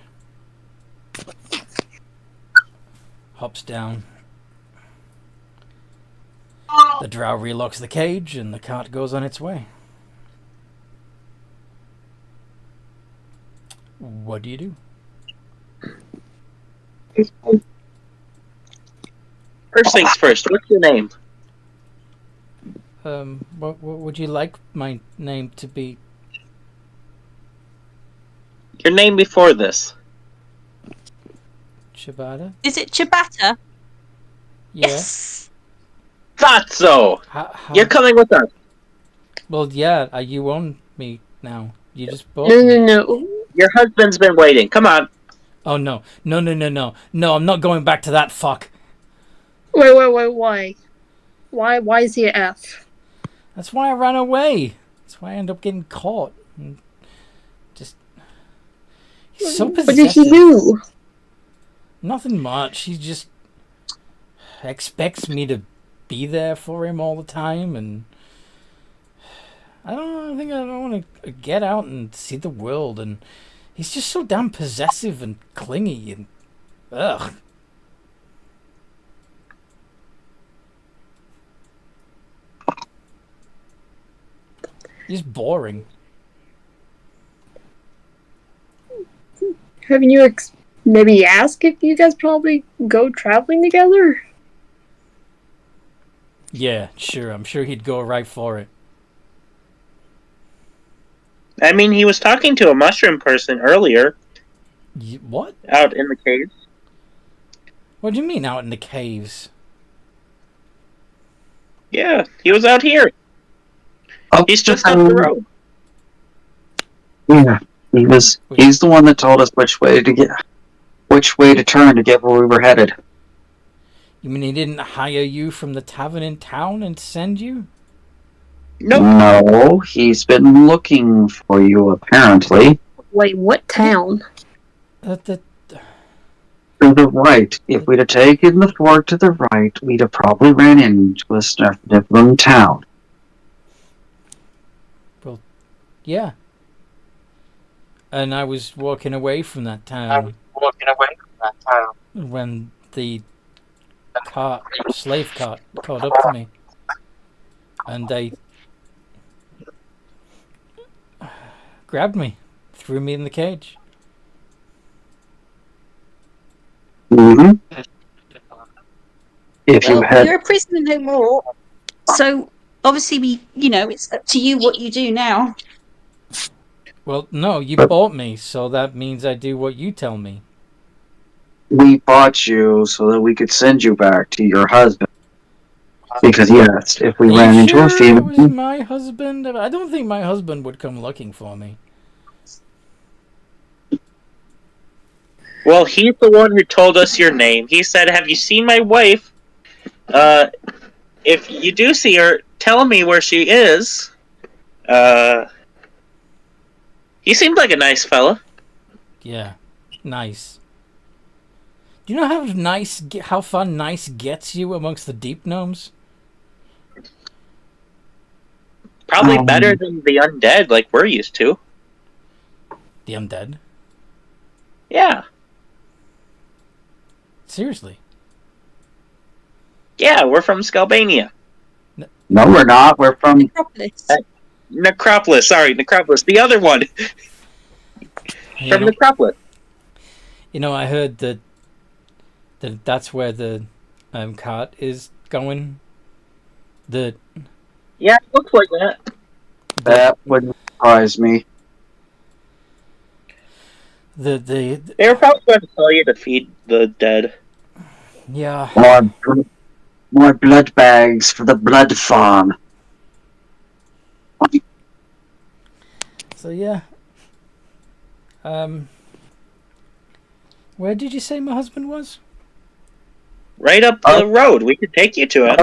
Hops down. The drow relocks the cage and the cart goes on its way. What do you do? First things first, what's your name? What would you like my name to be? Your name before this. Chibata? Is it Chibata? Yeah. Yes. Thought so. You're coming with us. Well, yeah. You own me now. You just bought me. No. Your husband's been waiting. Come on. Oh no! No! I'm not going back to that fuck. Wait, why? Why is he an F? That's why I ran away. That's why I ended up getting caught. And just he's so possessive. What did he do? Nothing much. He just expects me to be there for him all the time, and I don't know. I think I don't want to get out and see the world, and he's just so damn possessive and clingy, and ugh. He's boring. Haven't you maybe asked if you guys probably go traveling together? Yeah, sure. I'm sure he'd go right for it. I mean, he was talking to a mushroom person earlier. What? Out in the caves. What do you mean out in the caves? Yeah, he was out here. He's just up the road. Yeah, he's the one that told us which way to turn to get where we were headed. You mean he didn't hire you from the tavern in town and send you? Nope. No, he's been looking for you, apparently. Wait, what town? To the right. If we'd have taken the fork to the right, we'd have probably ran into a different town. Well, yeah. And I was walking away from that town. When the slave cart caught up to me. And they grabbed me, threw me in the cage. Mm-hmm. You're a prisoner no more. So obviously, it's up to you what you do now. Well, no, you bought me, so that means I do what you tell me. We bought you so that we could send you back to your husband. Because yes, if we ran into a female, it was my husband. I don't think my husband would come looking for me. Well, he's the one who told us your name. He said, "Have you seen my wife? If you do see her, tell me where she is." He seemed like a nice fella. Yeah, nice. Do you know how far nice gets you amongst the deep gnomes? Probably better than the undead, like we're used to. The undead? Yeah. Seriously? Yeah, we're from Scalbania. No, we're not. We're from Necropolis. Necropolis. Sorry, Necropolis. The other one. From Necropolis. I heard that that's where the cart is going. Yeah, it looks like that. That wouldn't surprise me. They were probably going to tell you to feed the dead. Yeah. More blood bags for the blood farm. So yeah. Where did you say my husband was? Right up the road. We could take you to it.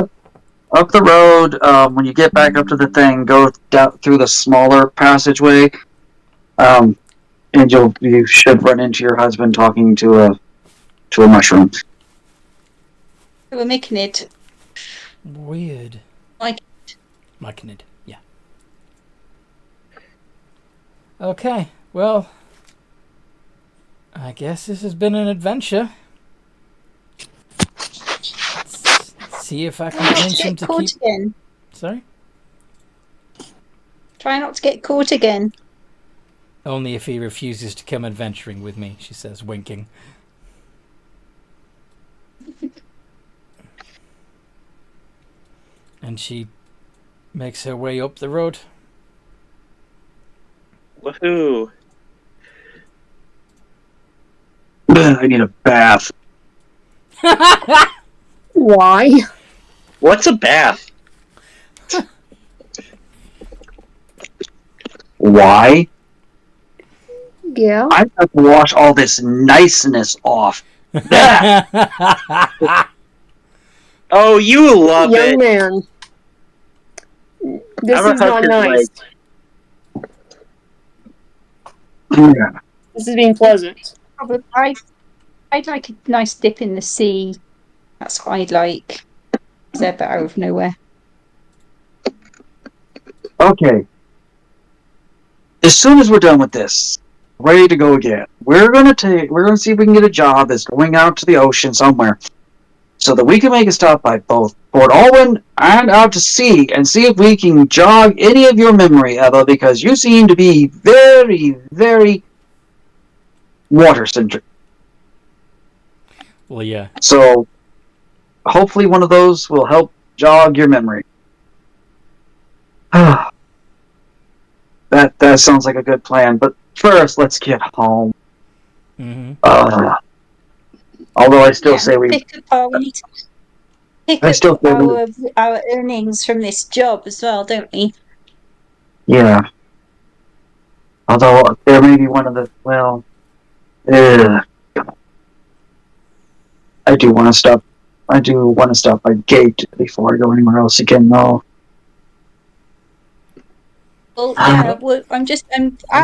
Up the road, when you get back up to the thing, go down through the smaller passageway, and you should run into your husband talking to a mushroom. We're making it. Weird. Making it, yeah. Okay, well, I guess this has been an adventure. Let's see if I can convince him to keep. Again. Sorry? Try not to get caught again. Only if he refuses to come adventuring with me, she says, winking. And she makes her way up the road. Woohoo. I need a bath. Why? What's a bath? Why? Yeah. I have to wash all this niceness off. Oh, you love Young it. man. This I'm a is not hunter, nice. Yeah. This is being pleasant. Probably, I'd like a nice dip in the sea. That's what I'd like. They're better out of nowhere. Okay. As soon as we're done with this, ready to go again, we're gonna see if we can get a job that's going out to the ocean somewhere, so that we can make a stop by both Port Alwyn and out to sea, and see if we can jog any of your memory, Eva, because you seem to be very, very water-centric. Well, yeah. So, hopefully one of those will help jog your memory. That sounds like a good plan, but first, let's get home. Mm-hmm. Although I still say we need to pick I still up think our earnings from this job as well, don't we? yeah. Although there may be one of the I do want to stop. I do want to stop by gate before I go anywhere else again, though. Well, yeah. Well, I'm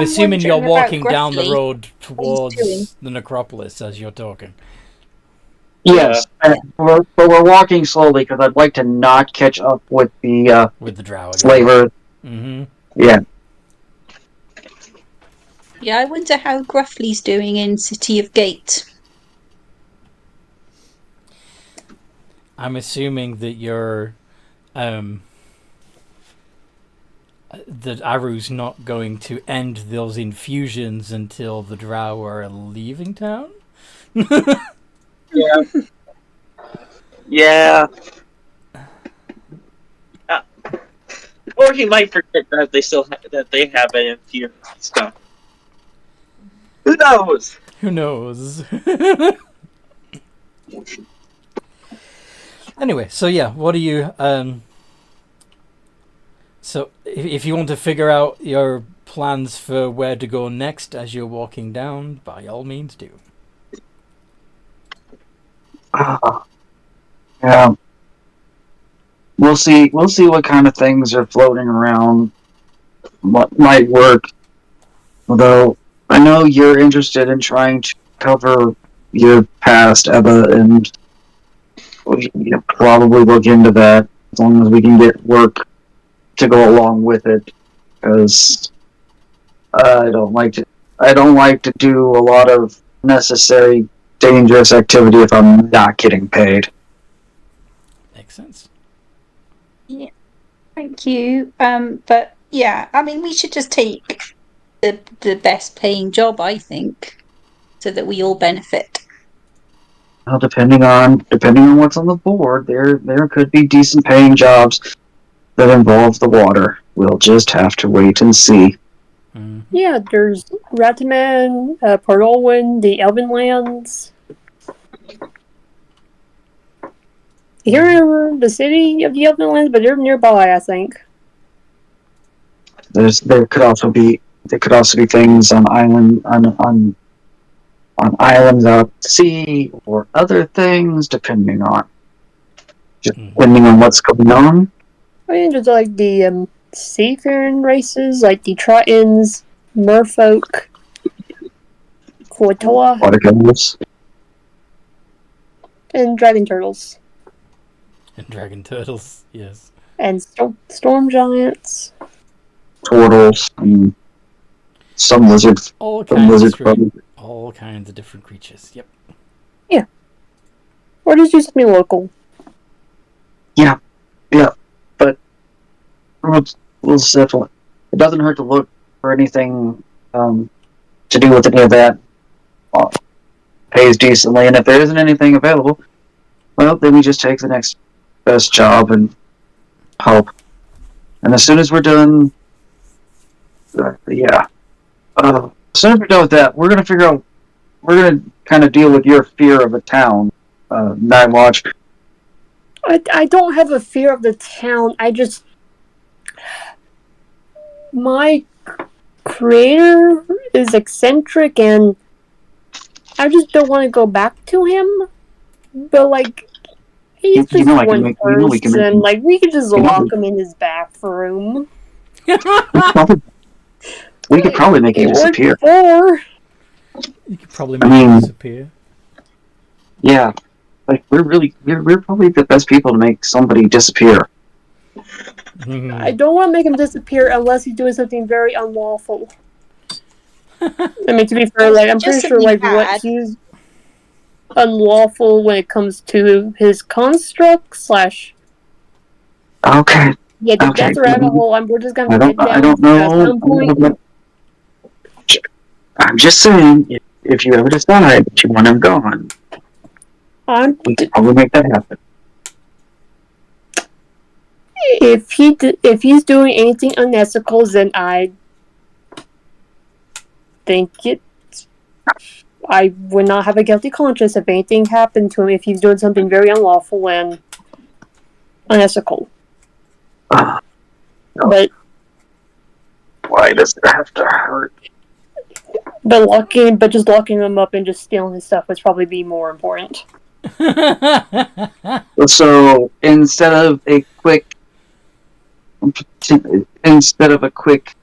assuming you're wondering about walking down the Gruffly. road What he's doing. towards the necropolis as you're talking. Yes, but we're walking slowly because I'd like to not catch up with the drow again. slavers. Mm-hmm. Yeah. Yeah, I wonder how Gruffly's doing in City of Gate. I'm assuming that you're, that Aru's not going to end those infusions until the drow are leaving town. Yeah. Yeah. Or he might forget that they have an infusion stuff. Who knows? Who knows? Anyway, so yeah, what do you so if you want to figure out your plans for where to go next as you're walking down, by all means do. Yeah. We'll see what kind of things are floating around, what might work. Although I know you're interested in trying to cover your past, Eva, and we probably look into that as long as we can get work to go along with it. Because I don't like to do a lot of necessary dangerous activity if I'm not getting paid. Makes sense. Yeah, thank you. But yeah, I mean, we should just take the best paying job, I think, so that we all benefit. Well, depending on what's on the board, there could be decent paying jobs that involve the water. We'll just have to wait and see. Mm-hmm. Yeah, there's Rataman, Port Olwyn, the Elven Lands. Here in the city of the Elven Lands, but they're nearby, I think. There could also be things on islands out at sea or other things, depending on what's going on. I mean, there's like the seafaring races, like the Tritons, Merfolk, Quatoa, Watercolors. and Dragon Turtles. And dragon turtles, yes. And Storm Giants. Turtles, and some lizards. All kinds of different creatures. Yep. Yeah. Or just do something local. Yeah. But we'll settle. It doesn't hurt to look for anything to do with any of that. Pays decently, and if there isn't anything available, well, then we just take the next best job and hope. And as soon as we're done, as soon as we're done with that, we're gonna kind of deal with your fear of a town, Night Watch. I don't have a fear of the town. My creator is eccentric, and I just don't want to go back to him. But, like, He's You just know I can one make- you know we can make person. him- Like, we could just you know lock we- him in his bathroom. We could probably make him It worked disappear. before. You could probably I make it mean- disappear. Yeah, like we're probably the best people to make somebody disappear. I don't want to make him disappear unless he's doing something very unlawful. I mean, to be fair, like, I'm Just pretty sure, something like, what bad. he's unlawful when it comes to his construct slash. Okay, Yeah, Okay. that's a rabbit hole. We're just gonna I get don't down at some know. point. I'm just saying, if you ever decide that you want him gone, we can probably make that happen. If he's doing anything unethical, then I think I would not have a guilty conscience if anything happened to him if he's doing something very unlawful and unethical. But Why does it have to hurt? but just locking him up and just stealing his stuff would probably be more important. So instead of a quick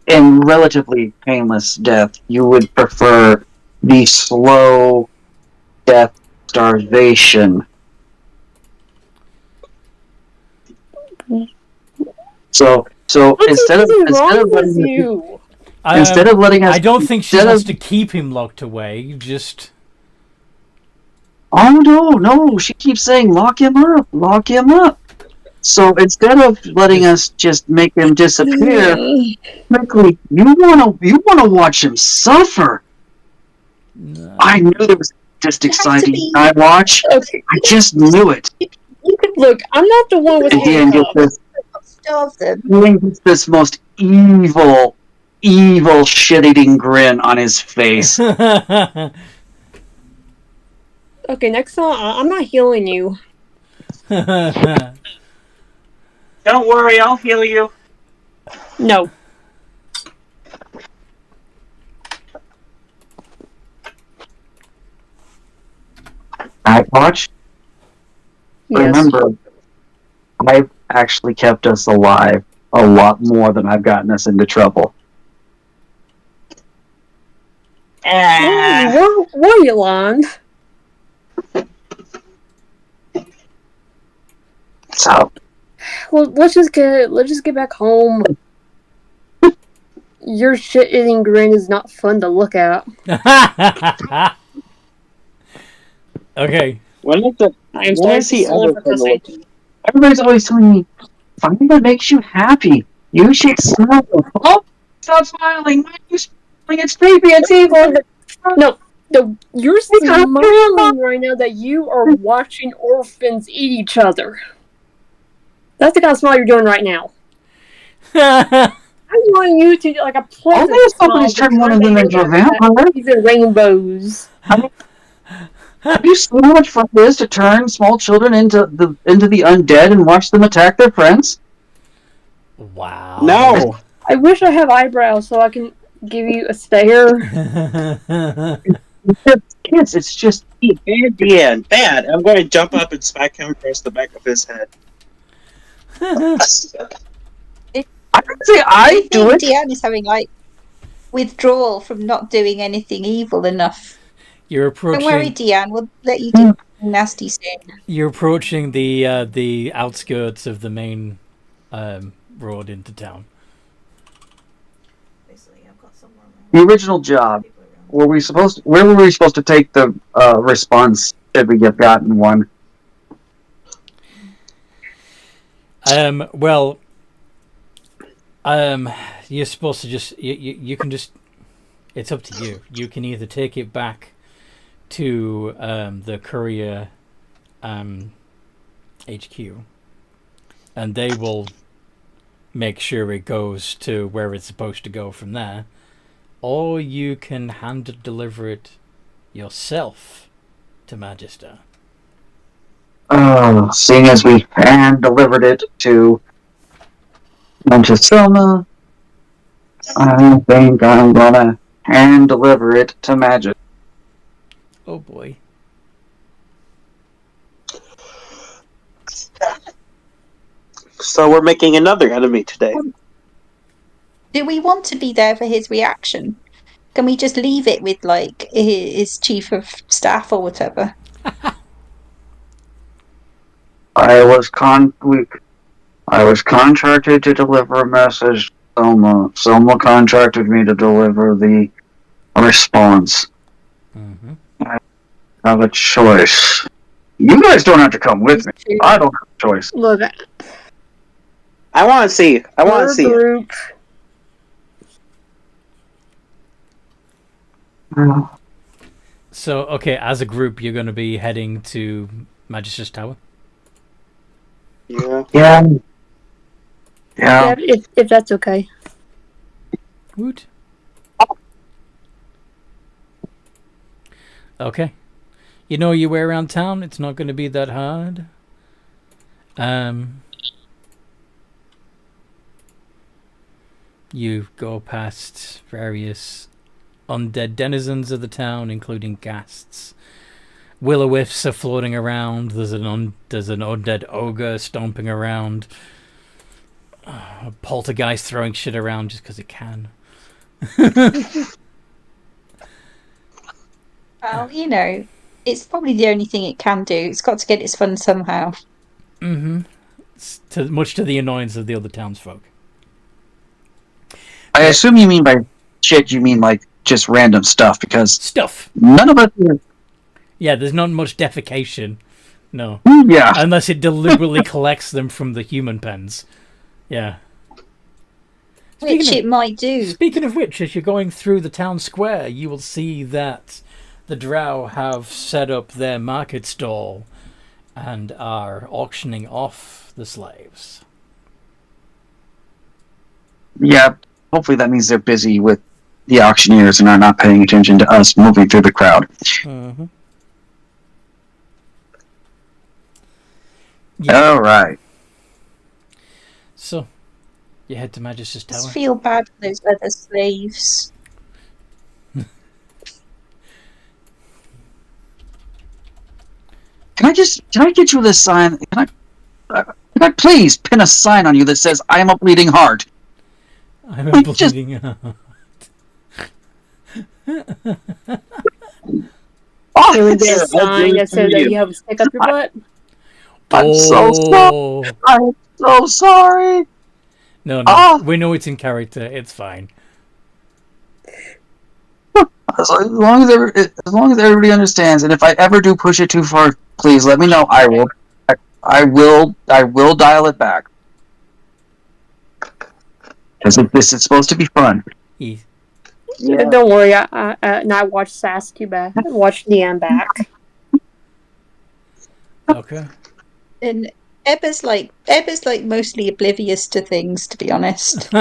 and relatively painless death, you would prefer the slow death, starvation. So instead of letting you? instead of letting us, I don't think she instead wants of- to keep him locked away. Just Oh no! She keeps saying lock him up, lock him up. So instead of letting us just make him disappear quickly, you wanna watch him suffer. I knew there was just exciting I watch. Okay, I just knew it. look, I'm not the one with And Dan gets handcuffs. this, Starve them. Dan gets this most evil shit-eating grin on his face. Okay, next time I'm not healing you. Don't worry, I'll heal you. No. I watch. Yes. Remember, I've actually kept us alive a lot more than I've gotten us into trouble. Where you, Lon? So Well, let's just get back home. Your shit-eating grin is not fun to look at. Okay. When is it? I'm When starting is to he smell ever for gonna look? cussing. everybody's always telling me, find what makes you happy. You should smile. Oh, stop smiling. Why are you smiling? It's creepy. It's evil. No, you're smiling right now that you are watching orphans eat each other. That's the kind of smile you're doing right now. I want you to like a pleasant Oh, smile. somebody's turned one of them into a vampire. Even rainbows. Have you seen how much fun it is to turn small children into the undead and watch them attack their friends? Wow. No. I wish I have eyebrows so I can give you a stare. Kids, it's just Bad, Dan. Bad. I'm going to jump up and smack him across the back of his head. I would say I do think it. Deanne is having like withdrawal from not doing anything evil enough. You're Don't worry, approaching. Deanne. We'll let you do something nasty soon. You're approaching the outskirts of the main road into town. Basically, I've got somewhere on my The original job. people around. Where were we supposed to take the response if we have gotten one? Well, you're supposed to just you can just. It's up to you. You can either take it back to the courier HQ, and they will make sure it goes to where it's supposed to go from there, or you can hand deliver it yourself to Magister. Seeing as we hand delivered it to Selma, I think I'm gonna hand deliver it to Magic. Oh boy. So we're making another enemy today. Do we want to be there for his reaction? Can we just leave it with, like, his chief of staff or whatever? I was contracted to deliver a message. Soma contracted me to deliver the response. Mm-hmm. I have a choice. You guys don't have to come with me. I don't have a choice. Look, I want to see. I want our to see it. group. So, okay, as a group, you're going to be heading to Magister's Tower? Yeah. Yeah. Yeah, if that's okay. Woot. Okay. You know your way around town. It's not going to be that hard. You go past various undead denizens of the town, including ghasts. Will-o-wisps are floating around. There's an undead ogre stomping around. A poltergeist throwing shit around just because it can. Well, you know, it's probably the only thing it can do. It's got to get its fun somehow. Mm-hmm. Much to the annoyance of the other townsfolk. I assume you mean by shit, you mean like just random stuff, because Stuff. none of us. Yeah, there's not much defecation. No. Yeah. Unless it deliberately collects them from the human pens. Yeah. Which it might do. Speaking of which, as you're going through the town square, you will see that the drow have set up their market stall and are auctioning off the slaves. Yeah. Hopefully that means they're busy with the auctioneers and are not paying attention to us moving through the crowd. Mm-hmm. Yeah. All right. So, you head to Magister's I Tower. just feel bad for those other slaves. Can I get you this sign? Can I please pin a sign on you that says "I am a bleeding heart"? I'm a bleeding heart. Oh, There would be a sign that said that you have a stick up your butt. I'm so sorry. I'm so sorry. No, we know it's in character. It's fine. As long as everybody understands, and if I ever do push it too far, please let me know. I will dial it back. Because this is supposed to be fun. Yeah. Don't worry, I watched Sass too bad. I watched Leanne back. Okay. And Ebba's like mostly oblivious to things, to be honest.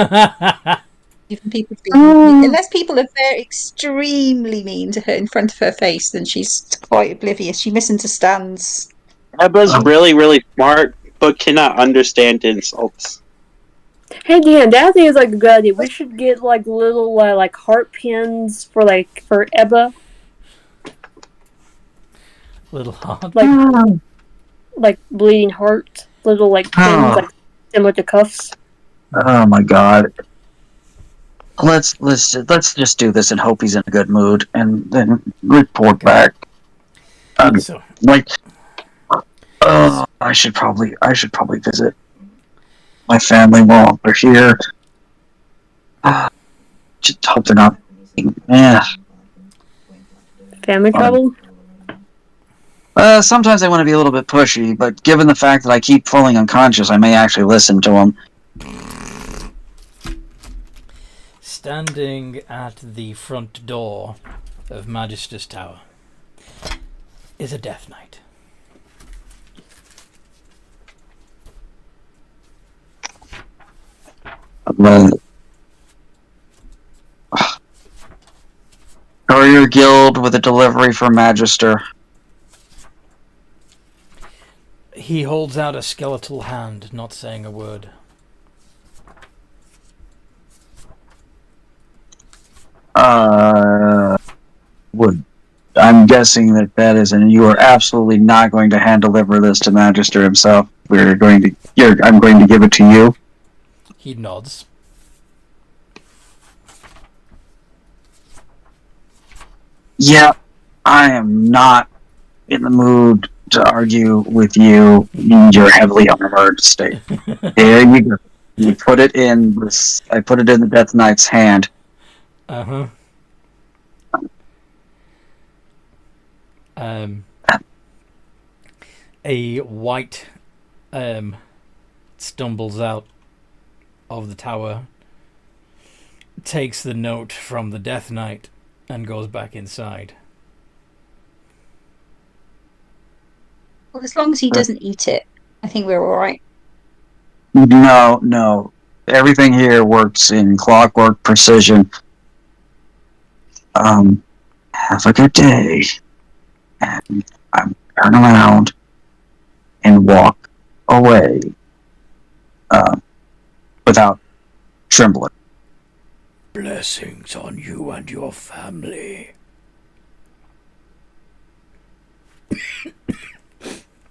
Even people unless people are very extremely mean to her in front of her face, then she's quite oblivious. She misunderstands. Ebba's really, really smart, but cannot understand insults. Hey, Dan, that thing is like a good idea. We should get like little like heart pins for Ebba. Little heart. Like bleeding heart, little like pins, like similar to cuffs. Oh my god. Let's just do this and hope he's in a good mood, and then report back. I should probably visit my family while they're here. Just hope they're not. Yeah. Family trouble. Sometimes I want to be a little bit pushy, but given the fact that I keep falling unconscious, I may actually listen to them. Standing at the front door of Magister's Tower is a Death Knight. Courier Guild with a delivery for Magister. He holds out a skeletal hand, not saying a word. I'm guessing that is, and you are absolutely not going to hand deliver this to Magister himself. I'm going to give it to you. He nods. Yeah, I am not in the mood to argue with you in your heavily armored state. There you go. You put it in this. I put it in the Death Knight's hand. Uh-huh. A white stumbles out of the tower, takes the note from the Death Knight, and goes back inside. Well, as long as he doesn't eat it, I think we're all right. No. Everything here works in clockwork precision. Have a good day. And I'm turn around and walk away without trembling. Blessings on you and your family.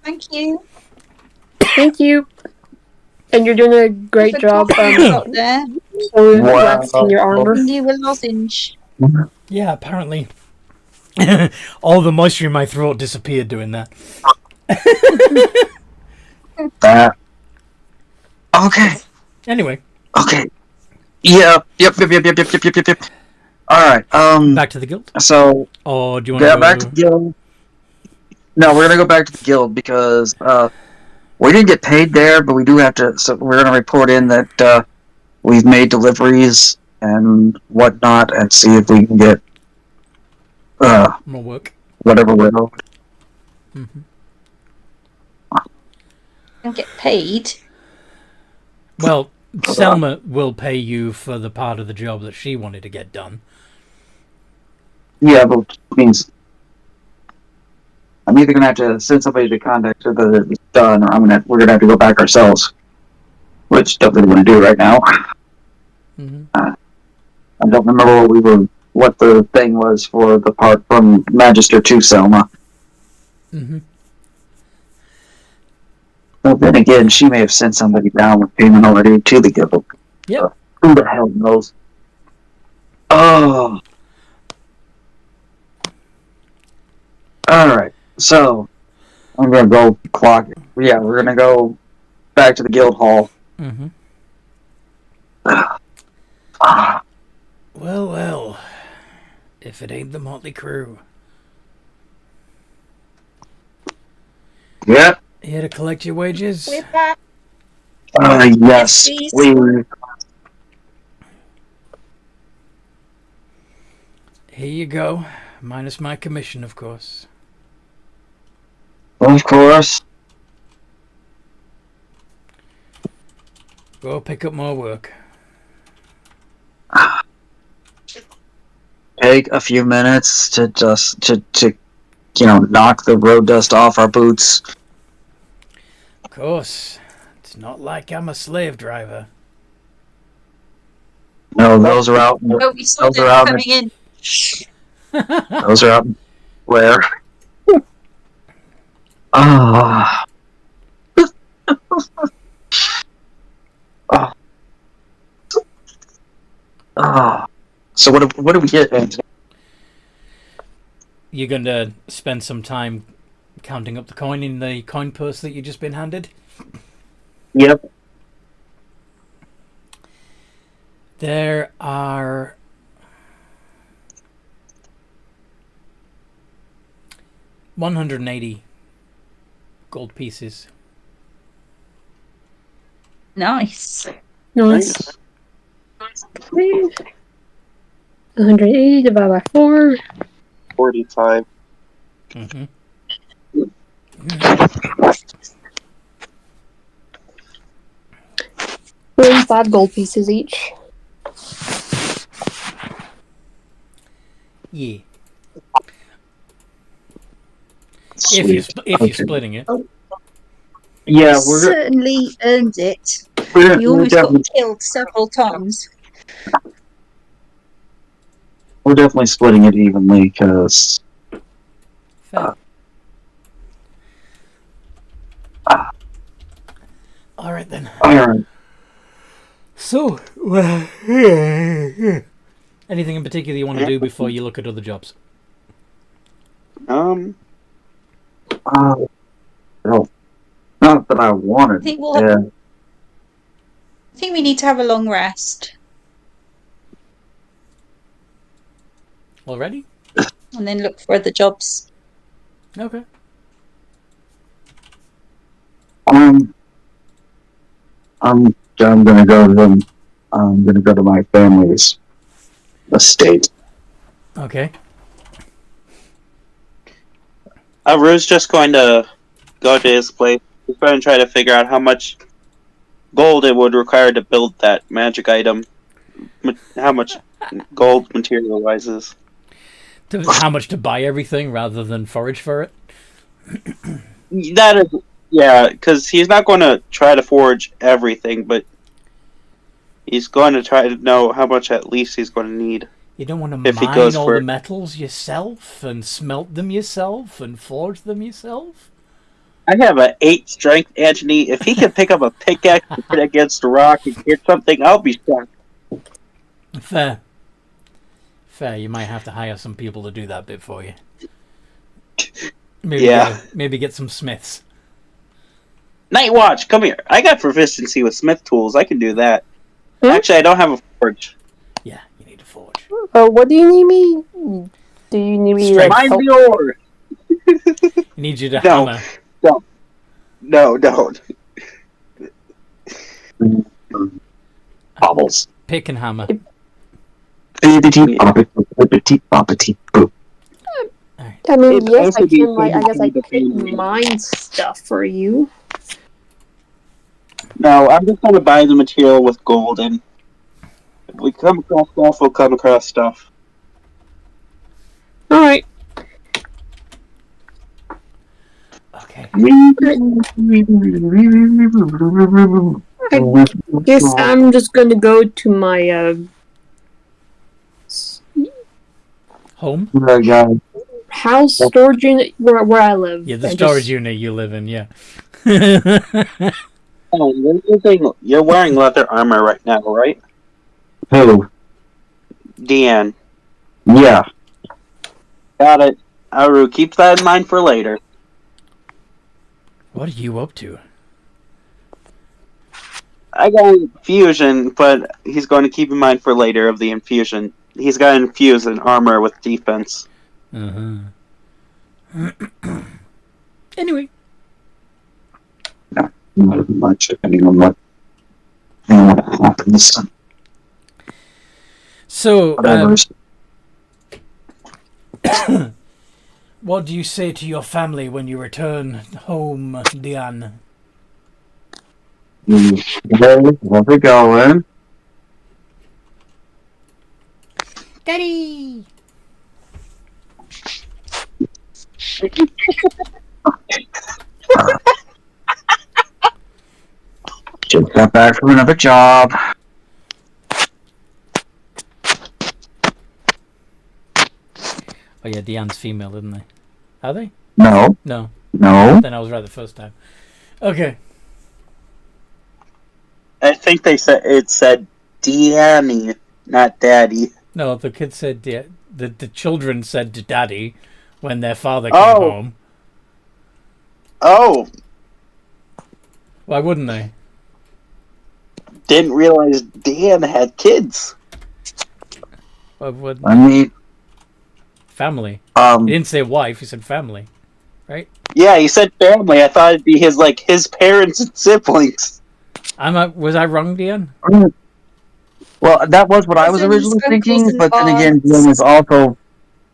Thank you. Thank you. And you're doing a great job Out there. waxing your armor. Giving you a lozenge. Yeah, apparently. All the moisture in my throat disappeared doing that. That. Okay. Anyway. Okay. Yep. All right. Back to the guild. So. Or do you want to go back to the guild? No, we're gonna go back to the guild because we didn't get paid there, but we do have to. So we're gonna report in that we've made deliveries and whatnot, and see if we can get more work. Whatever we're owed. Mm-hmm. And get paid. Well, Selma will pay you for the part of the job that she wanted to get done. Yeah, but it means I'm either gonna have to send somebody to contact her that it's done, or we're gonna have to go back ourselves, which don't really want to do right now. Mm-hmm. I don't remember what the thing was for the part from Magister to Selma. Mm-hmm. But then again, she may have sent somebody down with payment already to the guild. Yep. Who the hell knows? Oh. Alright, so I'm gonna go clock it. Yeah, we're gonna go back to the guild hall. Mm-hmm. Ah. Well, if it ain't the motley crew. Yep. Here to collect your wages? We're back. Yes, Please. please. Here you go. Minus my commission, of course. Of course. Go pick up more work. Take a few minutes to just to knock the road dust off our boots. Of course. It's not like I'm a slave driver. No, those are out. Oh, we saw Those are them out. coming in. Those are out. Where? Ah. Oh. Oh. So what do we get, Anthony? You're going to spend some time counting up the coin in the coin purse that you've just been handed? Yep. There are 180 gold pieces. Nice. Nice. 180 divided by 4. 45. Mm-hmm. 35 gold pieces each. Yeah. If you're splitting it. Yeah, You certainly earned it. we're You almost definitely, got killed several times. we're definitely splitting it evenly because Fair. Anything in particular you want to do before you look at other jobs? No, not that I wanted. I think we need to have a long rest Already? and then look for other jobs. Okay. I'm gonna go to them. I'm gonna go to my family's estate. Okay. Rue's just going to go to his place. He's going to try to figure out how much gold it would require to build that magic item. How much gold material-wise is. How much to buy everything rather than forage for it? That is, yeah, because he's not going to try to forge everything, but he's going to try to know how much at least he's going to need. You don't want to If he mine goes all for- the metals yourself and smelt them yourself and forge them yourself? I have an 8 strength, Anthony. If he can pick up a pickaxe and put it against a rock and get something, I'll be shocked. Fair. You might have to hire some people to do that bit for you. Maybe get some smiths. Night Watch, come here. I got proficiency with smith tools. I can do that. Actually, I don't have a forge. Yeah, you need to forge. What do you need me? Do you need me like Mind help? the ore. He needs you to No. hammer. No, don't. Bobbles. Pick and hammer. Bibbidi bobbidi bobbidi boo. I mean, It'd yes, also I be can. Like, I fun guess to I do the could family. mine stuff for you. No, I'm just going to buy the material with gold, and if we come across stuff, we'll come across stuff. All right. Okay. I guess I'm just gonna go to my Home? house storage unit where I live. Yeah, the and storage just- unit you live in, yeah. Oh, you're wearing leather armor right now, right? Who? Deanne. Yeah. Got it. Aru, keep that in mind for later. What are you up to? I got an infusion, but he's going to keep in mind for later of the infusion. He's got to infuse an armor with defense. Anyway. Not much, depending on what happens. So, Whatever. what do you say to your family when you return home, Diane? Where's it going? Daddy! Just got back from another job. Oh yeah, Diane's female, isn't they? Are they? No. No. No. Then I was right the first time. Okay. I think it said Deanne, not Daddy. No, the kid said the children said to Daddy when their father came Oh. home. Oh, Why wouldn't they? didn't realize Dan had kids. Why wouldn't I mean, family? um, He didn't say wife. He said family, right? Yeah, he said family. I thought it'd be his parents and siblings. Was I wrong, Diane? well, that was what I was Cousins, originally uncles, thinking, and but then again, aunts. Glenn is also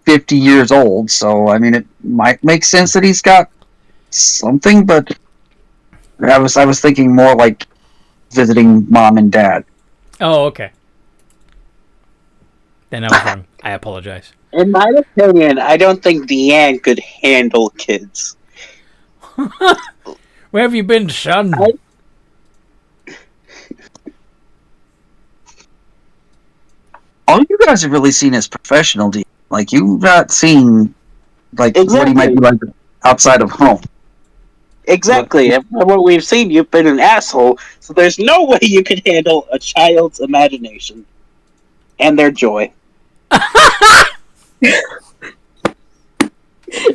50 years old, so I mean, it might make sense that he's got something, but I was thinking more like visiting mom and dad. Oh, okay. Then I was wrong. I apologize. In my opinion, I don't think Deanne could handle kids. Where have you been, son? All you guys have really seen is professional, like you've not seen like what he might Exactly. be like outside of home. Exactly. And from what we've seen, you've been an asshole, so there's no way you can handle a child's imagination and their joy.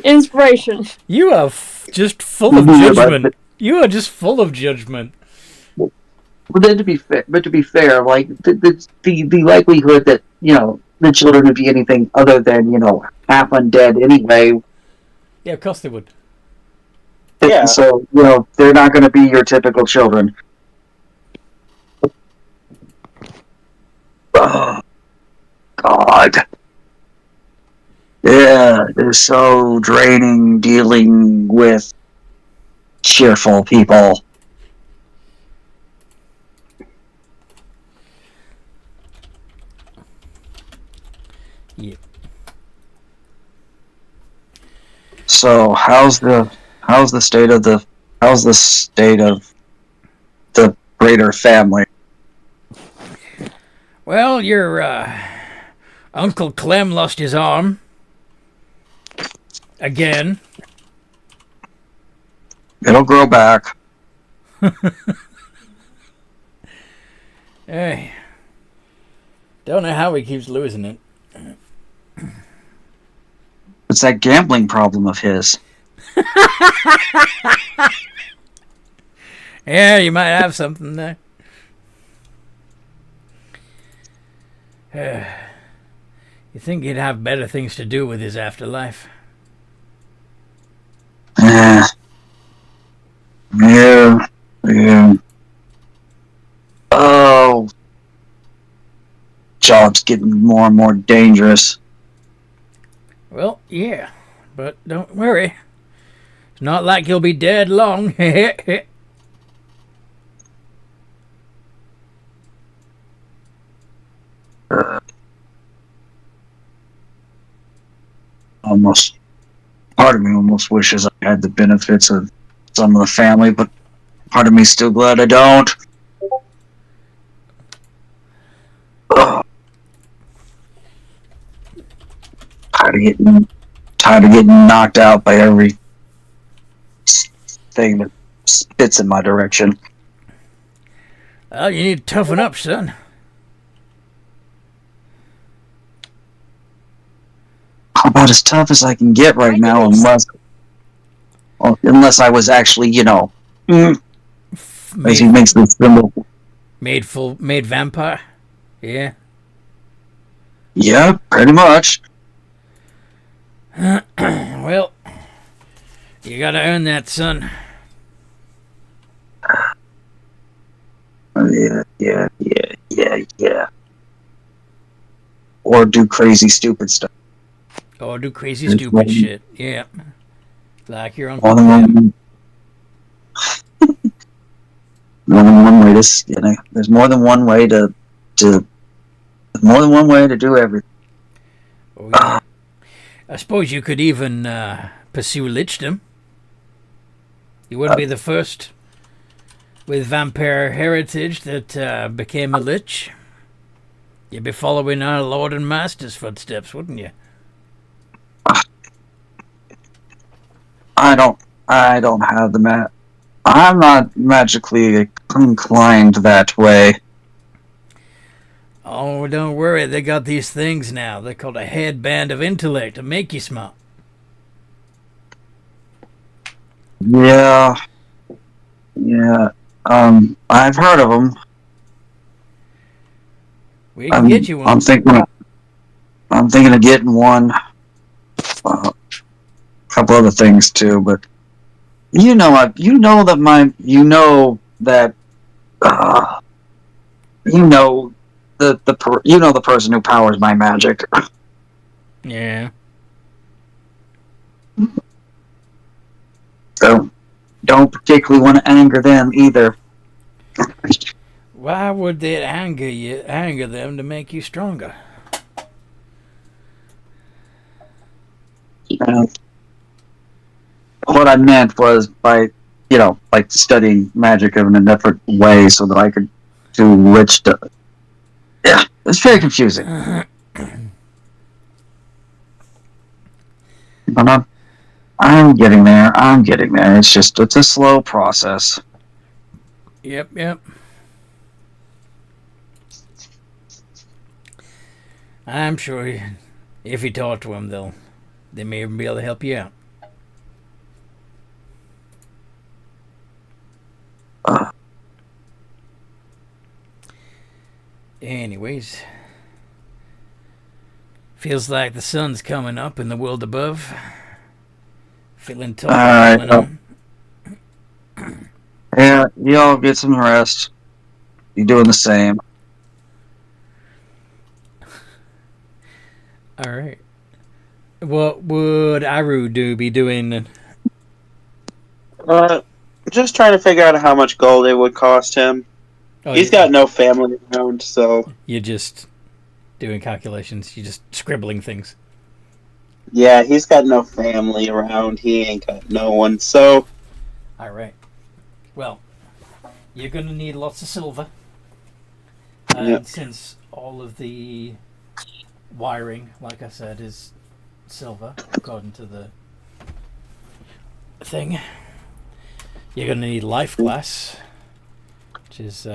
Inspiration. You are just full of judgment. You are just full of judgment. But then to be fair, like the likelihood that the children would be anything other than half undead anyway. Yeah, of course they would. Yeah. So they're not going to be your typical children. Oh, God. Yeah, it's so draining dealing with cheerful people. Yep. So how's the state of the greater family? Well, your Uncle Clem lost his arm. Again. It'll grow back. Hey. Don't know how he keeps losing it. It's that gambling problem of his. Yeah, you might have something there. You think he'd have better things to do with his afterlife? Yeah. Oh. Job's getting more and more dangerous. Well, yeah, but don't worry. It's not like he'll be dead long. Part of me almost wishes I had the benefits of some of the family, but part of me's still glad I don't. Ugh. Tired of getting knocked out by every thing that spits in my direction. Well, you need to toughen up, son. About as tough as I can get right now, unless I was actually, as he makes this symbol. Made vampire? Yeah. Yeah, pretty much. Well, you gotta earn that, son. Yeah. Or do crazy, stupid stuff. Or do crazy, stupid shit. Yeah. Like your Uncle More Clem. than one way to, there's more than one way to do everything. Oh, yeah. I suppose you could even pursue lichdom. You wouldn't be the first with vampire heritage that became a lich. You'd be following our Lord and Master's footsteps, wouldn't you? I don't have the I'm not magically inclined that way. Oh, don't worry. They got these things now. They're called a headband of intellect to make you smart. Yeah. I've heard of them. We can get you one. I'm thinking of getting one. A couple other things too, but the person who powers my magic. Yeah. So don't particularly want to anger them either. Why would that anger them to make you stronger? What I meant was by, like studying magic in a different way so that I could do lich stuff. Yeah, it's very confusing. I'm getting there. It's a slow process. Yep. I'm sure if you talk to them, they may even be able to help you out. Anyways, feels like the sun's coming up in the world above. Feeling tough. Yeah, y'all get some rest. You doing the same. All right. What would Aru be doing? Just trying to figure out how much gold it would cost him. Oh, He's got no family around, so... You're just doing calculations. You're just scribbling things. Yeah, he's got no family around. He ain't got no one, so... Alright. Well, you're going to need lots of silver. Yep. Since all of the wiring, like I said, is silver, according to the thing. You're going to need life glass, which is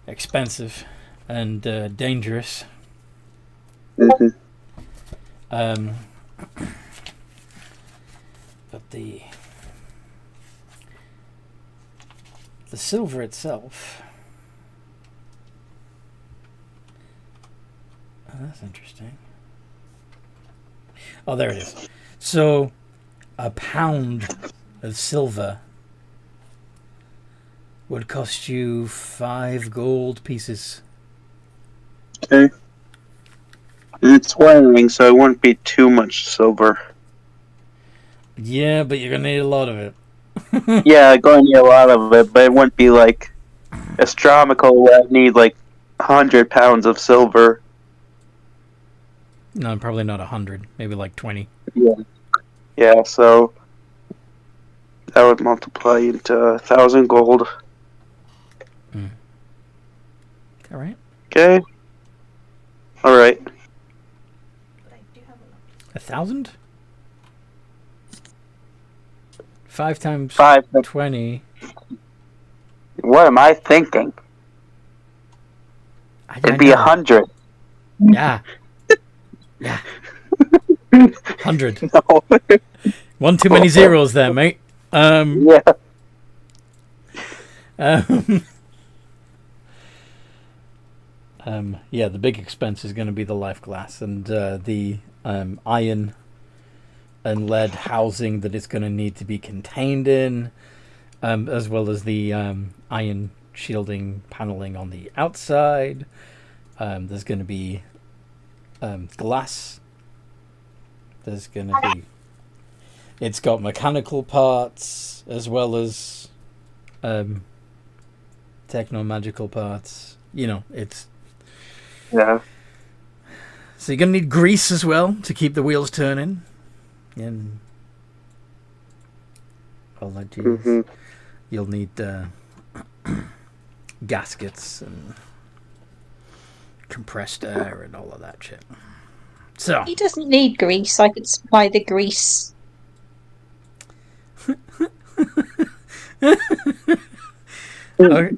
expensive and dangerous. Mm-hmm. But the silver itself. Oh, that's interesting. Oh, there it is. So, a pound of silver would cost you 5 gold pieces. Okay. It's wiring, so it wouldn't be too much silver. Yeah, but you're gonna need a lot of it. Yeah, going to need a lot of it, but it wouldn't be like astronomical where I'd need like 100 pounds of silver. No, probably not 100. Maybe like 20. Yeah, so that would multiply into 1,000 gold. All right. Okay. All right. But I do have enough. 1,000? 5 times 5. 20. What am I thinking? It'd be 100. Yeah. Yeah. 100. No. One too many zeros there, mate. Yeah. Yeah, the big expense is going to be the life glass and the iron and lead housing that it's going to need to be contained in, as well as the iron shielding paneling on the outside. There's going to be glass. There's going to be... It's got mechanical parts as well as techno-magical parts. You know, it's... Yeah. So you're going to need grease as well to keep the wheels turning. And all that jazz. Mm-hmm. You'll need gaskets and compressed air and all of that shit. So He doesn't need grease. I could supply the grease.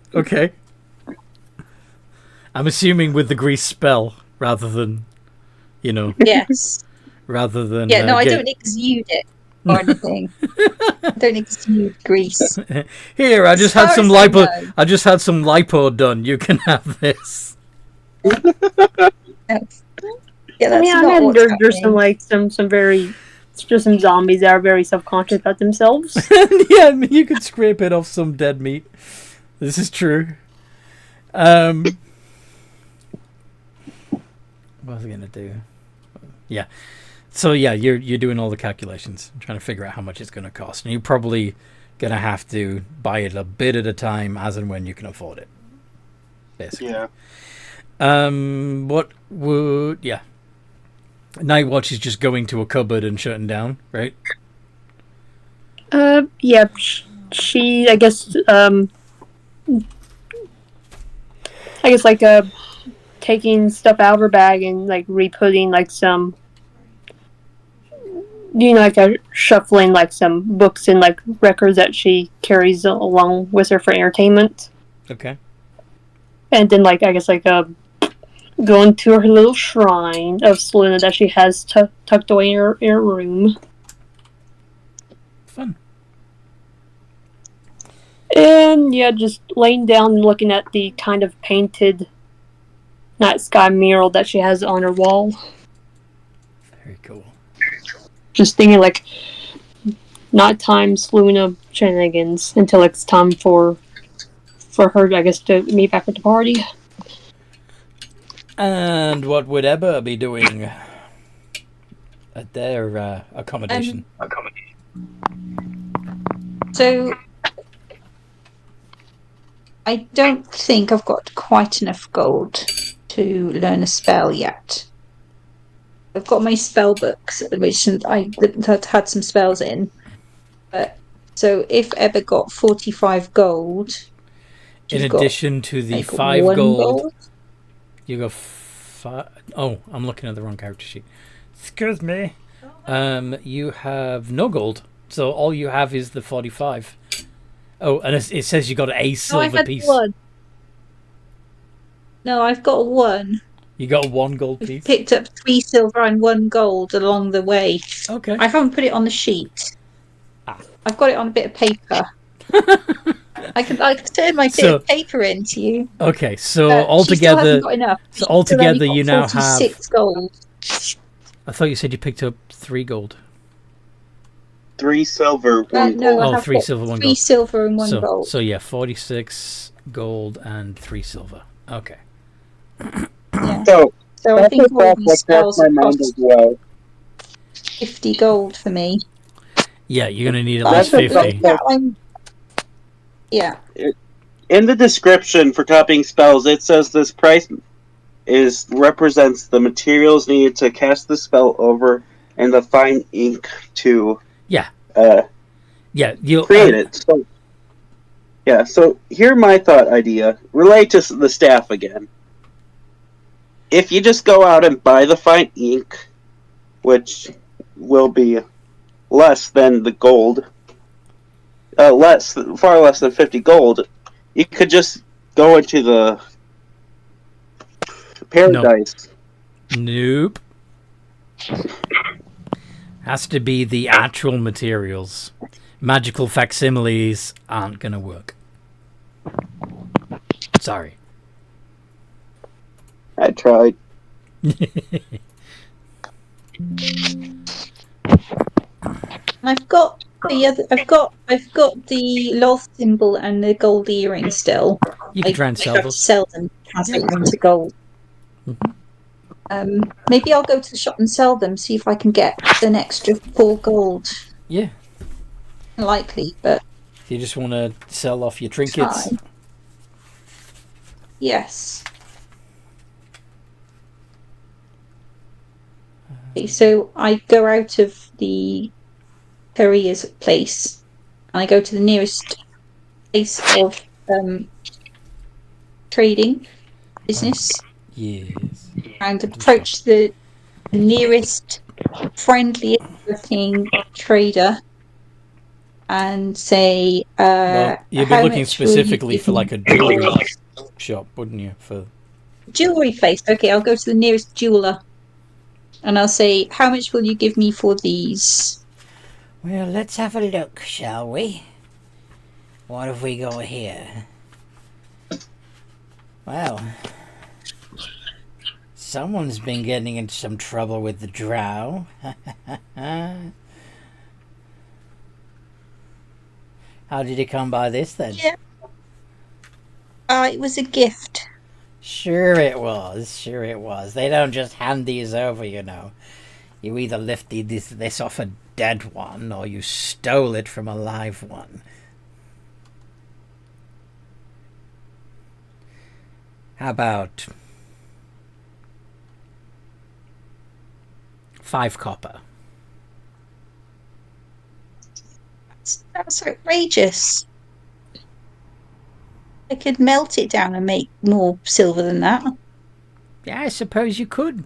okay. I'm assuming with the grease spell rather than, you know, Yes. rather than Yeah, no, I don't exude it or anything. I don't exude grease. Here, I just As had far some as I lipo. know. I just had some lipo done. You can have this. That's, yeah, that's I mean, not what's there's some happening. like some very just some zombies that are very self-conscious about themselves. Yeah, I mean, you could scrape it off some dead meat. This is true. What was I gonna do? Yeah. So yeah, you're doing all the calculations, trying to figure out how much it's gonna cost, and you're probably gonna have to buy it a bit at a time, as and when you can afford it. Basically. Yeah. What would... Yeah. Night Watch is just going to a cupboard and shutting down, right? Yeah, she I guess like taking stuff out of her bag and like re-putting like some like shuffling like some books and like records that she carries along with her for entertainment. Okay. And then like I guess like going to her little shrine of Selena that she has tucked away in her room. Fun. And yeah, just laying down and looking at the kind of painted night sky mural that she has on her wall. Very cool. Just thinking like nighttime Selena shenanigans until it's time for her, I guess, to meet back at the party. And what would Ebba be doing at their accommodation? So, I don't think I've got quite enough gold to learn a spell yet. I've got my spell books, which I had some spells in. But so if Ebba got 45 gold, in addition to the like 5 gold, you got 5. Oh, I'm looking at the wrong character sheet. Excuse me. You have no gold, so all you have is the 45. Oh, and it says you got a silver piece. One. No, I've got 1. You got 1 gold piece? Picked up 3 silver and 1 gold along the way. Okay. I haven't put it on the sheet. I've got it on a bit of paper. I can turn my bit of paper into you. Okay, so altogether, you now have 46 gold. I thought you said you picked up 3 gold. 3 silver, 1 no, gold. I have 3 silver, 1 3 gold. silver and 1 gold. So yeah, 46 gold and 3 silver. Okay. Yeah. So I think all these spells my are mind cost as well. 50 gold for me. Yeah, you're going to need at least 50. Yeah. In the description for copying spells, it says this price represents the materials needed to cast the spell over and the fine ink to create it. So here my thought idea. Relate to the staff again. If you just go out and buy the fine ink, which will be less than the gold, far less than 50 gold, you could just go into the paradise. Nope. Has to be the actual materials. Magical facsimiles aren't gonna work. Sorry. I tried. I've got the loth symbol and the gold earring still. You can try and sell those. Sell them, translate them into gold. Mm-hmm. Maybe I'll go to the shop and sell them. See if I can get an extra 4 gold. Yeah. Likely, but you just want to sell off your trinkets. Time. Yes. Okay, so I go out of the courier's place and I go to the nearest place of trading business. Yes. And approach the nearest friendliest looking trader and say, well, you'd be looking specifically for like a jewelry shop, wouldn't you? For jewelry place. Okay, I'll go to the nearest jeweler and I'll say, how much will you give me for these? Well, let's have a look, shall we? What have we got here? Well, someone's been getting into some trouble with the drow. How did you come by this then? Yeah. It was a gift. Sure it was. They don't just hand these over, you know. You either lifted this off a dead one, or you stole it from a live one. How about 5 copper? That's outrageous. I could melt it down and make more silver than that. Yeah, I suppose you could.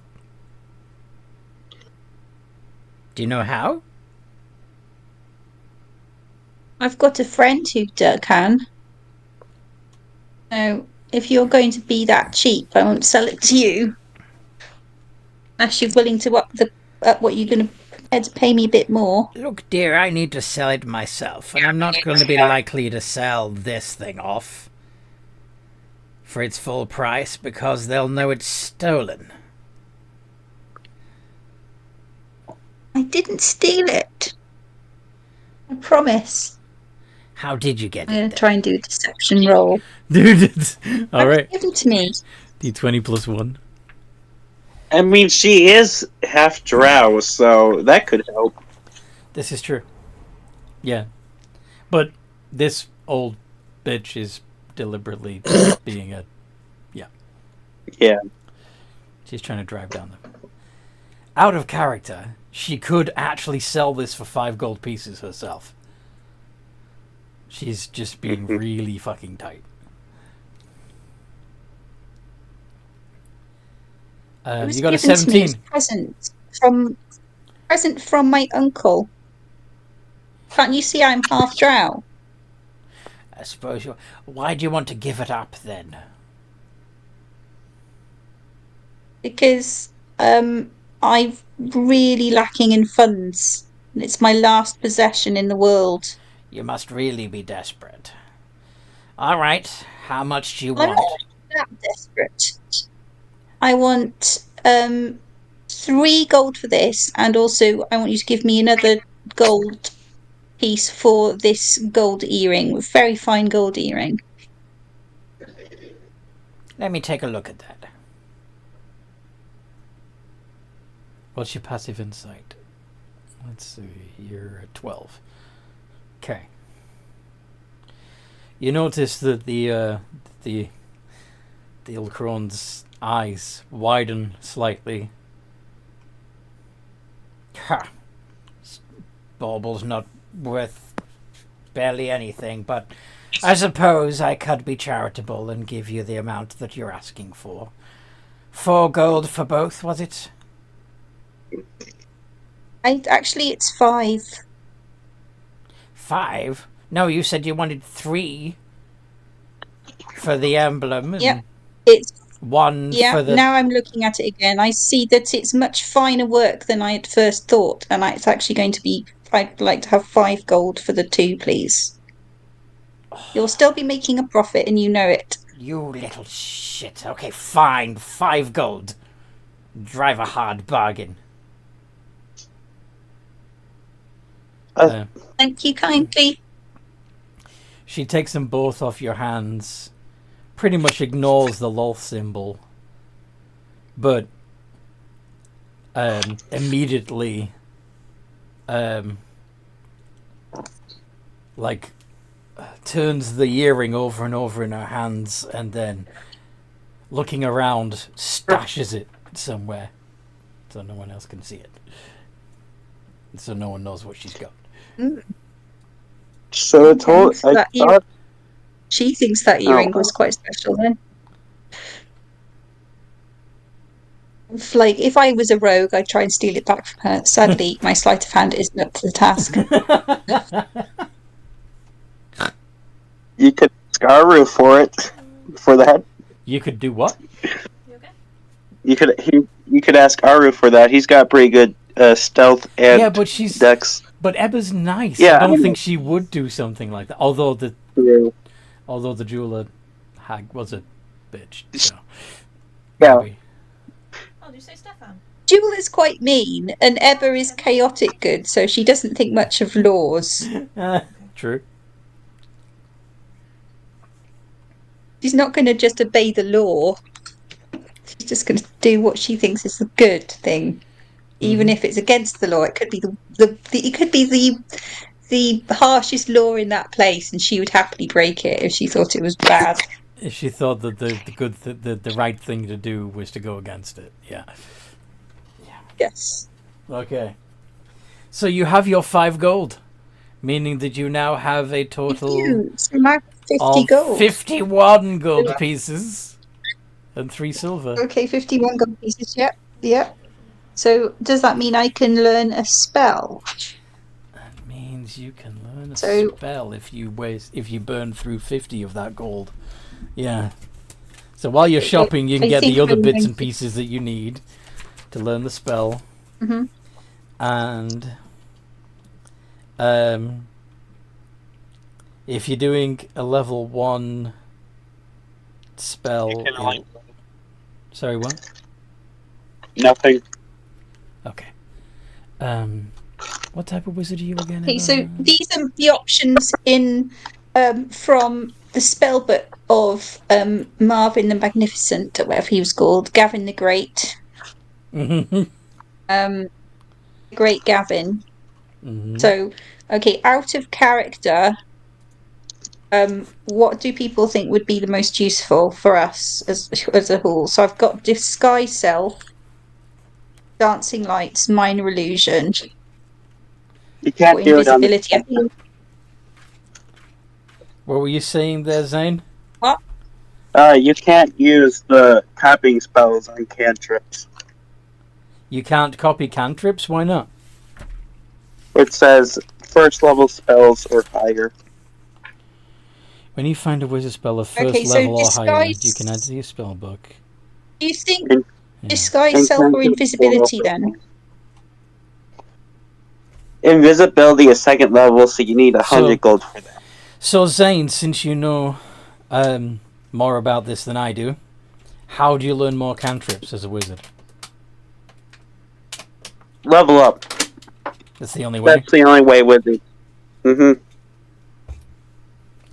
Do you know how? I've got a friend who can. So if you're going to be that cheap, I won't sell it to you. Unless you're willing to up what you're going to prepared to pay me a bit more. Look, dear, I need to sell it myself, and I'm not going to be likely to sell this thing off for its full price because they'll know it's stolen. I didn't steal it. I promise. How did you get I'm going it? to try and do a deception roll. Dude, it's... Alright. Give it to me. D20 plus 1. I mean, she is half drow, so that could help. This is true. Yeah. But this old bitch is deliberately being a... Yeah. She's trying to drive down them. Out of character, she could actually sell this for 5 gold pieces herself. She's just being really fucking tight. It was You got a given to me as 17. present from my uncle. Can't you see I'm half drow? I suppose you... Why do you want to give it up, then? Because I'm really lacking in funds. And it's my last possession in the world. You must really be desperate. All right, how much do you I'm want? not that desperate. I want 3 gold for this, and also I want you to give me another gold piece for this gold earring, very fine gold earring. Let me take a look at that. What's your passive insight? Let's see. You're at 12. Okay. You notice that the Ilkron's eyes widen slightly. Ha! Bauble's not worth barely anything, but I suppose I could be charitable and give you the amount that you're asking for. 4 gold for both, was it? Actually, it's 5. 5? No, you said you wanted 3 for the emblem. And Yep, it's 1 yeah. for the... Now I'm looking at it again. I see that it's much finer work than I had first thought, and it's actually going to be. I'd like to have 5 gold for the 2, please. You'll still be making a profit, and you know it. You little shit. Okay, fine. 5 gold. Drive a hard bargain. Thank you kindly. She takes them both off your hands, pretty much ignores the Lolth symbol, but immediately turns the earring over and over in her hands, and then looking around stashes it somewhere so no one else can see it, so no one knows what she's got. So it told. I thought. She thinks that earring was quite special then. If I was a rogue, I'd try and steal it back from her. Sadly, my sleight of hand isn't up to the task. You could Scaru for it. For that. You could do what? You okay? You could ask Aru for that. He's got pretty good stealth and Yeah, but she's dex. But Ebba's nice. Yeah, I don't think she would do something like that. Although the jeweler hag was a bitch. So Yeah. maybe. Oh, did you say Stefan? Jewel is quite mean, and Ebba is chaotic good, so she doesn't think much of laws. True. She's not going to just obey the law. She's just going to do what she thinks is the good thing, even if it's against the law. It could be it could be the harshest law in that place, and she would happily break it if she thought it was bad. If she thought that the right thing to do was to go against it, yeah. Yes. Okay. So you have your 5 gold, meaning that you now have a total So now 50 of gold. 51 gold pieces and 3 silver. Okay, 51 gold pieces. Yep. So does that mean I can learn a spell? That means means you can learn a So- spell if you burn through 50 of that gold. Yeah. So while you're shopping, you can I get the think other I'm bits going and pieces that you need to learn the spell. Mhm. And if you're doing a level 1 spell, You can only- sorry, what? Nothing. Okay. What type of wizard are you again? Okay, so Emma? these are the options in from the spell book of Marvin the Magnificent, or whatever he was called, Gavin the Great, Great Gavin. Mhm. So, okay, out of character, what do people think would be the most useful for us as a whole? So I've got Disguise Self, Dancing Lights, Minor Illusion, You or can't do it on the. Invisibility. I think What were you saying there, Zane? You can't use the copying spells on cantrips. You can't copy cantrips? Why not? It says first level spells or higher. When you find a wizard spell of first Okay, so level or higher, disguise- you can add to your spell book. do you think And- Yeah. Disguise Self or cantrips Invisibility or- then? Invisibility is second level, so you need 100 gold for that. So Zane, since you know more about this than I do, how do you learn more cantrips as a wizard? Level up. That's the only way? That's the only way with it.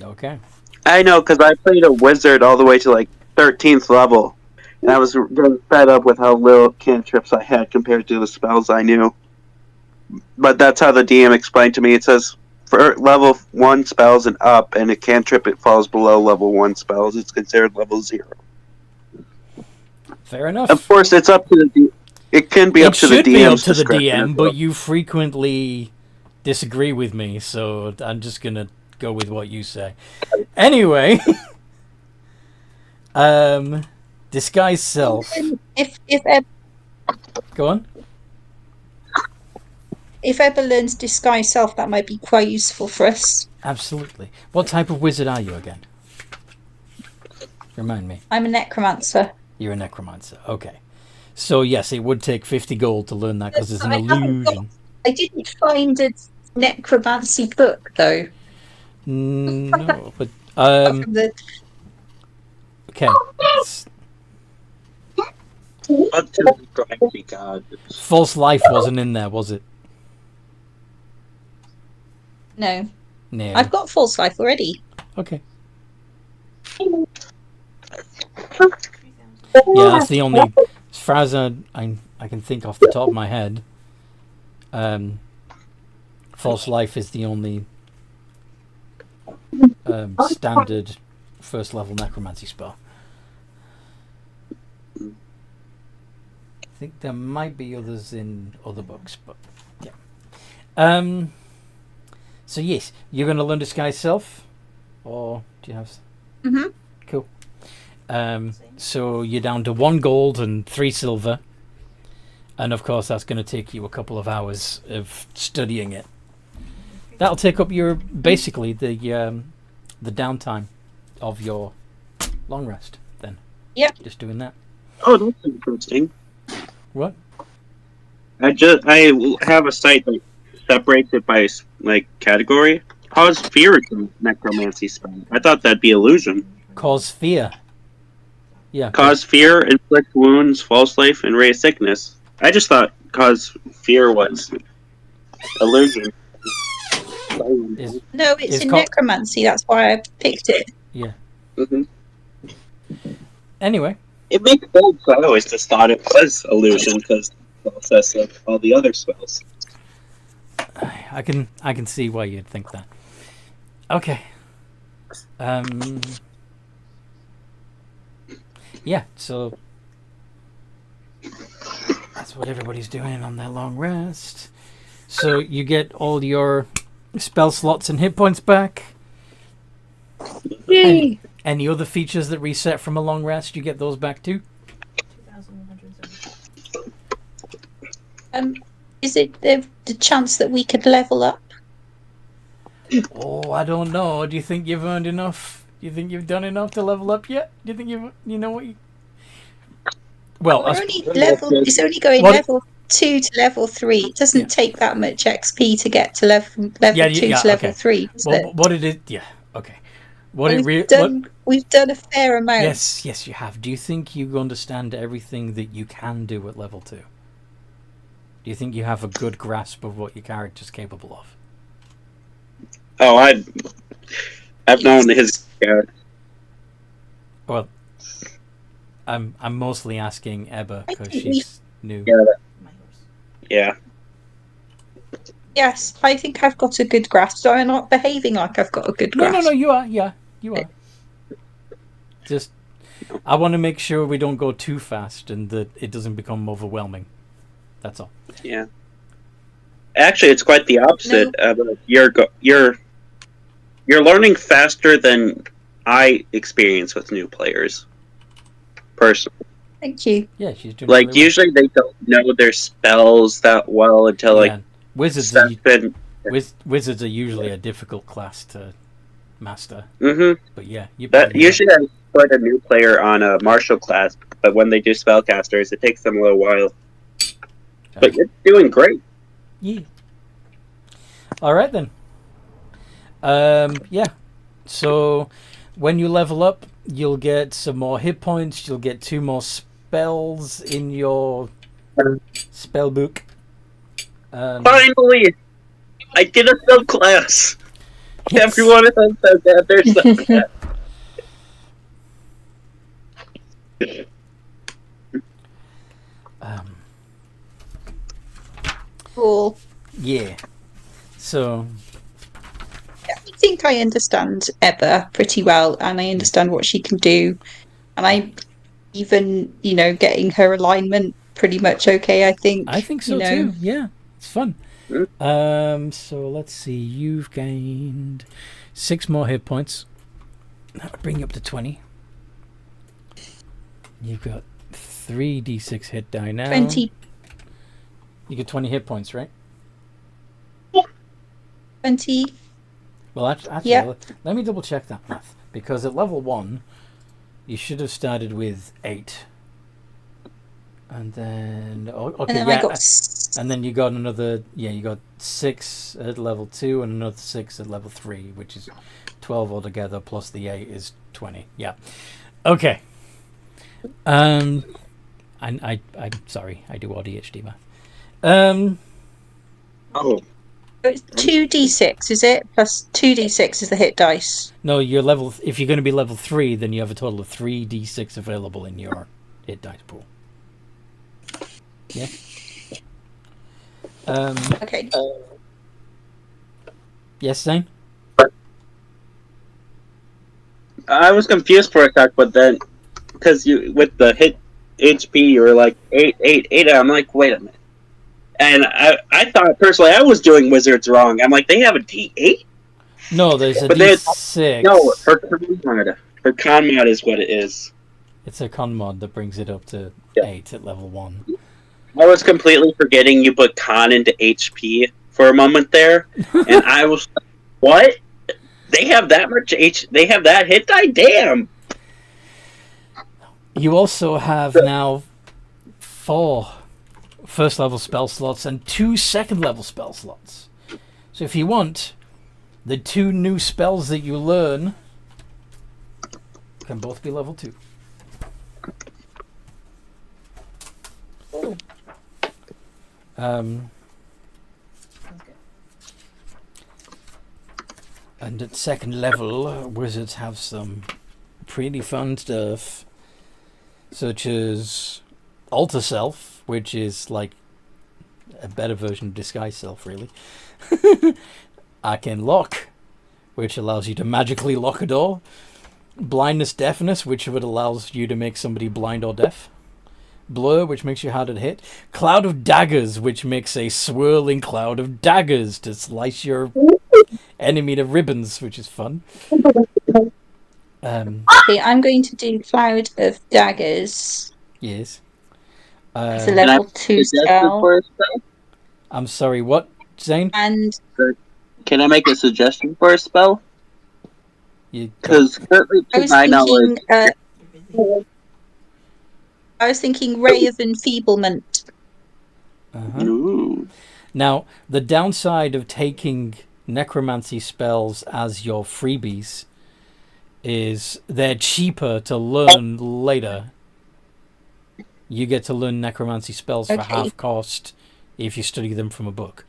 Okay. I know, because I played a wizard all the way to like 13th level, and I was getting fed up with how little cantrips I had compared to the spells I knew. But that's how the DM explained to me. It says for level 1 spells and up, and a cantrip it falls below level 1 spells. It's considered level 0. Fair enough. Of course, it's up to the it can be up to the It should be up DM's to the discretion DM, as well. but you frequently disagree with me, so I'm just gonna go with what you say. Anyway, disguise self. If Eb, Go on. if Ebba learns Disguise Self, that might be quite useful for us. Absolutely. What type of wizard are you again? Remind me. I'm a necromancer. You're a necromancer. Okay. So yes, it would take 50 gold to learn that because it's an I haven't got- illusion. I didn't find a necromancy book though. No, but From the okay. Up to the necromancy god. False life wasn't in there, was it? no, No. I've got False Life already. Okay. Yeah, that's the only. As far as I can think off the top of my head, False Life is the only standard first level necromancy spell. I think there might be others in other books, but yeah. So yes, you're going to learn Disguise Self, or do you have? Mm-hmm. Cool. So you're down to 1 gold and 3 silver, and of course that's going to take you a couple of hours of studying it. That'll take up your basically the downtime of your long rest. Then. Yep. Just doing that. Oh, that's interesting. What? I have a site that separates it by like category. Cause fear is a necromancy spell. I thought that'd be illusion. Cause fear. Yeah. Cause fear, inflict wounds, false life, and raise sickness. I just thought cause fear was illusion. Is, No, it's It's in called- necromancy. That's why I picked it. yeah. Mm-hmm. Anyway, It makes sense. I always just thought it was illusion because the process of all the other spells. I can see why you'd think that. Okay. Yeah, so that's what everybody's doing on their long rest. So you get all your spell slots and hit points back. Yay! Any other features that reset from a long rest, you get those back too. 2,170. Is it the chance that we could level up? Oh, I don't know. Do you think you've earned enough? Do you think you've done enough to level up yet? Do you think you know what you... Well, We're only level. It's only going What- level 2 to level 3. It doesn't Yeah. take that much XP to get to level 2 to level okay. 3. Does Well, it? what it is... Yeah, okay. What it We've really... done. We've done a fair amount. Yes, you have. Do you think you understand everything that you can do at level 2? Do you think you have a good grasp of what your character's capable of? Oh, I've known his character. Well, I'm mostly asking Ebba because think she's new. Yeah. Yes, I think I've got a good grasp. So I'm not behaving like I've got a good grasp. No, you are. Yeah, you are. Just, I want to make sure we don't go too fast and that it doesn't become overwhelming. That's all. Yeah. Actually, it's quite the opposite. You're learning faster than I experience with new players. Personally, Thank you. Yeah, she's doing like really well. usually they don't know their spells that well until like Yeah. Wizards are, seven. wizards are usually a difficult class to master. Mm-hmm. But yeah, you That usually I put a new player on a martial class, but when they do spellcasters, it takes them a little while. But you're doing great. Yeah. All right then. Yeah. So when you level up, you'll get some more hit points. You'll get 2 more spells in your spell book. Finally, I did a subclass. Yes. Everyone else says that their subclass. Cool. Yeah. So I think I understand Ebba pretty well, and I understand what she can do, and I even getting her alignment pretty much okay. I think so too. Yeah, it's fun. So let's see. You've gained 6 more hit points. That would bring you up to 20. You've got 3d6 hit die now. 20. You get 20 hit points, right? 20. Well, actually, Yeah. let me double check that math. Because at level 1, you should have started with 8. And then... okay, And then yeah. I got... And then you got another... Yeah, you got 6 at level 2 and another 6 at level 3, which is 12 altogether, plus the 8 is 20. Yeah. Okay. I'm sorry, I do ADHD math. Oh. It's 2d6, is it? Plus 2d6 is the hit dice. No, you're level... If you're going to be level 3, then you have a total of 3d6 available in your hit dice pool. Yeah. Okay. Yes, Zane? I was confused for a sec, but then because you with the hit HP, you were like 8, 8, 8. I'm like, wait a minute. And I thought personally I was doing wizards wrong. I'm like, they have a D8. No, there's a But D6. No, her con mod is what it is. It's a con mod that brings it up to 8 at level 1. I was completely forgetting you put con into HP for a moment there, and I was like, what? They have that much They have that hit die? Damn! You also have now 4 first level spell slots and 2 second level spell slots. So if you want, the 2 new spells that you learn can both be level 2. And at second level, wizards have some pretty fun stuff, such as Alter Self, which is like a better version of Disguise Self, really. Arcane Lock, which allows you to magically lock a door. Blindness Deafness, which allows you to make somebody blind or deaf. Blur, which makes you harder to hit. Cloud of Daggers, which makes a swirling cloud of daggers to slice your enemy to ribbons, which is fun. Okay, I'm going to do Cloud of Daggers. Yes. It's a level 2 spell. I'm sorry, what, Zane? And Can I make a suggestion for a spell? You Because currently, I to was my knowledge, thinking Ray of Enfeeblement. Ooh. Now, the downside of taking necromancy spells as your freebies is they're cheaper to learn later. You get to learn necromancy spells for half cost if you study them from a book.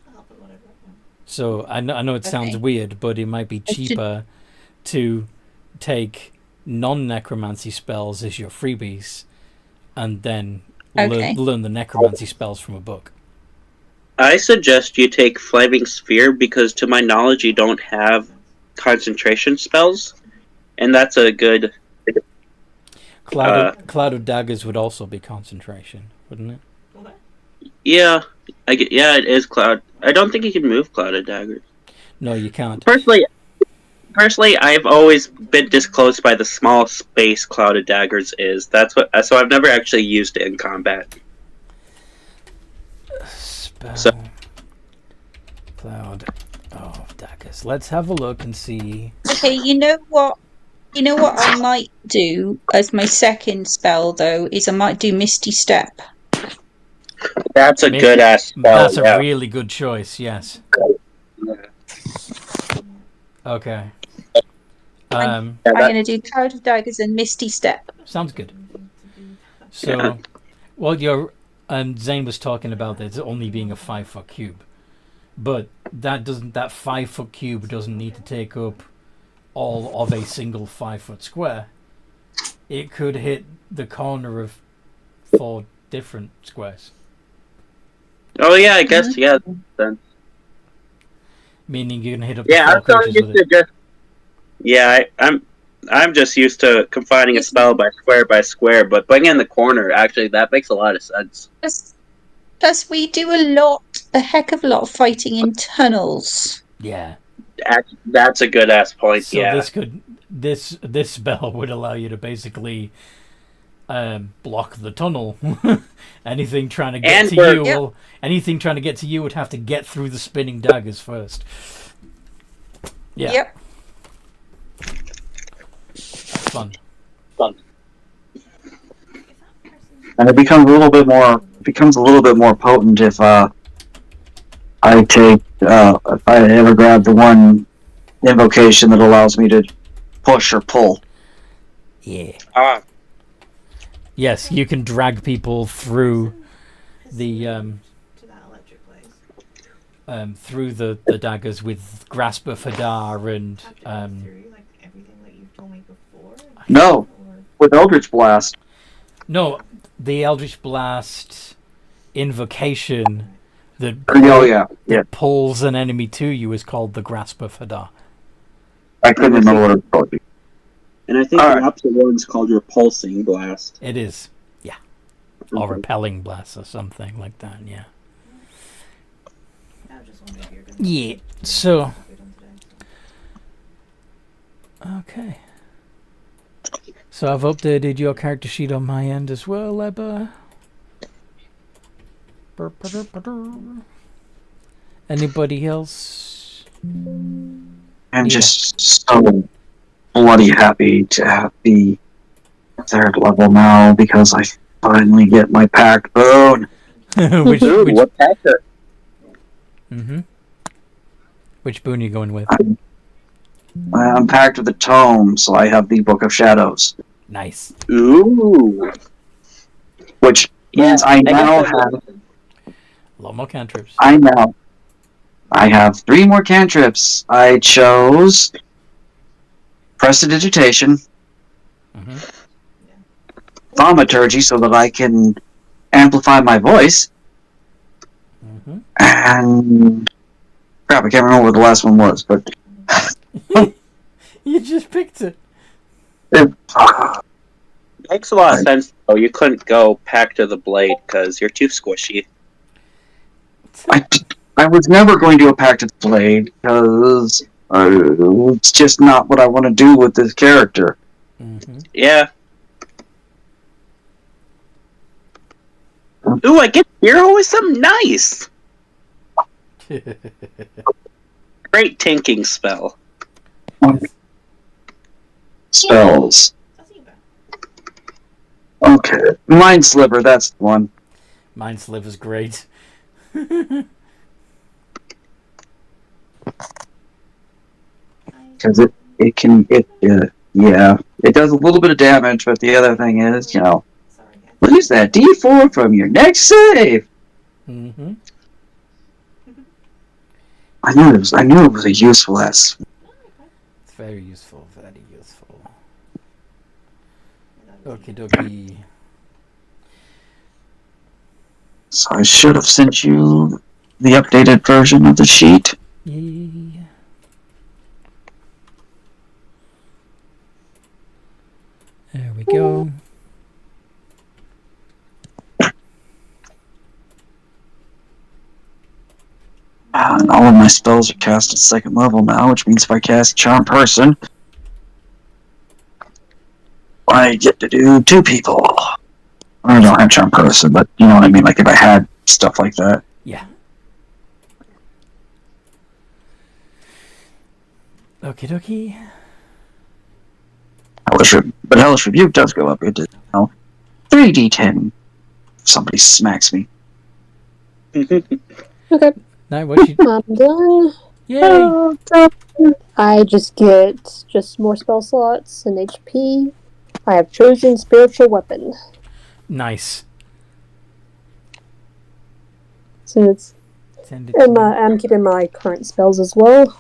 So I know it sounds weird, but it might be cheaper to take non-necromancy spells as your freebies and then learn the necromancy spells from a book. I suggest you take Flaming Sphere because, to my knowledge, you don't have concentration spells, and that's a good. Cloud of Daggers would also be concentration, wouldn't it? Yeah, it is Cloud. I don't think you can move Cloud of Daggers. No, you can't. Personally, I've always been disclosed by the small space Cloud of Daggers is. So I've never actually used it in combat. Cloud of Daggers. Let's have a look and see. Okay, you know what I might do as my second spell, though, is I might do Misty Step. That's a good ass spell. That's a really good choice, yes. Okay. I'm going to do Cloud of Daggers and Misty Step. Sounds good. So, Zane was talking about it only being a 5-foot cube, but that 5-foot cube doesn't need to take up all of a single 5-foot square. It could hit the corner of 4 different squares. Oh yeah, I guess then. Meaning you can hit up. Yeah, I'm just used to confining a spell by square, but putting it in the corner, actually, that makes a lot of sense. Plus, we do a heck of a lot of fighting in tunnels. Yeah. That's a good ass point. So this spell would allow you to basically block the tunnel. Anything trying to get to you would have to get through the spinning daggers first. Yeah. Yep. Fun. And it becomes a little bit more potent if I ever grab the one invocation that allows me to push or pull. Yeah. Yes, you can drag people through the through the daggers with Grasp of Hadar and No, with Eldritch Blast. No, the Eldritch Blast invocation that pulls an enemy to you is called the Grasp of Hadar. I couldn't remember what it's called. And I think the opposite one's called Repulsing Blast. It is, yeah. Or Repelling Blast or something like that, yeah. Yeah, so... Okay. So I've updated your character sheet on my end as well, Ebba. Anybody else? I'm just so bloody happy to have the 3rd level now because I finally get my packed bone. What packer? Mm-hmm. Which boon are you going with? I'm packed with the tome, so I have the Book of Shadows. Nice. Ooh. Which means I now have... A lot more cantrips. I have 3 more cantrips. I chose Prestidigitation, Thaumaturgy, so that I can amplify my voice, and crap, I can't remember what the last one was, but you just picked it. Makes a lot of sense, though. You couldn't go Pact of the Blade because you're too squishy. I was never going to go Pact of the Blade because it's just not what I want to do with this character. Yeah. Ooh, I get hero with some nice. great tanking spell. Spells. Okay. Mind Sliver, that's the one. Mind Sliver's great. Because it does a little bit of damage, but the other thing is, lose that D4 from your next save. Mm-hmm. I knew it was a useful ass. It's very useful, very useful. Okie dokie. So I should have sent you the updated version of the sheet. Yeah. There we go. And all of my spells are cast at 2nd level now, which means if I cast Charm Person, I get to do 2 people. I don't have Charm Person, but you know what I mean, like if I had stuff like that. Yeah. Okie dokie. But Hellish Rebuke does go up. It 3d10 if somebody smacks me. Okay. Now what you... I'm done. Yay! I just get more spell slots and HP. I have chosen spiritual weapon. Nice. So it's Send it to and me. I'm keeping my current spells as well.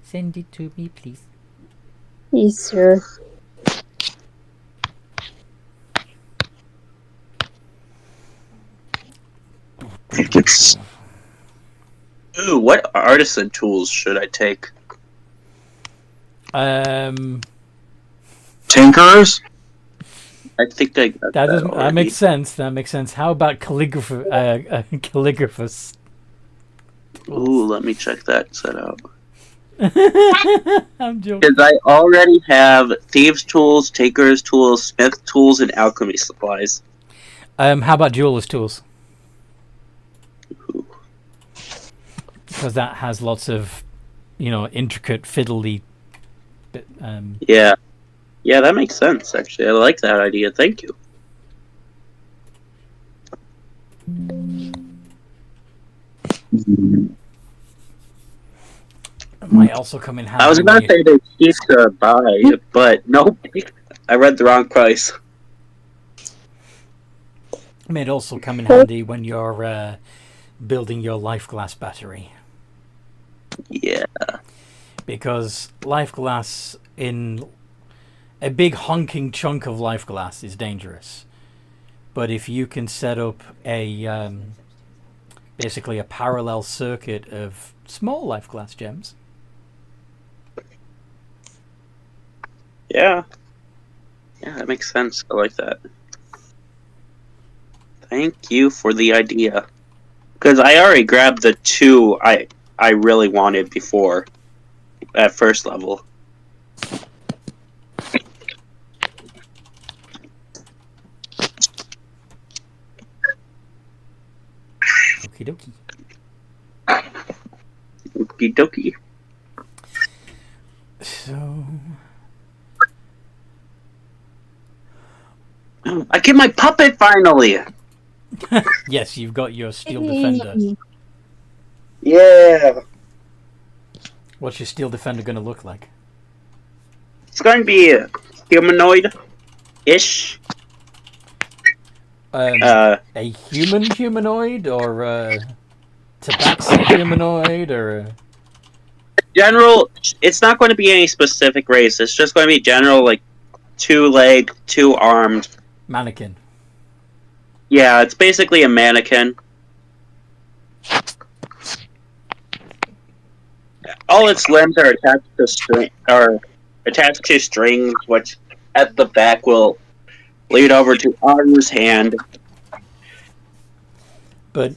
Send it to me, please. Yes, sir. It gets Ooh, what artisan tools should I take? Tinkerers. I think I got That doesn't. That already. makes sense. That makes sense. How about calligraphers? Ooh, let me check that set out. I'm joking. Because I already have thieves' tools, taker's tools, smith tools, and alchemy supplies. How about jeweler's tools? Because that has lots of, intricate fiddly. Yeah, that makes sense. Actually, I like that idea. Thank you. Might also come in handy. I was about to say they're cheap to buy, but nope. I read the wrong price. Might also come in handy when you're building your life glass battery. Yeah. Because life glass in a big honking chunk of life glass is dangerous. But if you can set up a basically a parallel circuit of small life glass gems. Yeah, that makes sense. I like that. Thank you for the idea. Because I already grabbed the 2 I really wanted before at 1st level. Okie dokie. Okie dokie. So I get my puppet finally! yes, you've got your steel defender. Yeah! What's your steel defender going to look like? It's going to be humanoid-ish. A human humanoid, or a tabaxi humanoid, or a... General, it's not going to be any specific race. It's just going to be general, like, 2-legged, 2-armed. Mannequin. Yeah, it's basically a mannequin. All its limbs are attached to strings, which at the back will lead over to Aru's hand. But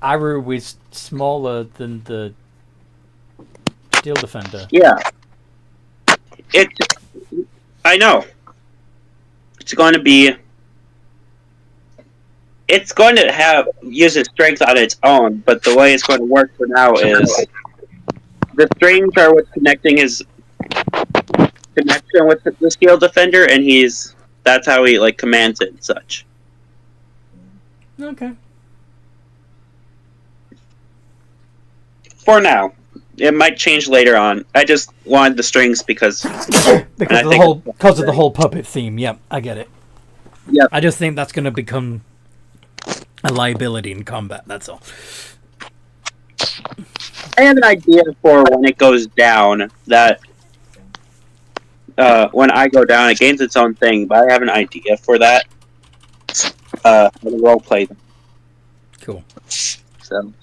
Aru is smaller than the steel defender. Yeah. I know. It's going to be it's going to use its strength on its own, but the way it's going to work for now is the strings are what's connecting his connection with the Steel Defender, and that's how he like commands it and such. Okay. For now. It might change later on. I just wanted the strings because because of the whole puppet theme. Yep, I get it. Yep. I just think that's going to become a liability in combat. That's all. I have an idea for when it goes down that when I go down, it gains its own thing. But I have an idea for that. I'm gonna role play them. Cool. So.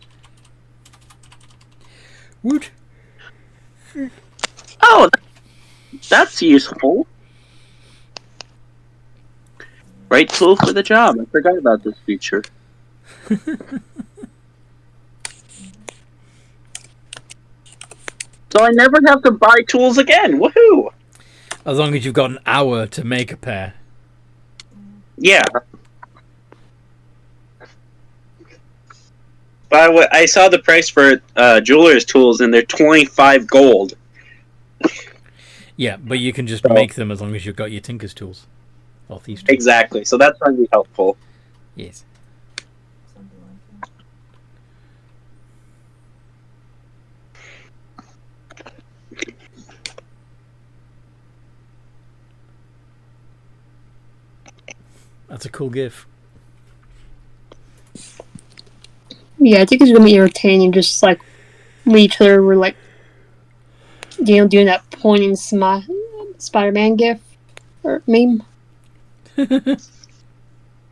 Woot. Oh, that's useful. Right tool for the job. I forgot about this feature. So I never have to buy tools again. Woohoo! As long as you've got an hour to make a pair. Yeah. But I saw the price for jeweler's tools, and they're 25 gold. Yeah, but you can just make them as long as you've got your tinker's tools. Or thieves' tools. Exactly. So that's going to be helpful. Yes. That's a cool gif. Yeah, I think it's gonna be irritating. Just like we each other were like, doing that pointing Spider-Man gif or meme.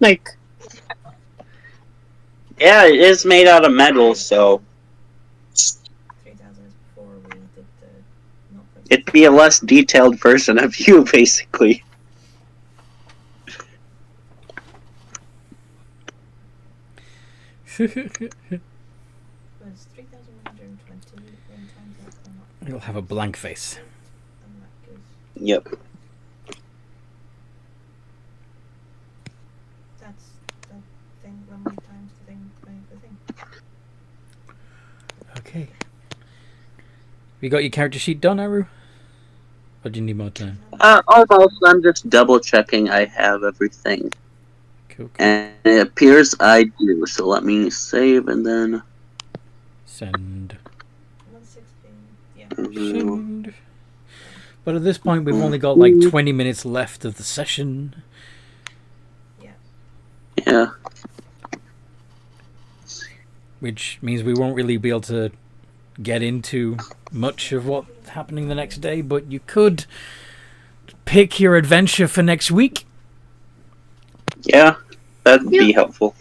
Like, Yeah, it is made out of metal, so 3000 is before we did the not press. it'd be a less detailed version of you, basically. It was 3120 when times that or not. You'll have a blank face. And that goes. Yep. That's the thing when we times the thing by the thing. Okay. You got your character sheet done, Aru? Or do you need more time? Almost. I'm just double checking I have everything. Cool. And it appears I do, so let me save and then... Send. 116. Yeah. Send. But at this point, we've only got like 20 minutes left of the session. Yeah. Which means we won't really be able to get into much of what's happening the next day, but you could pick your adventure for next week. Yeah, that'd be helpful.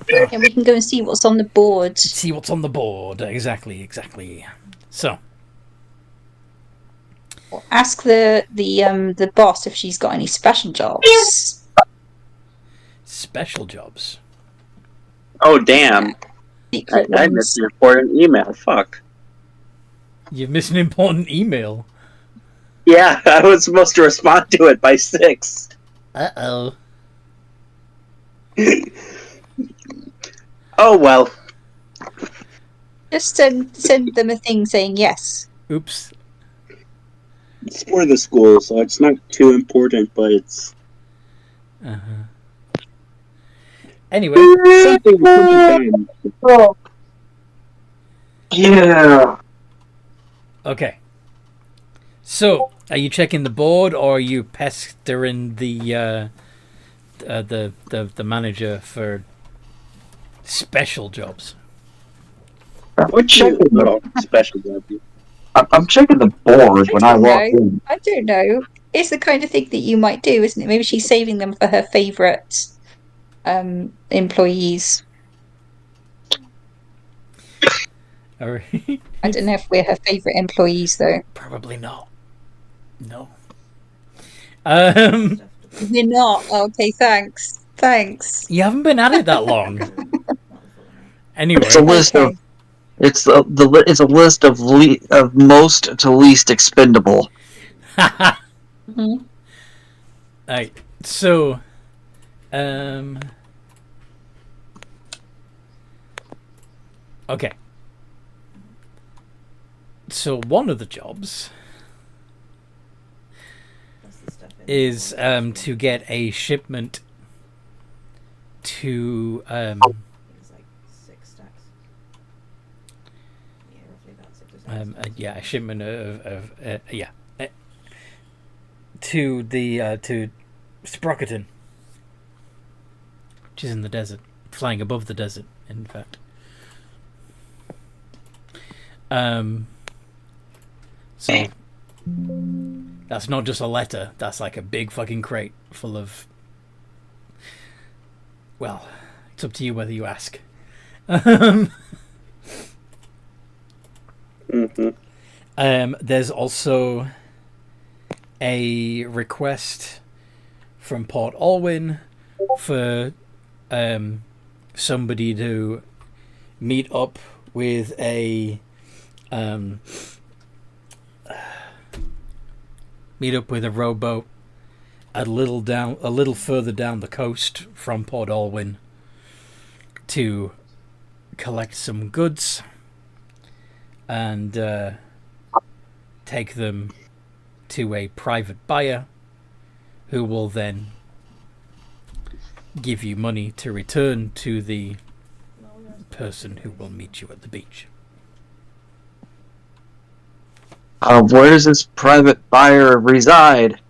And we can go and see what's on the board. See what's on the board. Exactly. So, Ask the boss if she's got any special jobs. special jobs. Oh, damn. Secret I ones. missed an important email. Fuck. You've missed an important email. Yeah, I was supposed to respond to it by 6. Uh-oh. Oh, well. Just send them a thing saying yes. Oops. It's for the school, so it's not too important, but it's... Uh-huh. Anyway, something done. Yeah. okay. So, are you checking the board, or are you pestering the manager for special jobs? I'm checking the, Special job. I'm checking the board when I walk in. I don't know. It's the kind of thing that you might do, isn't it? Maybe she's saving them for her favourite employees. Alright. I don't know if we're her favourite employees, though. Probably not. No. We're not. Okay, thanks. You haven't been at it that long. Anyway. It's a list Okay. of. It's it's a list of most to least expendable. Mhm. Alright, so okay. So one of the jobs That's the stuff in is to get a shipment to It's like 6 stacks. Yeah, roughly about 6 or 7 stacks. a shipment of to the to Sprocketon, which is in the desert, flying above the desert, in fact. So that's not just a letter, that's like a big fucking crate full of, well, it's up to you whether you ask. There's also a request from Port Alwyn for somebody to meet up with a rowboat a little further down the coast from Port Alwyn to collect some goods and take them to a private buyer who will then give you money to return to the person who will meet you at the beach. Where does this private buyer reside?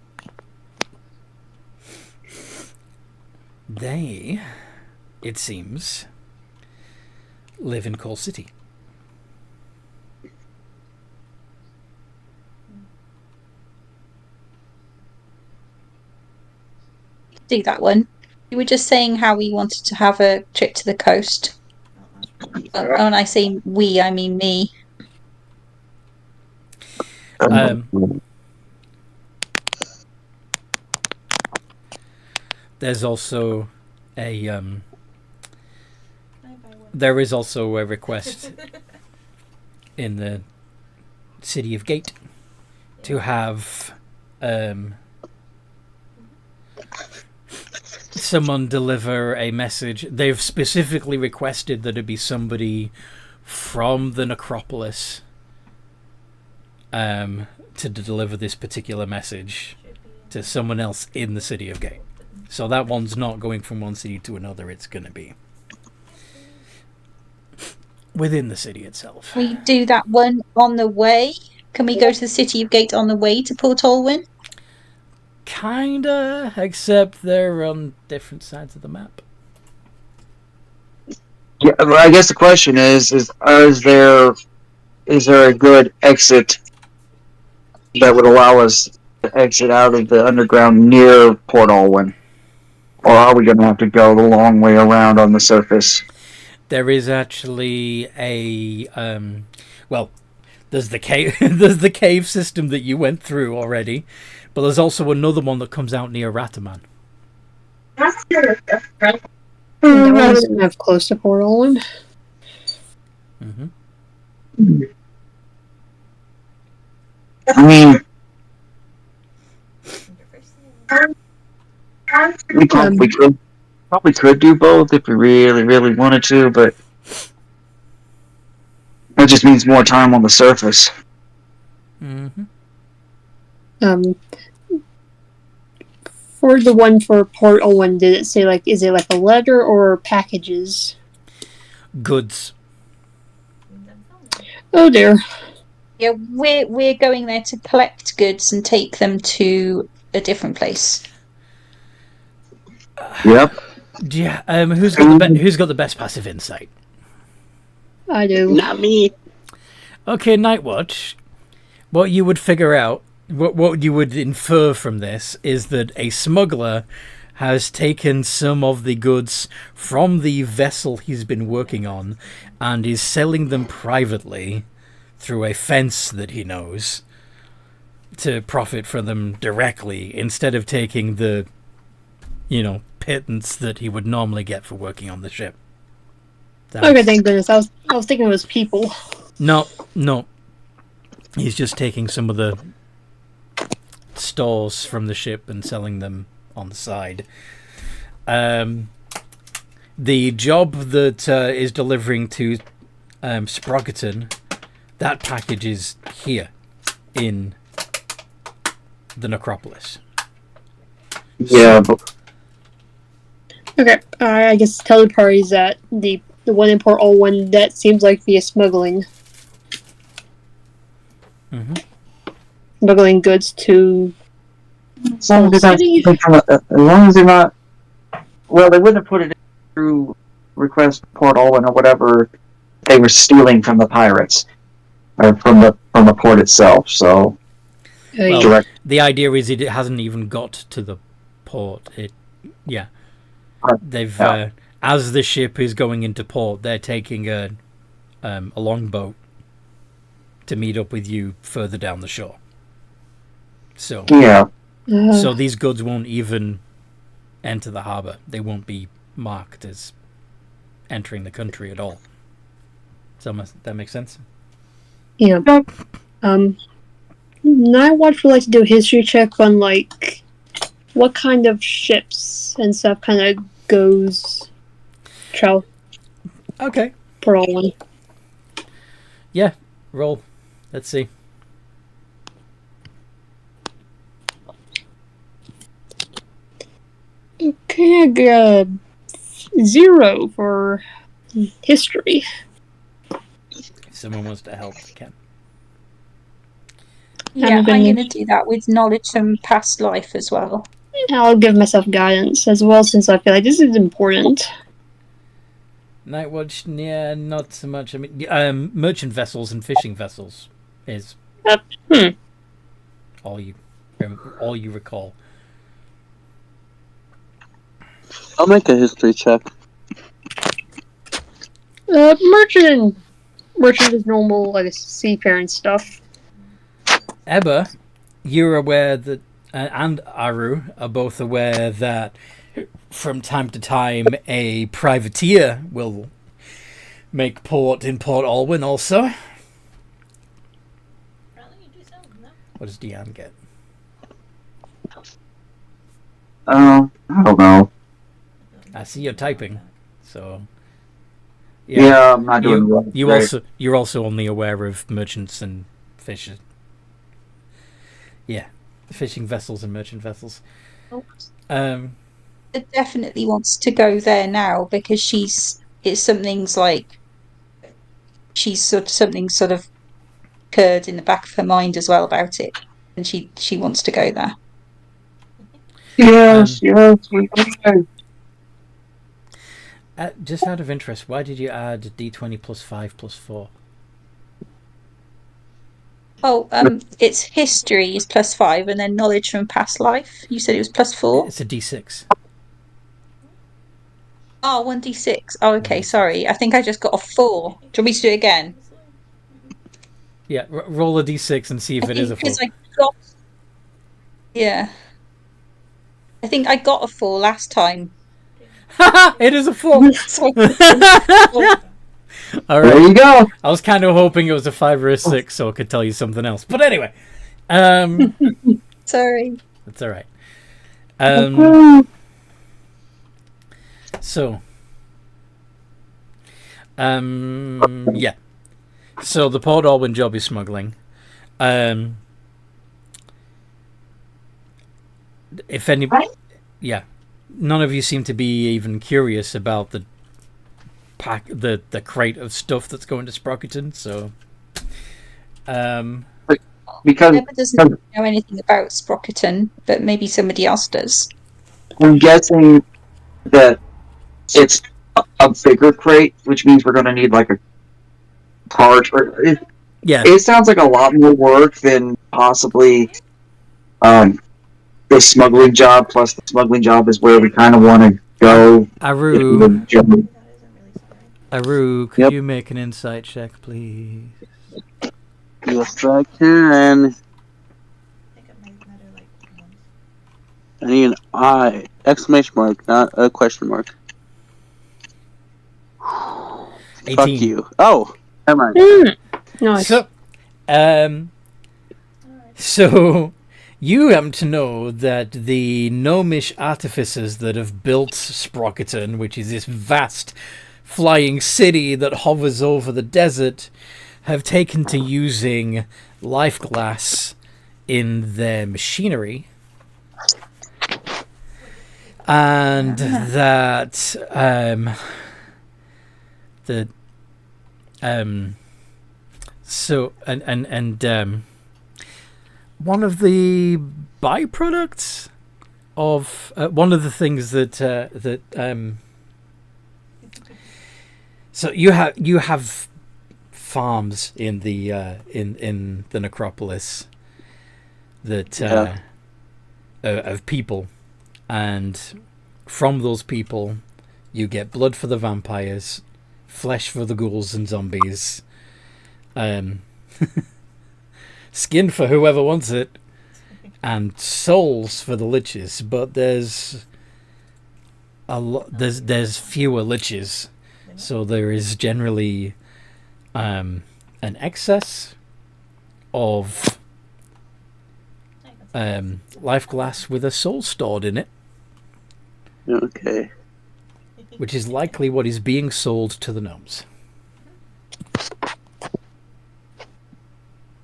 They, it seems, live in Coal City. Do that one. You were just saying how we wanted to have a trip to the coast. When I say we, I mean me. There's also a Can I buy one? there is also a request in the city of Gate to have someone deliver a message. They've specifically requested that it be somebody from the necropolis to deliver this particular message to someone else in the city of Gate. So that one's not going from one city to another, it's going to be within the city itself. We do that one on the way. Can we go to the city of Gate on the way to Port Alwyn? Kinda, except they're on different sides of the map. Yeah, I guess the question is there a good exit that would allow us to exit out of the underground near Port Alwyn? Or are we going to have to go the long way around on the surface? There is actually a there's the cave there's the cave system that you went through already, but there's also another one that comes out near Rataman. That wasn't have close to Port Alwyn. I mean, we probably could do both if we really, really wanted to, but that just means more time on the surface. For the one for Port Alwyn, did it say is it like a letter or packages? Goods. Oh dear. Yeah, we're going there to collect goods and take them to a different place. Yep. Yeah. Who's got the best passive insight? I do. Not me. Okay, Nightwatch. What you would figure out, what you would infer from this, is that a smuggler has taken some of the goods from the vessel he's been working on and is selling them privately through a fence that he knows to profit from them directly, instead of taking the, pittance that he would normally get for working on the ship. Okay, thank goodness. I was thinking it was people. No. He's just taking some of the stores from the ship and selling them on the side. The job that is delivering to Sproggeton, that package is here in the necropolis. Yeah, but Okay, I guess tell the parties that the one in Port Alwyn that seems like via smuggling. Smuggling goods to. as long as they're not. Well, they wouldn't have put it in through request Port Olin or whatever they were stealing from the pirates, or from the port itself. So, Well, direct. the idea is it hasn't even got to the port. They've as the ship is going into port, they're taking a longboat to meet up with you further down the shore. So so these goods won't even enter the harbour. They won't be marked as entering the country at all. So that makes sense? Yeah. Nightwatch would like to do a history check on like what kind of ships and stuff kind of goes travel. Okay. For all one. Yeah. Roll. Let's see. Okay, I got 0 for history. If someone wants to help, they can. Yeah, I'm going to do that with knowledge from past life as well. I'll give myself guidance as well, since I feel like this is important. Nightwatch, yeah, not so much. I mean, merchant vessels and fishing vessels is all you recall. I'll make a history check. Merchant is normal, like seafaring stuff. Ebba, you're aware that, and Aru are both aware that from time to time a privateer will make port in Port Alwyn also. What does Deanne get? I don't know. I see you're typing, so yeah I'm not doing well. You're also only aware of merchants and fishers. Yeah, fishing vessels and merchant vessels. It definitely wants to go there now because something sort of occurred in the back of her mind as well about it, and she wants to go there. Yes. Just out of interest, why did you add D20 plus 5 plus 4? Oh, it's history is plus 5, and then knowledge from past life. You said it was plus 4? It's a D6. Oh, 1d6. Oh, okay, sorry. I think I just got a 4. Do you want me to do it again? Yeah, roll a D6 and see if it is a 4. Yeah. I think I got a 4 last time. It is a 4! All right. There you go. I was kind of hoping it was a 5 or a 6 so I could tell you something else. But anyway. Sorry. That's all right. So. Yeah. So the Port Alwyn job is smuggling. If any... Yeah. None of you seem to be even curious about the crate of stuff that's going to Sproggeton, so because Emma doesn't know anything about Sproggeton, but maybe somebody else does. I'm guessing that it's a bigger crate, which means we're going to need like a cart. It sounds like a lot more work than possibly the smuggling job. Plus, the smuggling job is where we kind of want to go. Aru, could you make an insight check, please? Yes, I can. I need an I! Exclamation mark, not a question mark. 18. Fuck you. Oh, never mind. Nice. So You happen to know that the gnomish artificers that have built Sprocketon, which is this vast flying city that hovers over the desert, have taken to using life glass in their machinery, and that one of the byproducts of one of the things so you have farms in the in the necropolis that of people, and from those people you get blood for the vampires, flesh for the ghouls and zombies, skin for whoever wants it, and souls for the liches. But there's fewer liches, so there is generally an excess of life glass with a soul stored in it. Okay. Which is likely what is being sold to the gnomes.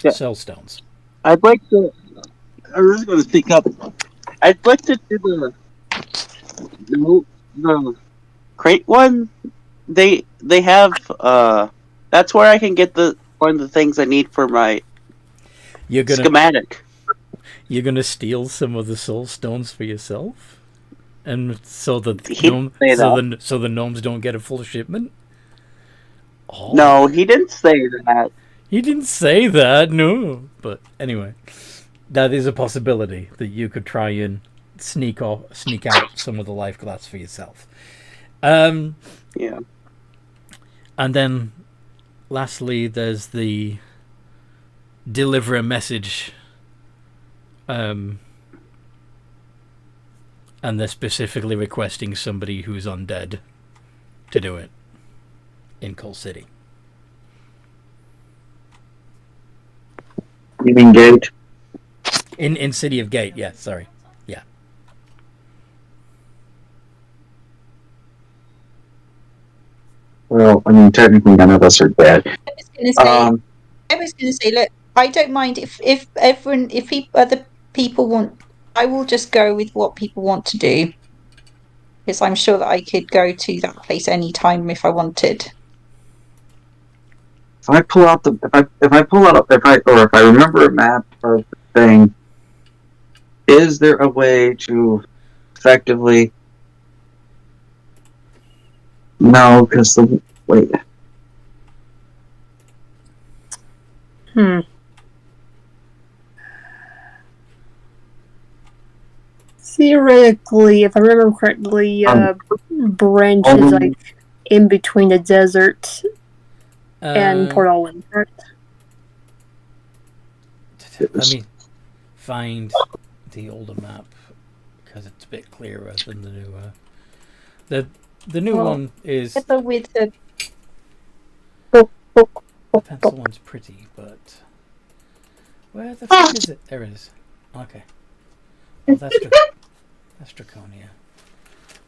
Yeah. Soul stones. I'd like to. I was going to speak up. I'd like to do the crate one. They have. That's where I can get one of the things I need for my schematic. You're gonna steal some of the soul stones for yourself, and so the gnomes don't get a full shipment. Oh. No, he didn't say that. He didn't say that, no. But anyway, that is a possibility that you could try and sneak out some of the life glass for yourself. Yeah. And then, lastly, there's the deliver a message. And they're specifically requesting somebody who's undead to do it in Coal City. You mean Gate? In City of Gate, yeah, sorry. Yeah. Well, I mean, technically none of us are dead. I was going to say, look, I don't mind if other people want. I will just go with what people want to do, because I'm sure that I could go to that place anytime if I wanted. If I remember a map of the thing, is there a way to effectively? No, because wait. Theoretically, if I remember correctly, Branch is like in between the desert and Port Alwyn, correct? Let me find the older map because it's a bit clearer than the newer. The new one is with the pencil one's pretty, but where the fuck is it? There it is. Okay. Well, that's Draconia.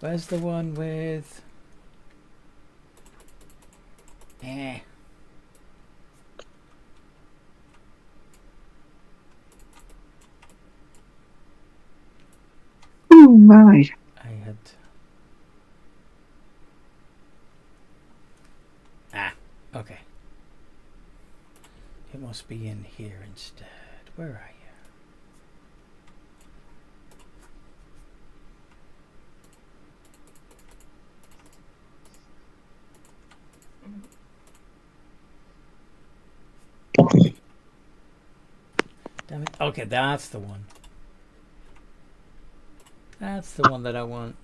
Where's the one with? Oh my! I had. Okay. It must be in here instead. Where are you? Damn it. Okay, that's the one. That's the one that I want.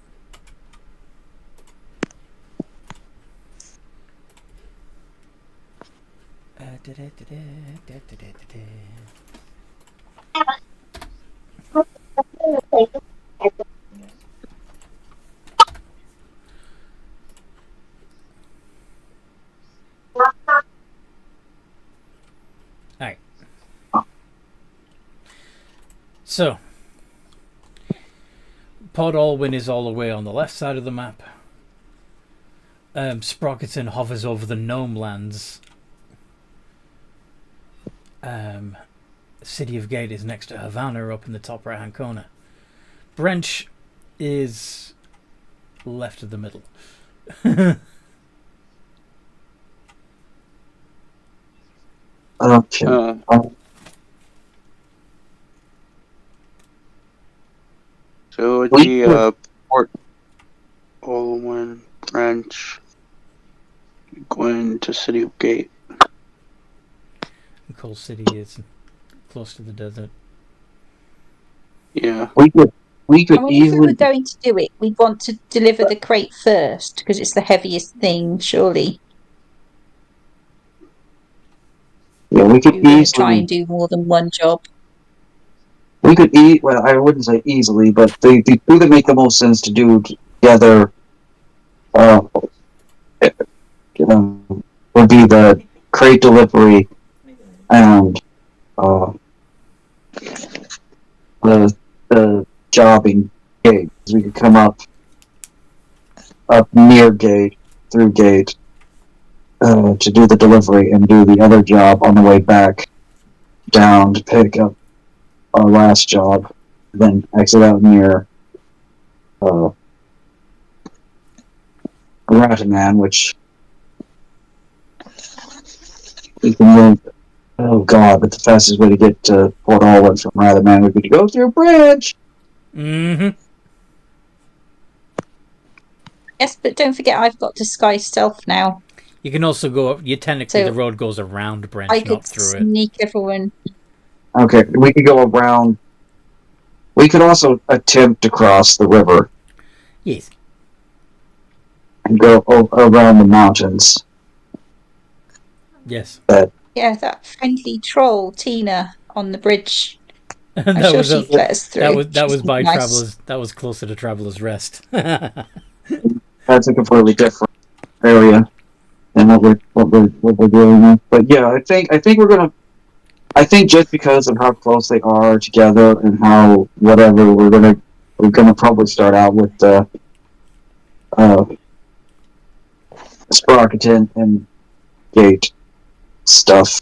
So, Port Alwyn is all the way on the left side of the map. Sprockerton hovers over the Gnome Lands. City of Gate is next to Havana up in the top right hand corner. Brench is left of the middle. Okay. So it would be Port Olwyn, French, going to City of Gate. Coal City is close to the desert. Yeah. We could I mean, if we easily. were going to do it, we'd want to deliver the crate first because it's the heaviest thing, surely. Yeah, we could We wouldn't try easily. and do more than one job. We could eat. Well, I wouldn't say easily, but the two that make the most sense to do together, would be the crate delivery and the jobbing gate. We could come up near gate, through gate, to do the delivery and do the other job on the way back down to pick up our last job, then exit out near Rataman, which we can move. Oh god, but the fastest way to get to Port Alwyn from Rataman would be to go through a bridge! Mm-hmm. Yes, but don't forget I've got disguise stealth now. You can also go up. Technically, So the road goes around Brench, I not could through it. sneak everyone. Okay, we could go around. We could also attempt to cross the river Yes. and go around the mountains. Yes. Yeah, that friendly troll, Tina, on the bridge. I'm that sure was she'd let us through. that was She's by nice. Travelers. That was closer to Travelers Rest. That's a completely different area than what we're dealing with. But yeah, I think we're gonna. I think just because of how close they are together and how whatever we're gonna probably start out with the Sprockerton and Gate stuff.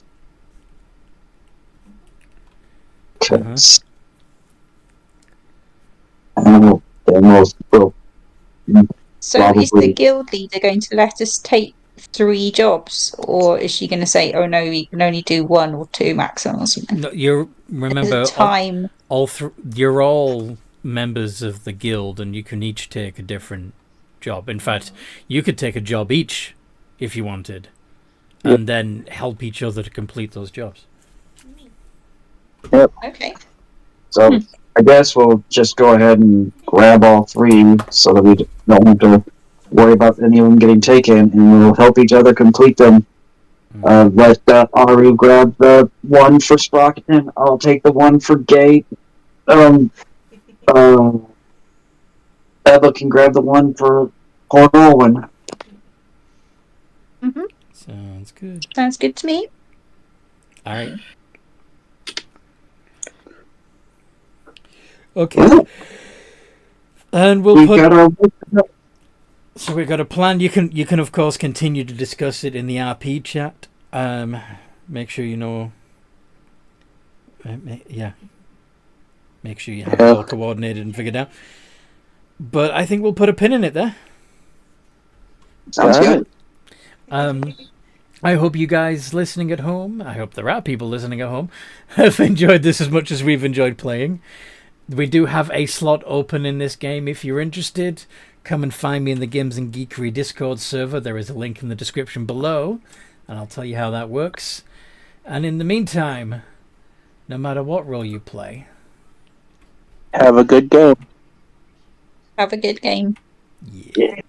Cause then we'll So is the probably- guild leader going to let us take 3 jobs, or is she going to say, "Oh no, you can only do 1 or 2 maximum"? Or something? No, you remember Time. you're all members of the guild, and you can each take a different job. In fact, you could take a job each if you wanted, and then help each other to complete those jobs. Okay. So I guess we'll just go ahead and grab all 3 so that we don't have to worry about any of them getting taken, and we'll help each other complete them. Let Aru grab the one for Sprockerton. I'll take the one for Gate. Eva can grab the one for Port Alwyn. Sounds good. Sounds good to me. All right. Okay. And we'll put. So we've got a plan. You can of course continue to discuss it in the RP chat. Make sure you know. Yeah. Make sure you have it all coordinated and figured out. But I think we'll put a pin in it there. Sounds good. I hope you guys listening at home, I hope there are people listening at home, have enjoyed this as much as we've enjoyed playing. We do have a slot open in this game. If you're interested, come and find me in the Games and Geekery Discord server. There is a link in the description below, and I'll tell you how that works. And in the meantime, no matter what role you play, have a good game. Have a good game. Yeah.